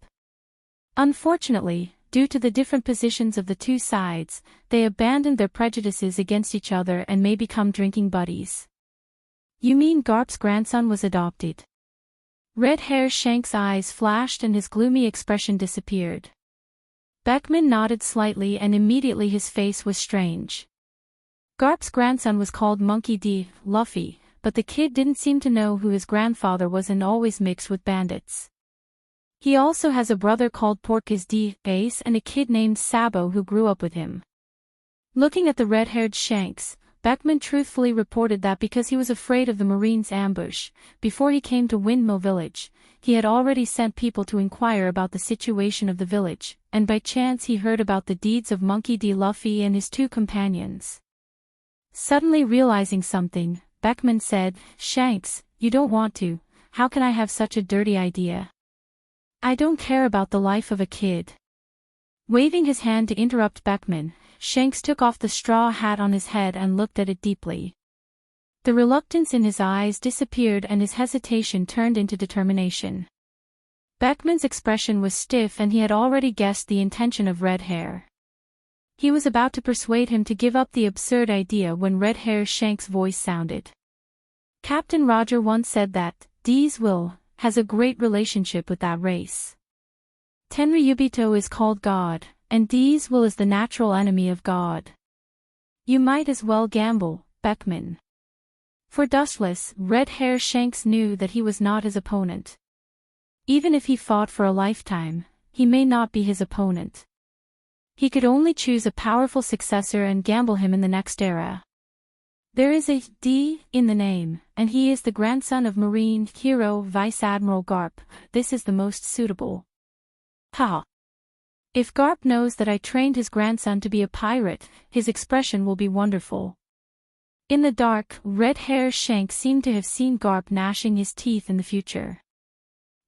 Unfortunately, due to the different positions of the two sides, they abandoned their prejudices against each other and may become drinking buddies. You mean Garp's grandson was adopted? Red Hair Shanks' eyes flashed and his gloomy expression disappeared. Beckman nodded slightly and immediately his face was strange. Garp's grandson was called Monkey D. Luffy, but the kid didn't seem to know who his grandfather was and always mixed with bandits. He also has a brother called Porkis D. Ace and a kid named Sabo who grew up with him. Looking at the red-haired Shanks, Beckman truthfully reported that because he was afraid of the Marines' ambush, before he came to Windmill Village, he had already sent people to inquire about the situation of the village, and by chance he heard about the deeds of Monkey D. Luffy and his 2 companions. Suddenly realizing something, Beckman said, "Shanks, you don't want to, how can I have such a dirty idea? I don't care about the life of a kid." Waving his hand to interrupt Beckman, Shanks took off the straw hat on his head and looked at it deeply. The reluctance in his eyes disappeared and his hesitation turned into determination. Beckman's expression was stiff and he had already guessed the intention of Red Hair. He was about to persuade him to give up the absurd idea when Red Hair Shanks' voice sounded. Captain Roger once said that, D's will, has a great relationship with that race. Tenryubito is called God, and D's will is the natural enemy of God. You might as well gamble, Beckman. For Dustless, Red Hair Shanks knew that he was not his opponent. Even if he fought for a lifetime, he may not be his opponent. He could only choose a powerful successor and gamble him in the next era. There is a D in the name, and he is the grandson of Marine hero Vice Admiral Garp. This is the most suitable. Ha! If Garp knows that I trained his grandson to be a pirate, his expression will be wonderful. In the dark, Red Hair Shanks seemed to have seen Garp gnashing his teeth in the future.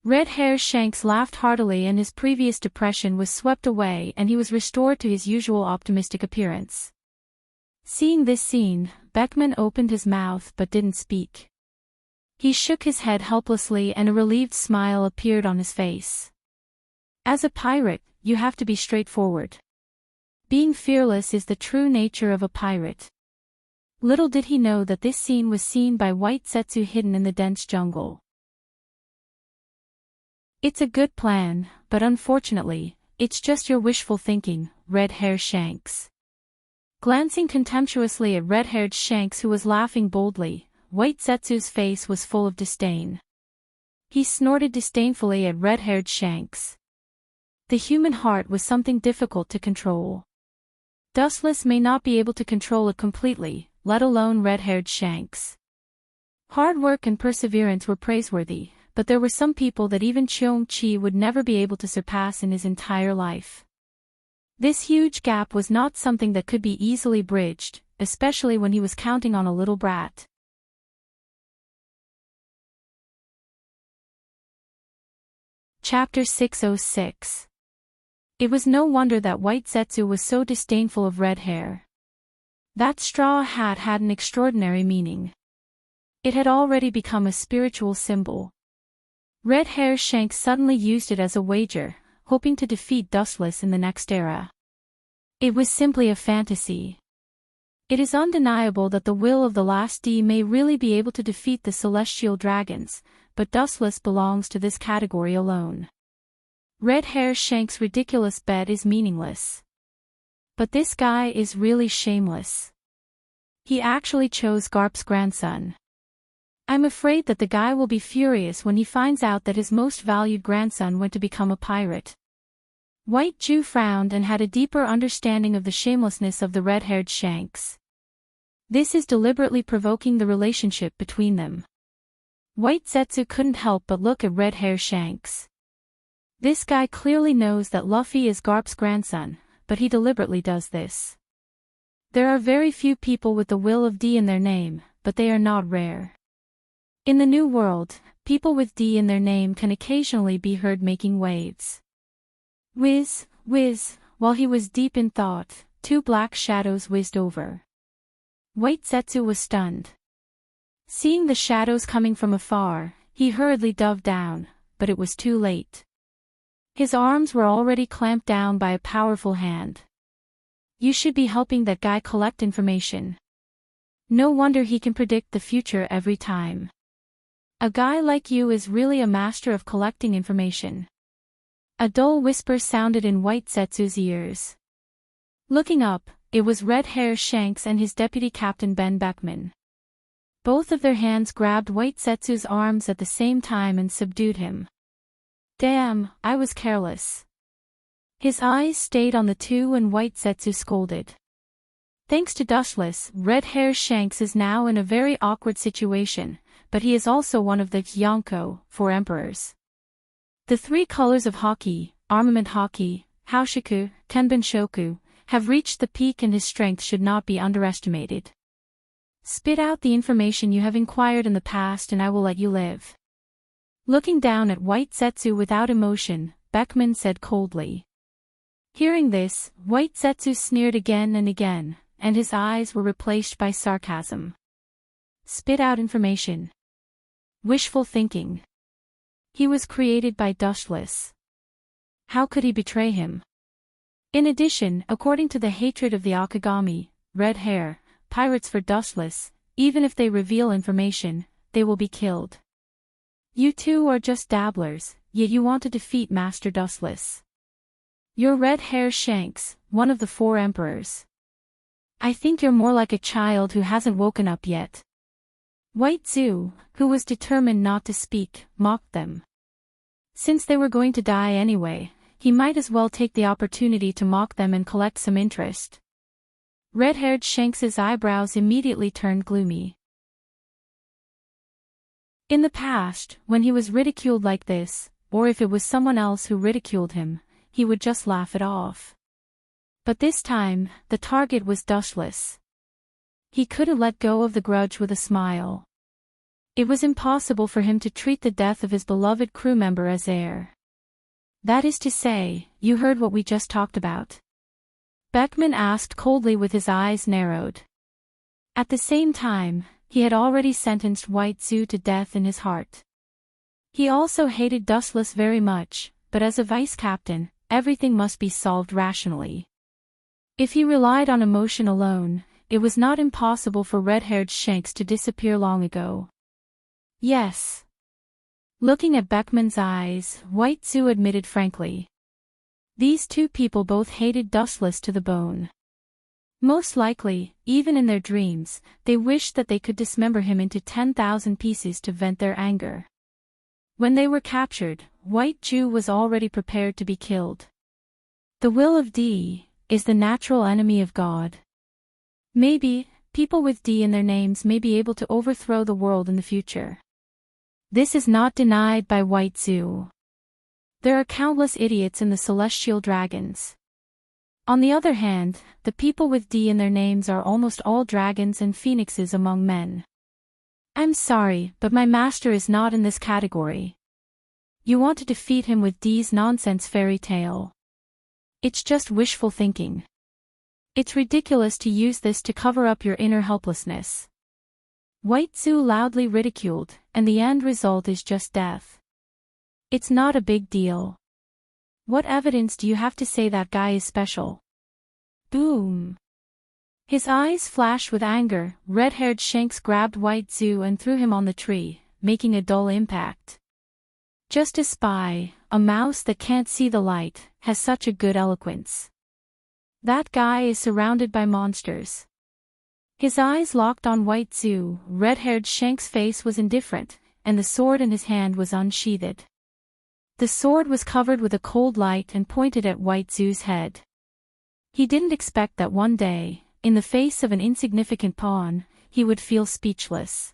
Red Hair Shanks laughed heartily, and his previous depression was swept away and he was restored to his usual optimistic appearance. Seeing this scene, Beckman opened his mouth but didn't speak. He shook his head helplessly and a relieved smile appeared on his face. As a pirate, you have to be straightforward. Being fearless is the true nature of a pirate. Little did he know that this scene was seen by White Setsu hidden in the dense jungle. It's a good plan, but unfortunately, it's just your wishful thinking, Red Hair Shanks. Glancing contemptuously at red-haired Shanks who was laughing boldly, White Setsu's face was full of disdain. He snorted disdainfully at red-haired Shanks. The human heart was something difficult to control. Dustless may not be able to control it completely, let alone red-haired Shanks. Hard work and perseverance were praiseworthy, but there were some people that even Cheong-chi would never be able to surpass in his entire life. This huge gap was not something that could be easily bridged, especially when he was counting on a little brat. Chapter 606. It was no wonder that White Setsu was so disdainful of red hair. That straw hat had an extraordinary meaning. It had already become a spiritual symbol. Red Hair Shanks suddenly used it as a wager, hoping to defeat Dustless in the next era. It was simply a fantasy. It is undeniable that the will of the last D may really be able to defeat the celestial dragons, but Dustless belongs to this category alone. Red Hair Shanks' ridiculous bet is meaningless. But this guy is really shameless. He actually chose Garp's grandson. I'm afraid that the guy will be furious when he finds out that his most valued grandson went to become a pirate. White Jew frowned and had a deeper understanding of the shamelessness of the red-haired Shanks. This is deliberately provoking the relationship between them. White Setsu couldn't help but look at Red Hair Shanks. This guy clearly knows that Luffy is Garp's grandson, but he deliberately does this. There are very few people with the will of D in their name, but they are not rare. In the New World, people with D in their name can occasionally be heard making waves. Whiz, whiz, while he was deep in thought, two black shadows whizzed over. White Setsu was stunned. Seeing the shadows coming from afar, he hurriedly dove down, but it was too late. His arms were already clamped down by a powerful hand. You should be helping that guy collect information. No wonder he can predict the future every time. A guy like you is really a master of collecting information. A dull whisper sounded in White Setsu's ears. Looking up, it was Red Hair Shanks and his deputy captain Ben Beckman. Both of their hands grabbed White Setsu's arms at the same time and subdued him. Damn, I was careless. His eyes stayed on the two and White Setsu scolded. Thanks to Dustless, Red Hair Shanks is now in a very awkward situation, but he is also one of the Yonko, 4 emperors. The 3 colors of Haki, Armament Haki, Haoshiku, Tenbin-shoku, have reached the peak and his strength should not be underestimated. Spit out the information you have inquired in the past and I will let you live. Looking down at White Setsu without emotion, Beckman said coldly. Hearing this, White Setsu sneered again and again, and his eyes were replaced by sarcasm. Spit out information. Wishful thinking. He was created by Dustless. How could he betray him? In addition, according to the hatred of the Akagami, red hair, pirates for Dustless, even if they reveal information, they will be killed. You two are just dabblers, yet you want to defeat Master Dustless. You're Red Hair Shanks, one of the 4 emperors. I think you're more like a child who hasn't woken up yet. White Zu, who was determined not to speak, mocked them. Since they were going to die anyway, he might as well take the opportunity to mock them and collect some interest. Red-haired Shanks's eyebrows immediately turned gloomy. In the past, when he was ridiculed like this, or if it was someone else who ridiculed him, he would just laugh it off. But this time, the target was Dustless. He couldn't let go of the grudge with a smile. It was impossible for him to treat the death of his beloved crew member as air. That is to say, you heard what we just talked about? Beckman asked coldly with his eyes narrowed. At the same time, he had already sentenced White Zoo to death in his heart. He also hated Dustless very much, but as a vice captain, everything must be solved rationally. If he relied on emotion alone, it was not impossible for red-haired Shanks to disappear long ago. Yes. Looking at Beckman's eyes, White Zoo admitted frankly. These two people both hated Dustless to the bone. Most likely, even in their dreams, they wished that they could dismember him into 10,000 pieces to vent their anger. When they were captured, White Jew was already prepared to be killed. The will of D is the natural enemy of God. Maybe, people with D in their names may be able to overthrow the world in the future. This is not denied by White Zoo. There are countless idiots in the celestial dragons. On the other hand, the people with D in their names are almost all dragons and phoenixes among men. I'm sorry, but my master is not in this category. You want to defeat him with D's nonsense fairy tale. It's just wishful thinking. It's ridiculous to use this to cover up your inner helplessness. White Zoo loudly ridiculed, and the end result is just death. It's not a big deal. What evidence do you have to say that guy is special? Boom. His eyes flashed with anger. Red-haired Shanks grabbed White Zoo and threw him on the tree, making a dull impact. Just a spy, a mouse that can't see the light, has such a good eloquence. That guy is surrounded by monsters. His eyes locked on White Zoo. Red-haired Shanks' face was indifferent, and the sword in his hand was unsheathed. The sword was covered with a cold light and pointed at White Zoo's head. He didn't expect that one day, in the face of an insignificant pawn, he would feel speechless.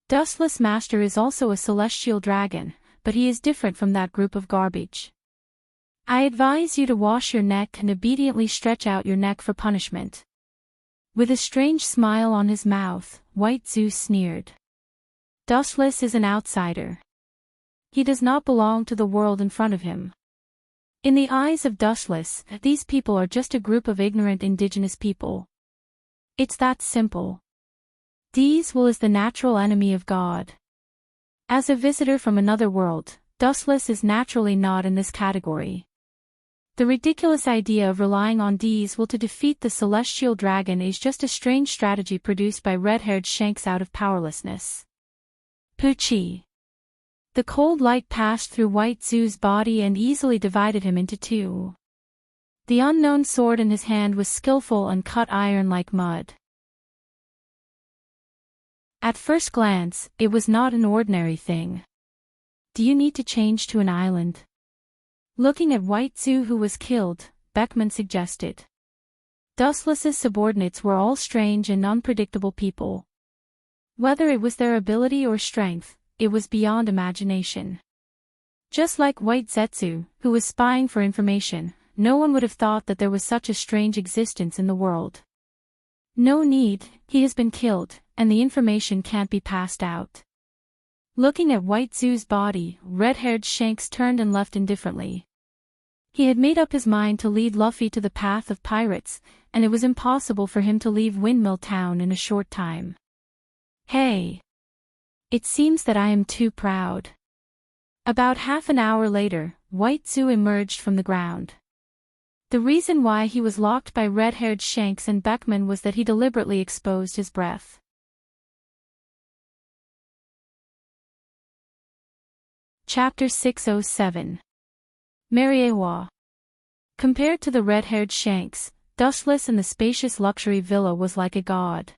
Dustless Master is also a celestial dragon, but he is different from that group of garbage. I advise you to wash your neck and obediently stretch out your neck for punishment. With a strange smile on his mouth, White Zoo sneered. Dustless is an outsider. He does not belong to the world in front of him. In the eyes of Dustless, these people are just a group of ignorant indigenous people. It's that simple. D's will is the natural enemy of God. As a visitor from another world, Dustless is naturally not in this category. The ridiculous idea of relying on D's will to defeat the celestial dragon is just a strange strategy produced by red-haired Shanks out of powerlessness. Poochie. The cold light passed through White Zoo's body and easily divided him into two. The unknown sword in his hand was skillful and cut iron like mud. At first glance, it was not an ordinary thing. Do you need to change to an island? Looking at White Zoo who was killed, Beckman suggested. Dustless's subordinates were all strange and unpredictable people. Whether it was their ability or strength, it was beyond imagination. Just like White Zetsu, who was spying for information, no one would have thought that there was such a strange existence in the world. No need, he has been killed, and the information can't be passed out. Looking at White Zoo's body, red-haired Shanks turned and left indifferently. He had made up his mind to lead Luffy to the path of pirates, and it was impossible for him to leave Windmill Town in a short time. Hey! It seems that I am too proud. About half an hour later, White Zoo emerged from the ground. The reason why he was locked by red-haired Shanks and Beckman was that he deliberately exposed his breath. Chapter 607. Mariewa. Compared to the red-haired Shanks, Dustless in the spacious luxury villa was like a god.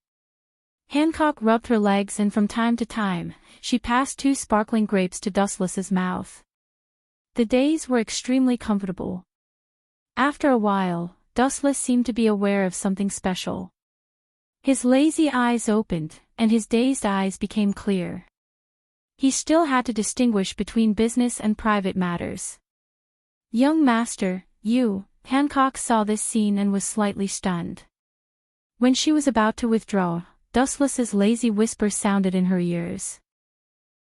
Hancock rubbed her legs and from time to time, she passed 2 sparkling grapes to Dustless's mouth. The days were extremely comfortable. After a while, Dustless seemed to be aware of something special. His lazy eyes opened, and his dazed eyes became clear. He still had to distinguish between business and private matters. Young master, you, Hancock saw this scene and was slightly stunned. When she was about to withdraw, Dustless's lazy whisper sounded in her ears.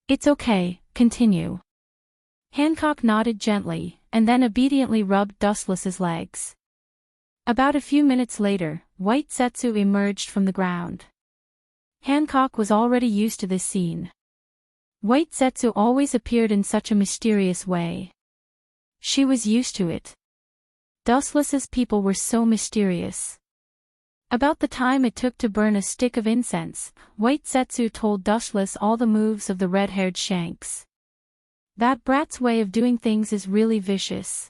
It's okay, continue. Hancock nodded gently, and then obediently rubbed Dustless's legs. About a few minutes later, White Setsu emerged from the ground. Hancock was already used to this scene. White Setsu always appeared in such a mysterious way. She was used to it. Dustless's people were so mysterious. About the time it took to burn a stick of incense, White Setsu told Dustless all the moves of the red-haired Shanks. That brat's way of doing things is really vicious.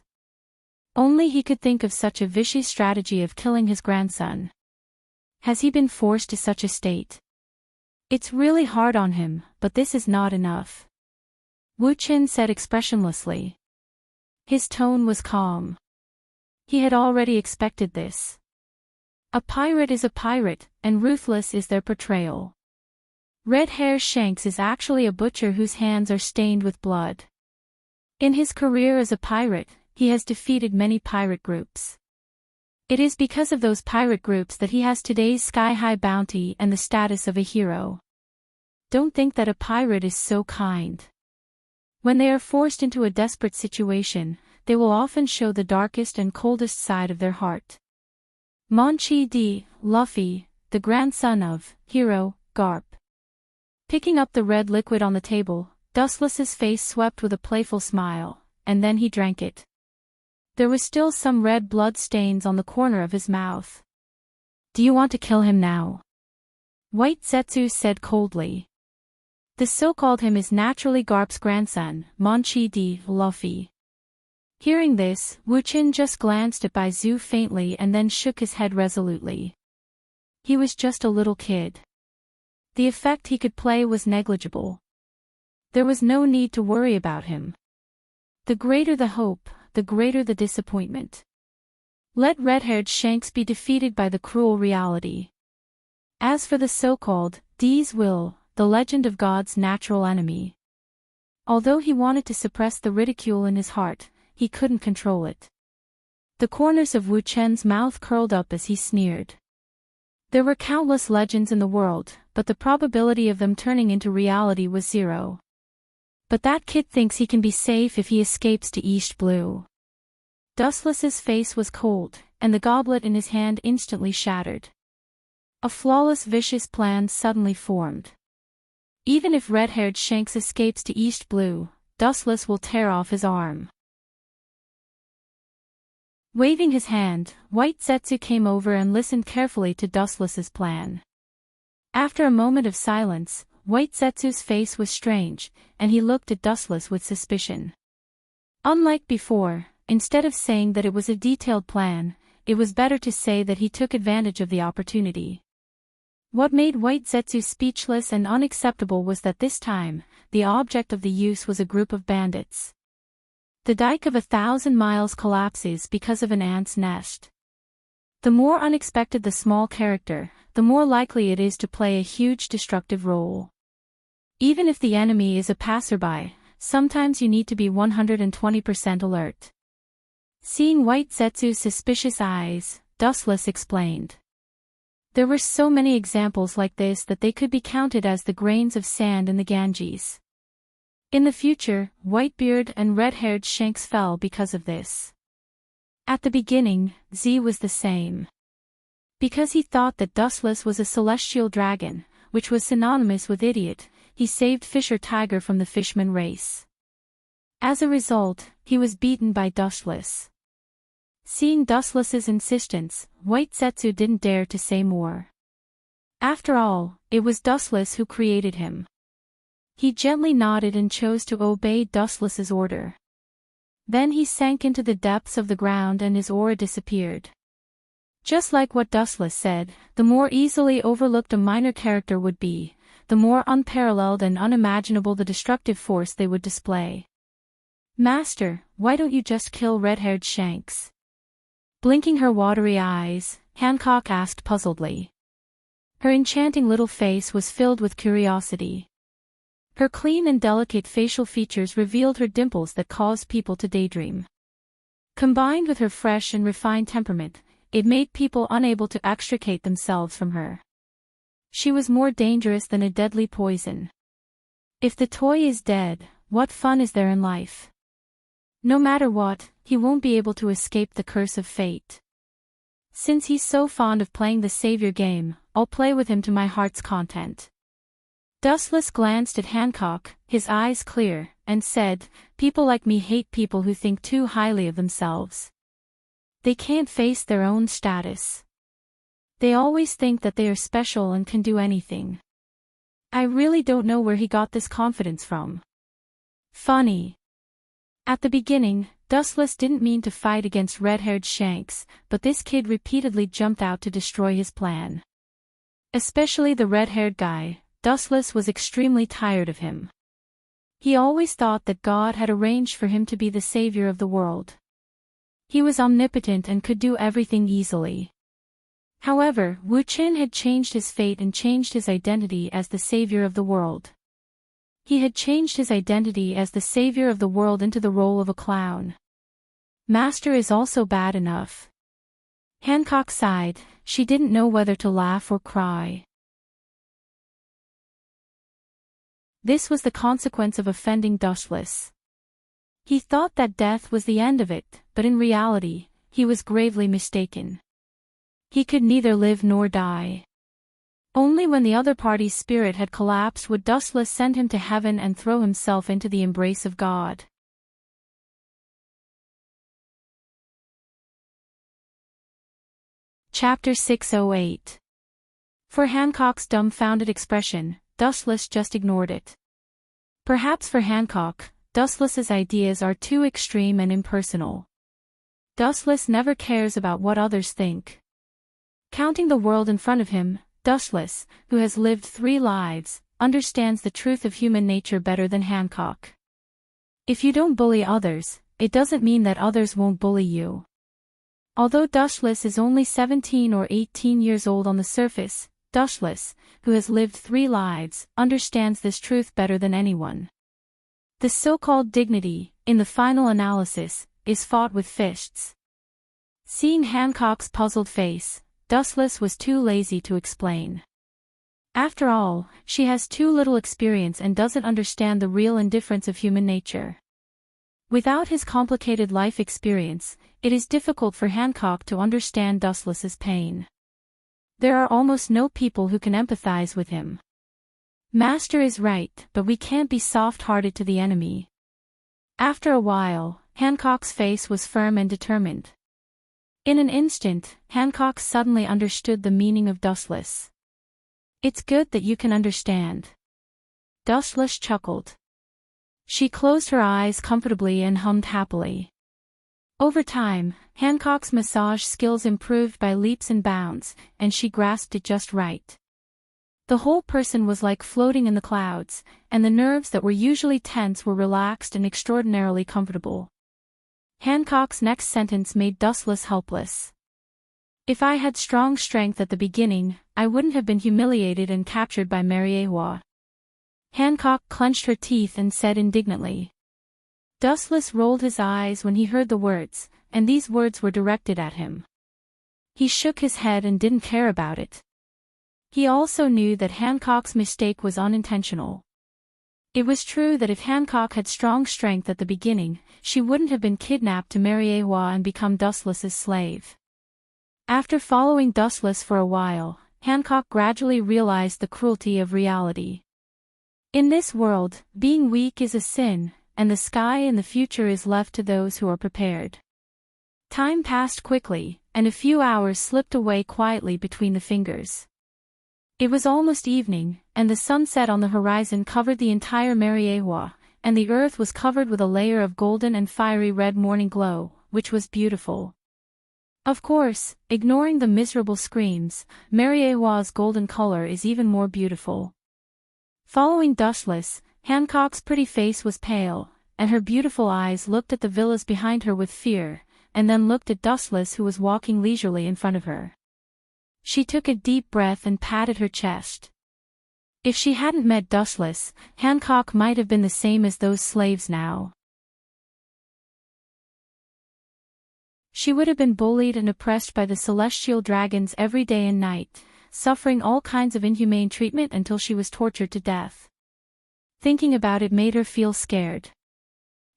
Only he could think of such a vicious strategy of killing his grandson. Has he been forced to such a state? It's really hard on him, but this is not enough. Wu Qin said expressionlessly. His tone was calm. He had already expected this. A pirate is a pirate, and ruthless is their portrayal. Red Hair Shanks is actually a butcher whose hands are stained with blood. In his career as a pirate, he has defeated many pirate groups. It is because of those pirate groups that he has today's sky-high bounty and the status of a hero. Don't think that a pirate is so kind. When they are forced into a desperate situation, they will often show the darkest and coldest side of their heart. Monchi D. Luffy, the grandson of Hero, Garp. Picking up the red liquid on the table, Dustless's face swept with a playful smile, and then he drank it. There was still some red blood stains on the corner of his mouth. Do you want to kill him now? White Setsu said coldly. The so-called him is naturally Garp's grandson, Monchi D. Luffy. Hearing this, Wu Qin just glanced at Baizu faintly and then shook his head resolutely. He was just a little kid. The effect he could play was negligible. There was no need to worry about him. The greater the hope, the greater the disappointment. Let red-haired Shanks be defeated by the cruel reality. As for the so-called D's will, the legend of God's natural enemy. Although he wanted to suppress the ridicule in his heart, he couldn't control it. The corners of Wu Chen's mouth curled up as he sneered. There were countless legends in the world, but the probability of them turning into reality was 0. But that kid thinks he can be safe if he escapes to East Blue. Dustless's face was cold, and the goblet in his hand instantly shattered. A flawless vicious plan suddenly formed. Even if red-haired Shanks escapes to East Blue, Dustless will tear off his arm. Waving his hand, White Setsu came over and listened carefully to Dustless's plan. After a moment of silence, White Setsu's face was strange, and he looked at Dustless with suspicion. Unlike before, instead of saying that it was a detailed plan, it was better to say that he took advantage of the opportunity. What made White Setsu speechless and unacceptable was that this time, the object of the use was a group of bandits. The dike of 1,000 miles collapses because of an ant's nest. The more unexpected the small character, the more likely it is to play a huge destructive role. Even if the enemy is a passerby, sometimes you need to be 120% alert. Seeing White Setsu's suspicious eyes, Dustless explained. There were so many examples like this that they could be counted as the grains of sand in the Ganges. In the future, Whitebeard and red-haired Shanks fell because of this. At the beginning, Z was the same. Because he thought that Dustless was a celestial dragon, which was synonymous with idiot, he saved Fisher Tiger from the fishman race. As a result, he was beaten by Dustless. Seeing Dustless's insistence, White Setsu didn't dare to say more. After all, it was Dustless who created him. He gently nodded and chose to obey Dustless's order. Then he sank into the depths of the ground and his aura disappeared. Just like what Dustless said, the more easily overlooked a minor character would be, the more unparalleled and unimaginable the destructive force they would display. Master, why don't you just kill red-haired Shanks? Blinking her watery eyes, Hancock asked puzzledly. Her enchanting little face was filled with curiosity. Her clean and delicate facial features revealed her dimples that caused people to daydream. Combined with her fresh and refined temperament, it made people unable to extricate themselves from her. She was more dangerous than a deadly poison. If the toy is dead, what fun is there in life? No matter what, he won't be able to escape the curse of fate. Since he's so fond of playing the savior game, I'll play with him to my heart's content. Dustless glanced at Hancock, his eyes clear, and said, "People like me hate people who think too highly of themselves. They can't face their own status. They always think that they are special and can do anything. I really don't know where he got this confidence from." Funny. At the beginning, Dustless didn't mean to fight against red-haired Shanks, but this kid repeatedly jumped out to destroy his plan. Especially the red-haired guy. Dustless was extremely tired of him. He always thought that God had arranged for him to be the savior of the world. He was omnipotent and could do everything easily. However, Wu Qin had changed his fate and changed his identity as the savior of the world. He had changed his identity as the savior of the world into the role of a clown. Master is also bad enough. Hancock sighed. She didn't know whether to laugh or cry. This was the consequence of offending Dustless. He thought that death was the end of it, but in reality, he was gravely mistaken. He could neither live nor die. Only when the other party's spirit had collapsed would Dustless send him to heaven and throw himself into the embrace of God. Chapter 608. For Hancock's dumbfounded expression, Dustless just ignored it. Perhaps for Hancock, Dustless's ideas are too extreme and impersonal. Dustless never cares about what others think. Counting the world in front of him, Dustless, who has lived 3 lives, understands the truth of human nature better than Hancock. If you don't bully others, it doesn't mean that others won't bully you. Although Dustless is only 17 or 18 years old on the surface, Dustless, who has lived 3 lives, understands this truth better than anyone. The so-called dignity, in the final analysis, is fought with fists. Seeing Hancock's puzzled face, Dustless was too lazy to explain. After all, she has too little experience and doesn't understand the real indifference of human nature. Without his complicated life experience, it is difficult for Hancock to understand Dustless's pain. There are almost no people who can empathize with him. Master is right, but we can't be soft-hearted to the enemy. After a while, Hancock's face was firm and determined. In an instant, Hancock suddenly understood the meaning of Dustless. "It's good that you can understand." Dustless chuckled. She closed her eyes comfortably and hummed happily. Over time, Hancock's massage skills improved by leaps and bounds, and she grasped it just right. The whole person was like floating in the clouds, and the nerves that were usually tense were relaxed and extraordinarily comfortable. Hancock's next sentence made Dustless helpless. "If I had strong strength at the beginning, I wouldn't have been humiliated and captured by Mariehua." Hancock clenched her teeth and said indignantly. Dustless rolled his eyes when he heard the words, and these words were directed at him. He shook his head and didn't care about it. He also knew that Hancock's mistake was unintentional. It was true that if Hancock had strong strength at the beginning, she wouldn't have been kidnapped to Mariehua and become Dustless's slave. After following Dustless for a while, Hancock gradually realized the cruelty of reality. In this world, being weak is a sin, and the sky in the future is left to those who are prepared. Time passed quickly, and a few hours slipped away quietly between the fingers. It was almost evening, and the sunset on the horizon covered the entire Mariehua, and the earth was covered with a layer of golden and fiery red morning glow, which was beautiful. Of course, ignoring the miserable screams, Mariehua's golden color is even more beautiful. Following Dustless, Hancock's pretty face was pale, and her beautiful eyes looked at the villas behind her with fear, and then looked at Dustless who was walking leisurely in front of her. She took a deep breath and patted her chest. If she hadn't met Dustless, Hancock might have been the same as those slaves now. She would have been bullied and oppressed by the celestial dragons every day and night, suffering all kinds of inhumane treatment until she was tortured to death. Thinking about it made her feel scared.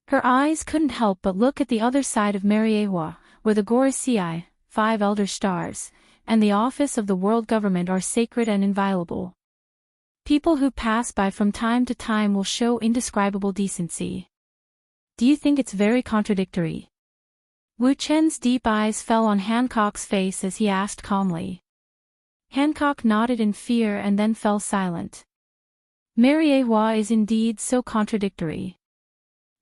Her eyes couldn't help but look at the other side of Mariewa, where the Gorosei, 5 elder stars, and the office of the world government are sacred and inviolable. People who pass by from time to time will show indescribable decency. Do you think it's very contradictory? Wu Chen's deep eyes fell on Hancock's face as he asked calmly. Hancock nodded in fear and then fell silent. Mariewa is indeed so contradictory.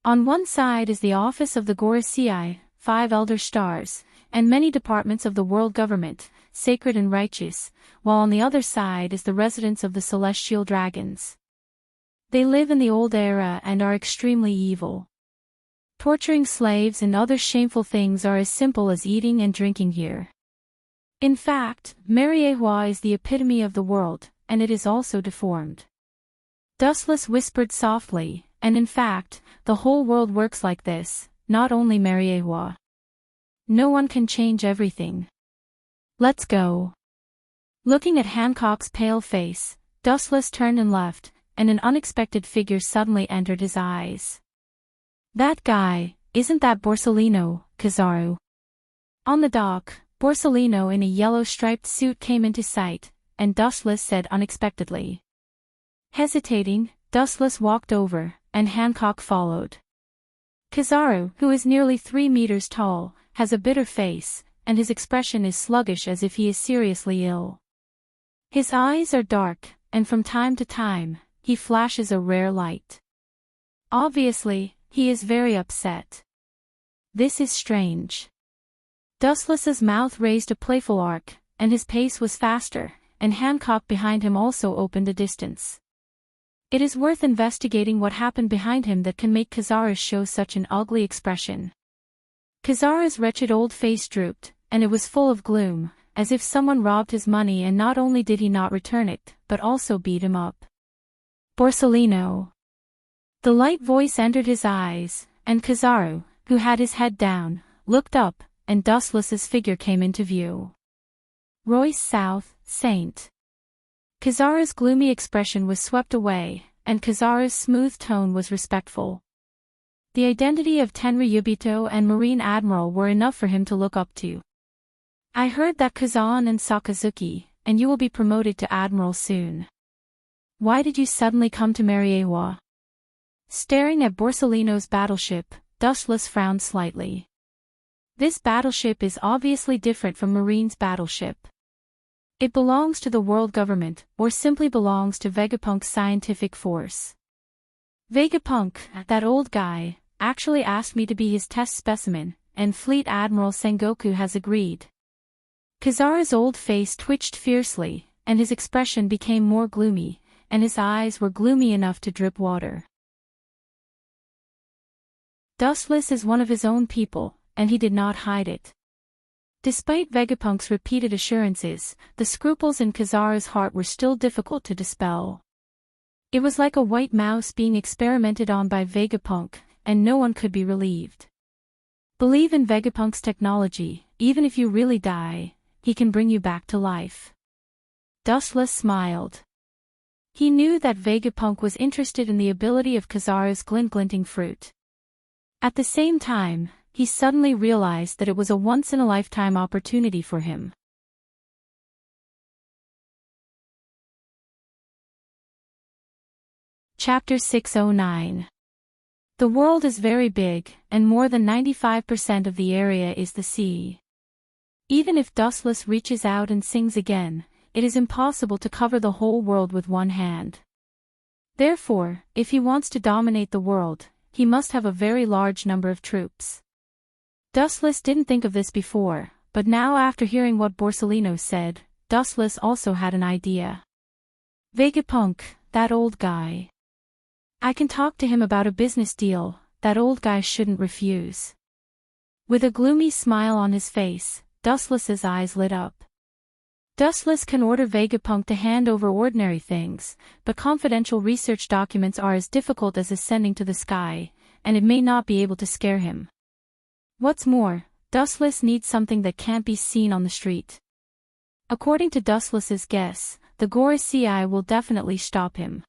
On one side is the office of the Gorosei, 5 elder stars, and many departments of the world government, sacred and righteous, while on the other side is the residence of the celestial dragons. They live in the old era and are extremely evil. Torturing slaves and other shameful things are as simple as eating and drinking here. In fact, Mariewa is the epitome of the world, and it is also deformed. Dustless whispered softly, and in fact, the whole world works like this, not only Mariewa. No one can change everything. Let's go. Looking at Hancock's pale face, Dustless turned and left, and an unexpected figure suddenly entered his eyes. That guy, isn't that Borsellino, Kizaru? On the dock, Borsellino in a yellow striped suit came into sight, and Dustless said unexpectedly. Hesitating, Dustless walked over, and Hancock followed. Kizaru, who is nearly 3 meters tall, has a bitter face, and his expression is sluggish as if he is seriously ill. His eyes are dark, and from time to time, he flashes a rare light. Obviously, he is very upset. This is strange. Dustless's mouth raised a playful arc, and his pace was faster, and Hancock behind him also opened a distance. It is worth investigating what happened behind him that can make Kizaru show such an ugly expression. Kizaru's wretched old face drooped, and it was full of gloom, as if someone robbed his money and not only did he not return it, but also beat him up. Borsellino. The light voice entered his eyes, and Kizaru, who had his head down, looked up, and Dustless's figure came into view. Royce South, Saint. Kizaru's gloomy expression was swept away, and Kizaru's smooth tone was respectful. The identity of Tenri Yubito and Marine Admiral were enough for him to look up to. I heard that Kazan and Sakazuki, and you will be promoted to Admiral soon. Why did you suddenly come to Mariewa? Staring at Borsellino's battleship, Dustless frowned slightly. This battleship is obviously different from Marine's battleship. It belongs to the world government, or simply belongs to Vegapunk's scientific force. Vegapunk, that old guy, actually asked me to be his test specimen, and Fleet Admiral Sengoku has agreed. Kizaru's old face twitched fiercely, and his expression became more gloomy, and his eyes were gloomy enough to drip water. Dustless is one of his own people, and he did not hide it. Despite Vegapunk's repeated assurances, the scruples in Kizaru's heart were still difficult to dispel. It was like a white mouse being experimented on by Vegapunk, and no one could be relieved. Believe in Vegapunk's technology, even if you really die, he can bring you back to life. Dustless smiled. He knew that Vegapunk was interested in the ability of Kizaru's glinting fruit. At the same time, he suddenly realized that it was a once-in-a-lifetime opportunity for him. Chapter 609. The world is very big, and more than 95% of the area is the sea. Even if Dustless reaches out and sings again, it is impossible to cover the whole world with one hand. Therefore, if he wants to dominate the world, he must have a very large number of troops. Dustless didn't think of this before, but now after hearing what Borsellino said, Dustless also had an idea. Vegapunk, that old guy. I can talk to him about a business deal, that old guy shouldn't refuse. With a gloomy smile on his face, Dustless's eyes lit up. Dustless can order Vegapunk to hand over ordinary things, but confidential research documents are as difficult as ascending to the sky, and it may not be able to scare him. What's more, Dustless needs something that can't be seen on the street. According to Dustless's guess, the Gorosei will definitely stop him.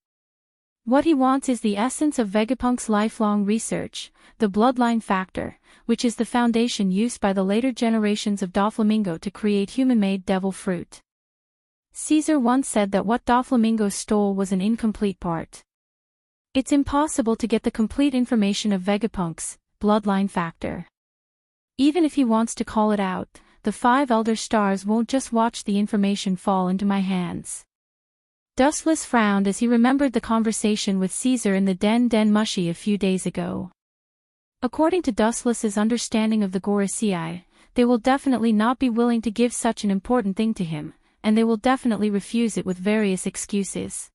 What he wants is the essence of Vegapunk's lifelong research, the bloodline factor, which is the foundation used by the later generations of Doflamingo to create human-made devil fruit. Caesar once said that what Doflamingo stole was an incomplete part. It's impossible to get the complete information of Vegapunk's bloodline factor. Even if he wants to call it out, the 5 elder stars won't just watch the information fall into my hands. Dustless frowned as he remembered the conversation with Caesar in the Den Mushy a few days ago. According to Dustless's understanding of the Gorosei, they will definitely not be willing to give such an important thing to him, and they will definitely refuse it with various excuses.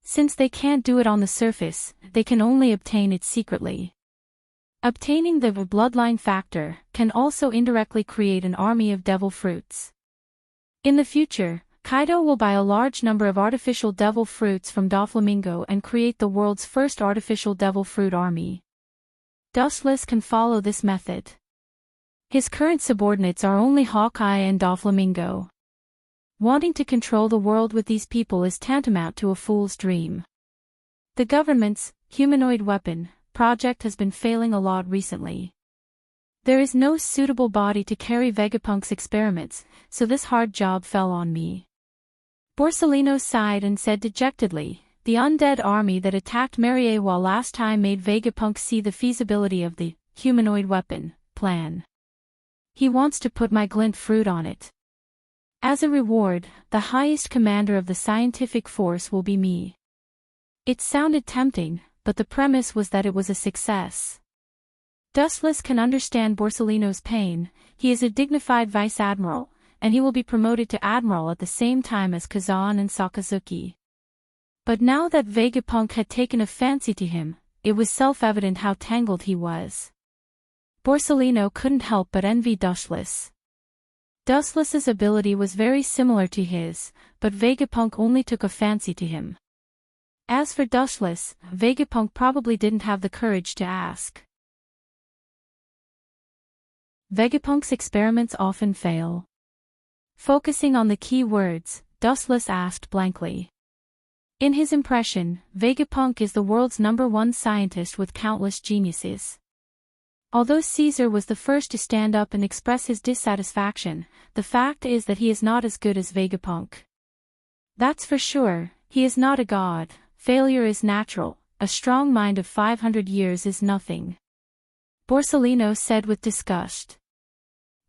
Since they can't do it on the surface, they can only obtain it secretly. Obtaining the bloodline factor can also indirectly create an army of devil fruits. In the future, Kaido will buy a large number of artificial devil fruits from Doflamingo and create the world's first artificial devil fruit army. Dustless can follow this method. His current subordinates are only Hawkeye and Doflamingo. Wanting to control the world with these people is tantamount to a fool's dream. The government's humanoid weapon project has been failing a lot recently. There is no suitable body to carry Vegapunk's experiments, so this hard job fell on me. Borsalino sighed and said dejectedly, the undead army that attacked Mariewa last time made Vegapunk see the feasibility of the humanoid weapon plan. He wants to put my glint fruit on it. As a reward, the highest commander of the scientific force will be me. It sounded tempting, but the premise was that it was a success. Dustless can understand Borsalino's pain. He is a dignified vice-admiral, and he will be promoted to admiral at the same time as Kazan and Sakazuki. But now that Vegapunk had taken a fancy to him, it was self-evident how tangled he was. Borsalino couldn't help but envy Dustless. Dustless's ability was very similar to his, but Vegapunk only took a fancy to him. As for Dustless, Vegapunk probably didn't have the courage to ask. Vegapunk's experiments often fail. Focusing on the key words, Dustless asked blankly. In his impression, Vegapunk is the world's #1 scientist with countless geniuses. Although Caesar was the first to stand up and express his dissatisfaction, the fact is that he is not as good as Vegapunk. That's for sure, he is not a god, failure is natural, a strong mind of 500 years is nothing. Borsalino said with disgust.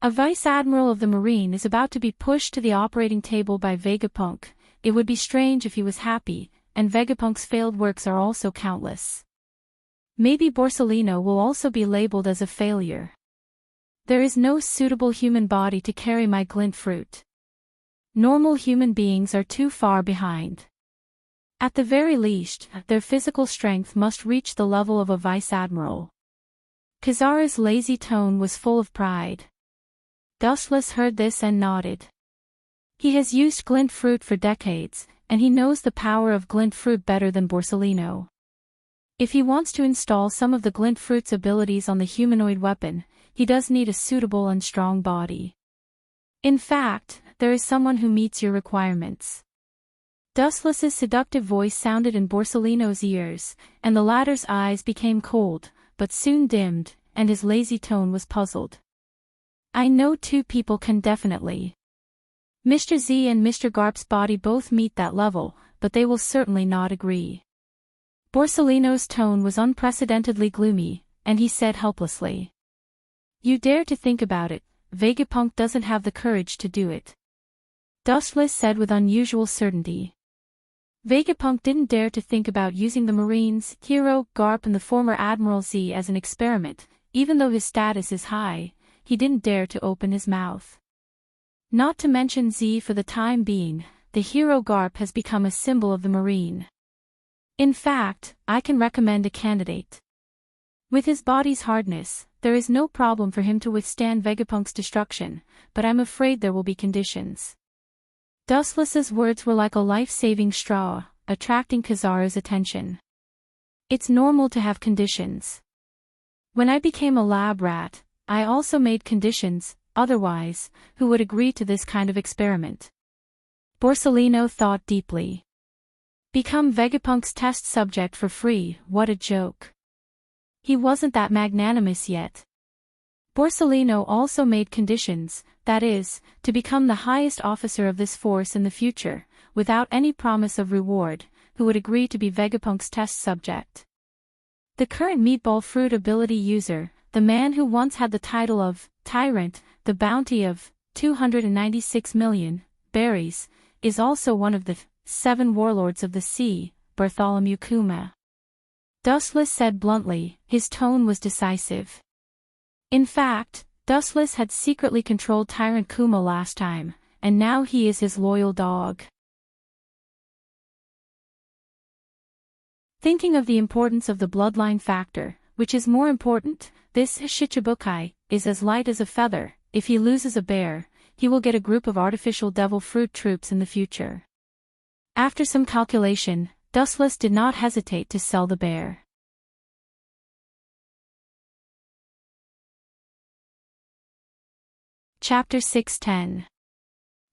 A vice-admiral of the Marine is about to be pushed to the operating table by Vegapunk. It would be strange if he was happy, and Vegapunk's failed works are also countless. Maybe Borsalino will also be labeled as a failure. There is no suitable human body to carry my glint fruit. Normal human beings are too far behind. At the very least, their physical strength must reach the level of a vice-admiral. Kazara's lazy tone was full of pride. Dustless heard this and nodded. He has used glint fruit for decades, and he knows the power of glint fruit better than Borsalino. If he wants to install some of the glint fruit's abilities on the humanoid weapon, he does need a suitable and strong body. In fact, there is someone who meets your requirements. Dustless's seductive voice sounded in Borsalino's ears, and the latter's eyes became cold, but soon dimmed, and his lazy tone was puzzled. I know 2 people can definitely. Mr. Z and Mr. Garp's body both meet that level, but they will certainly not agree. Borsalino's tone was unprecedentedly gloomy, and he said helplessly. You dare to think about it, Vegapunk doesn't have the courage to do it. Dustless said with unusual certainty. Vegapunk didn't dare to think about using the Marines, Hero, Garp and the former Admiral Z as an experiment, even though his status is high, he didn't dare to open his mouth. Not to mention Z for the time being, the hero Garp has become a symbol of the Marine. In fact, I can recommend a candidate. With his body's hardness, there is no problem for him to withstand Vegapunk's destruction, but I'm afraid there will be conditions. Dustless's words were like a life-saving straw, attracting Kazara's attention. It's normal to have conditions. When I became a lab rat, I also made conditions, otherwise, who would agree to this kind of experiment? Borsalino thought deeply. Become Vegapunk's test subject for free, what a joke. He wasn't that magnanimous yet. Borsellino also made conditions, that is, to become the highest officer of this force in the future, without any promise of reward, who would agree to be Vegapunk's test subject. The current meatball fruit ability user, the man who once had the title of Tyrant, the bounty of 296 million berries, is also one of the 7 warlords of the sea, Bartholomew Kuma. Dustless said bluntly, his tone was decisive. In fact, Dustless had secretly controlled Tyrant Kuma last time, and now he is his loyal dog. Thinking of the importance of the bloodline factor, which is more important, this Shichibukai is as light as a feather. If he loses a bear, he will get a group of artificial devil fruit troops in the future. After some calculation, Dustless did not hesitate to sell the bear. Chapter 610.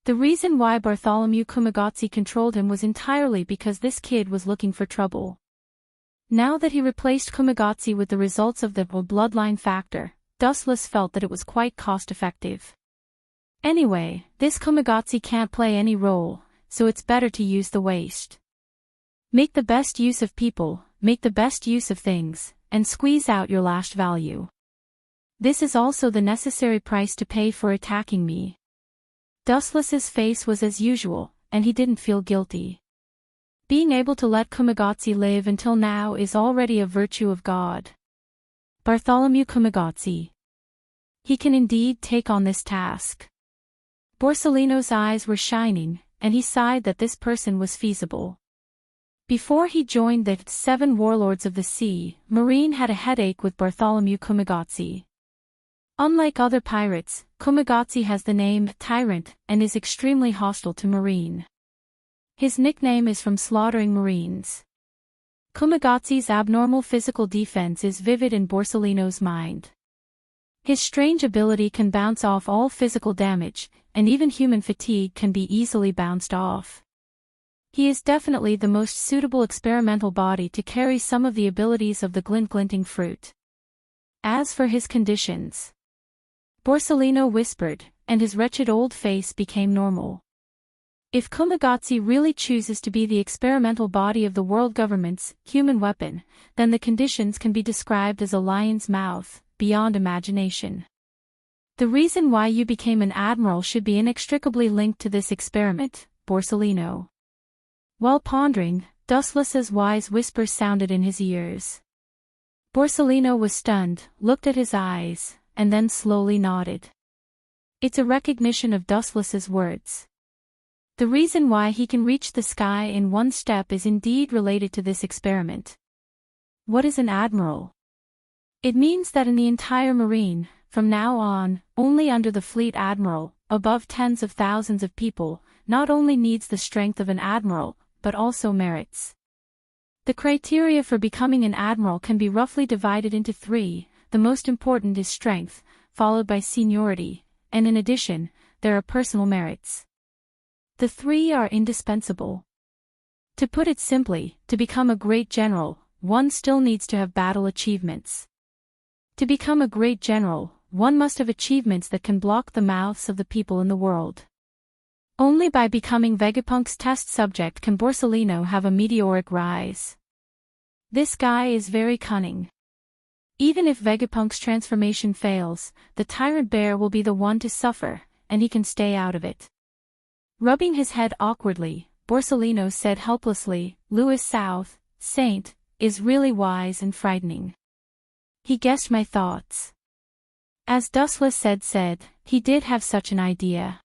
The reason why Bartholomew Kumagotchi controlled him was entirely because this kid was looking for trouble. Now that he replaced Kumagotchi with the results of the bloodline factor, Dustless felt that it was quite cost-effective. Anyway, this Kumagotchi can't play any role, so it's better to use the waste. Make the best use of people, make the best use of things, and squeeze out your last value. This is also the necessary price to pay for attacking me. Dustless's face was as usual, and he didn't feel guilty. Being able to let Kumagotchi live until now is already a virtue of God. Bartholomew Kumagotchi. He can indeed take on this task. Borsellino's eyes were shining, and he sighed that this person was feasible. Before he joined the 7 warlords of the sea, Marine had a headache with Bartholomew Kumagotchi. Unlike other pirates, Kumagotchi has the name Tyrant and is extremely hostile to Marine. His nickname is from slaughtering Marines. Kumagotchi's abnormal physical defense is vivid in Borsellino's mind. His strange ability can bounce off all physical damage, and even human fatigue can be easily bounced off. He is definitely the most suitable experimental body to carry some of the abilities of the glinting fruit. As for his conditions, Borsellino whispered, and his wretched old face became normal. If Kumagotchi really chooses to be the experimental body of the world government's human weapon, then the conditions can be described as a lion's mouth, beyond imagination. The reason why you became an admiral should be inextricably linked to this experiment, Borsellino. While pondering, Dustless's wise whisper sounded in his ears. Borsellino was stunned, looked at his eyes, and then slowly nodded. It's a recognition of Dustless's words. The reason why he can reach the sky in one step is indeed related to this experiment. What is an admiral? It means that in the entire marine, from now on, only under the fleet admiral, above tens of thousands of people, not only needs the strength of an admiral, but also merits. The criteria for becoming an admiral can be roughly divided into 3. The most important is strength, followed by seniority, and in addition, there are personal merits. The 3 are indispensable. To put it simply, to become a great general, one still needs to have battle achievements. To become a great general, one must have achievements that can block the mouths of the people in the world. Only by becoming Vegapunk's test subject can Borsellino have a meteoric rise. This guy is very cunning. Even if Vegapunk's transformation fails, the tyrant bear will be the one to suffer, and he can stay out of it. Rubbing his head awkwardly, Borsellino said helplessly, Louis South, Saint, is really wise and frightening. He guessed my thoughts. As Dustless said, he did have such an idea.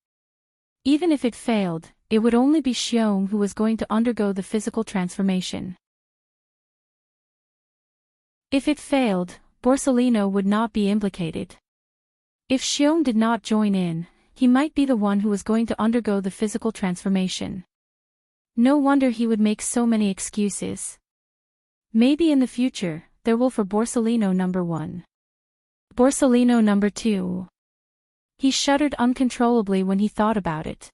Even if it failed, it would only be Xiong who was going to undergo the physical transformation. If it failed, Borsellino would not be implicated. If Xiong did not join in, he might be the one who was going to undergo the physical transformation. No wonder he would make so many excuses. Maybe in the future, there will for Borsellino number 1. Borsellino number 2. He shuddered uncontrollably when he thought about it.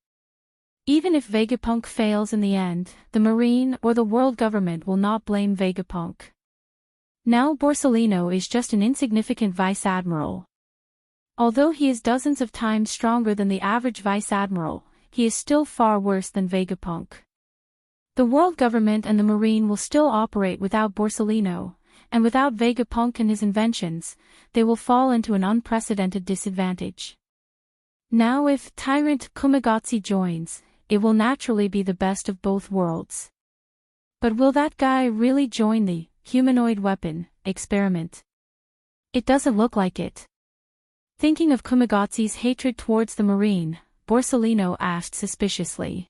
Even if Vegapunk fails in the end, the Marine or the world government will not blame Vegapunk. Now Borsalino is just an insignificant vice admiral. Although he is dozens of times stronger than the average vice admiral, he is still far worse than Vegapunk. The world government and the Marine will still operate without Borsalino, and without Vegapunk and his inventions, they will fall into an unprecedented disadvantage. Now if Tyrant Kumagatsu joins, it will naturally be the best of both worlds. But will that guy really join the humanoid weapon experiment? It doesn't look like it. Thinking of Kumagatsu's hatred towards the Marine, Borsalino asked suspiciously.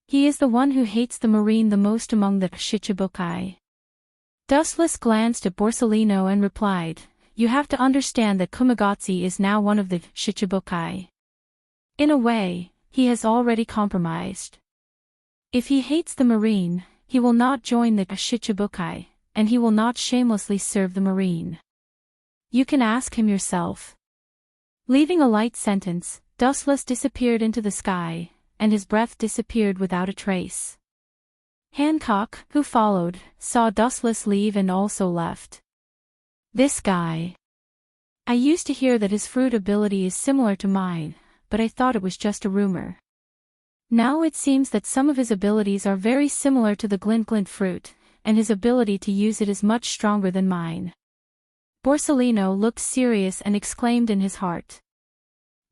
He is the one who hates the Marine the most among the Shichibukai. Dustless glanced at Borsalino and replied, "You have to understand that Kumagatsu is now one of the Shichibukai. In a way, he has already compromised. If he hates the Marine, he will not join the Shichibukai, and he will not shamelessly serve the Marine. You can ask him yourself." Leaving a light sentence, Dustless disappeared into the sky, and his breath disappeared without a trace. Hancock, who followed, saw Dustless leave and also left. This guy. I used to hear that his fruit ability is similar to mine, but I thought it was just a rumor. Now it seems that some of his abilities are very similar to the Glint fruit, and his ability to use it is much stronger than mine. Borsalino looked serious and exclaimed in his heart.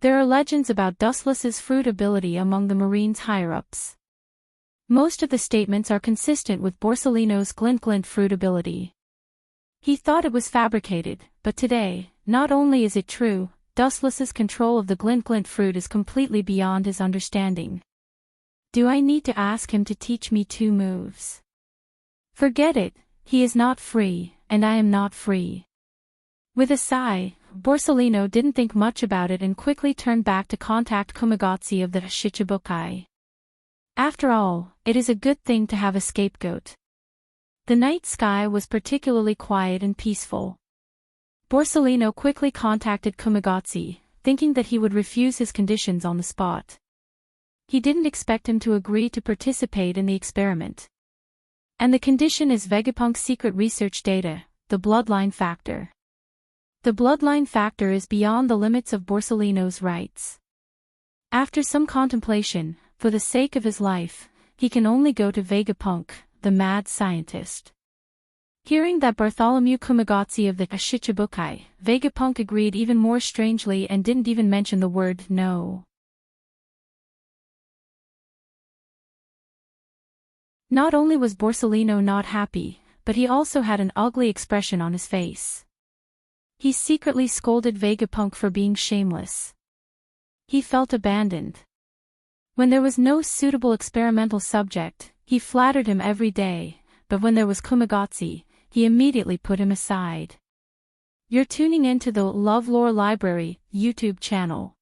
There are legends about Dustless's fruit ability among the Marines' higher-ups. Most of the statements are consistent with Borsalino's Glint fruit ability. He thought it was fabricated, but today, not only is it true, Dustless's control of the Glint fruit is completely beyond his understanding. Do I need to ask him to teach me 2 moves? Forget it, he is not free, and I am not free. With a sigh, Borsalino didn't think much about it and quickly turned back to contact Kumagatsu of the Shichibukai. After all, it is a good thing to have a scapegoat. The night sky was particularly quiet and peaceful. Borsalino quickly contacted Kumagatsu, thinking that he would refuse his conditions on the spot. He didn't expect him to agree to participate in the experiment. And the condition is Vegapunk's secret research data, the bloodline factor. The bloodline factor is beyond the limits of Borsalino's rights. After some contemplation, for the sake of his life, he can only go to Vegapunk, the mad scientist. Hearing that Bartholomew Kumagatsu of the Shichibukai, Vegapunk agreed even more strangely and didn't even mention the word no. Not only was Borsalino not happy, but he also had an ugly expression on his face. He secretly scolded Vegapunk for being shameless. He felt abandoned. When there was no suitable experimental subject, he flattered him every day, but when there was Kumagatsu, he immediately put him aside. You're tuning in to the LoveLore Library YouTube channel.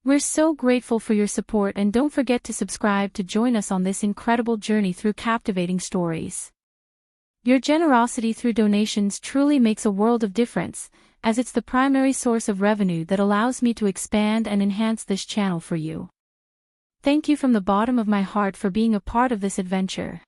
We're so grateful for your support, and don't forget to subscribe to join us on this incredible journey through captivating stories. Your generosity through donations truly makes a world of difference, as it's the primary source of revenue that allows me to expand and enhance this channel for you. Thank you from the bottom of my heart for being a part of this adventure.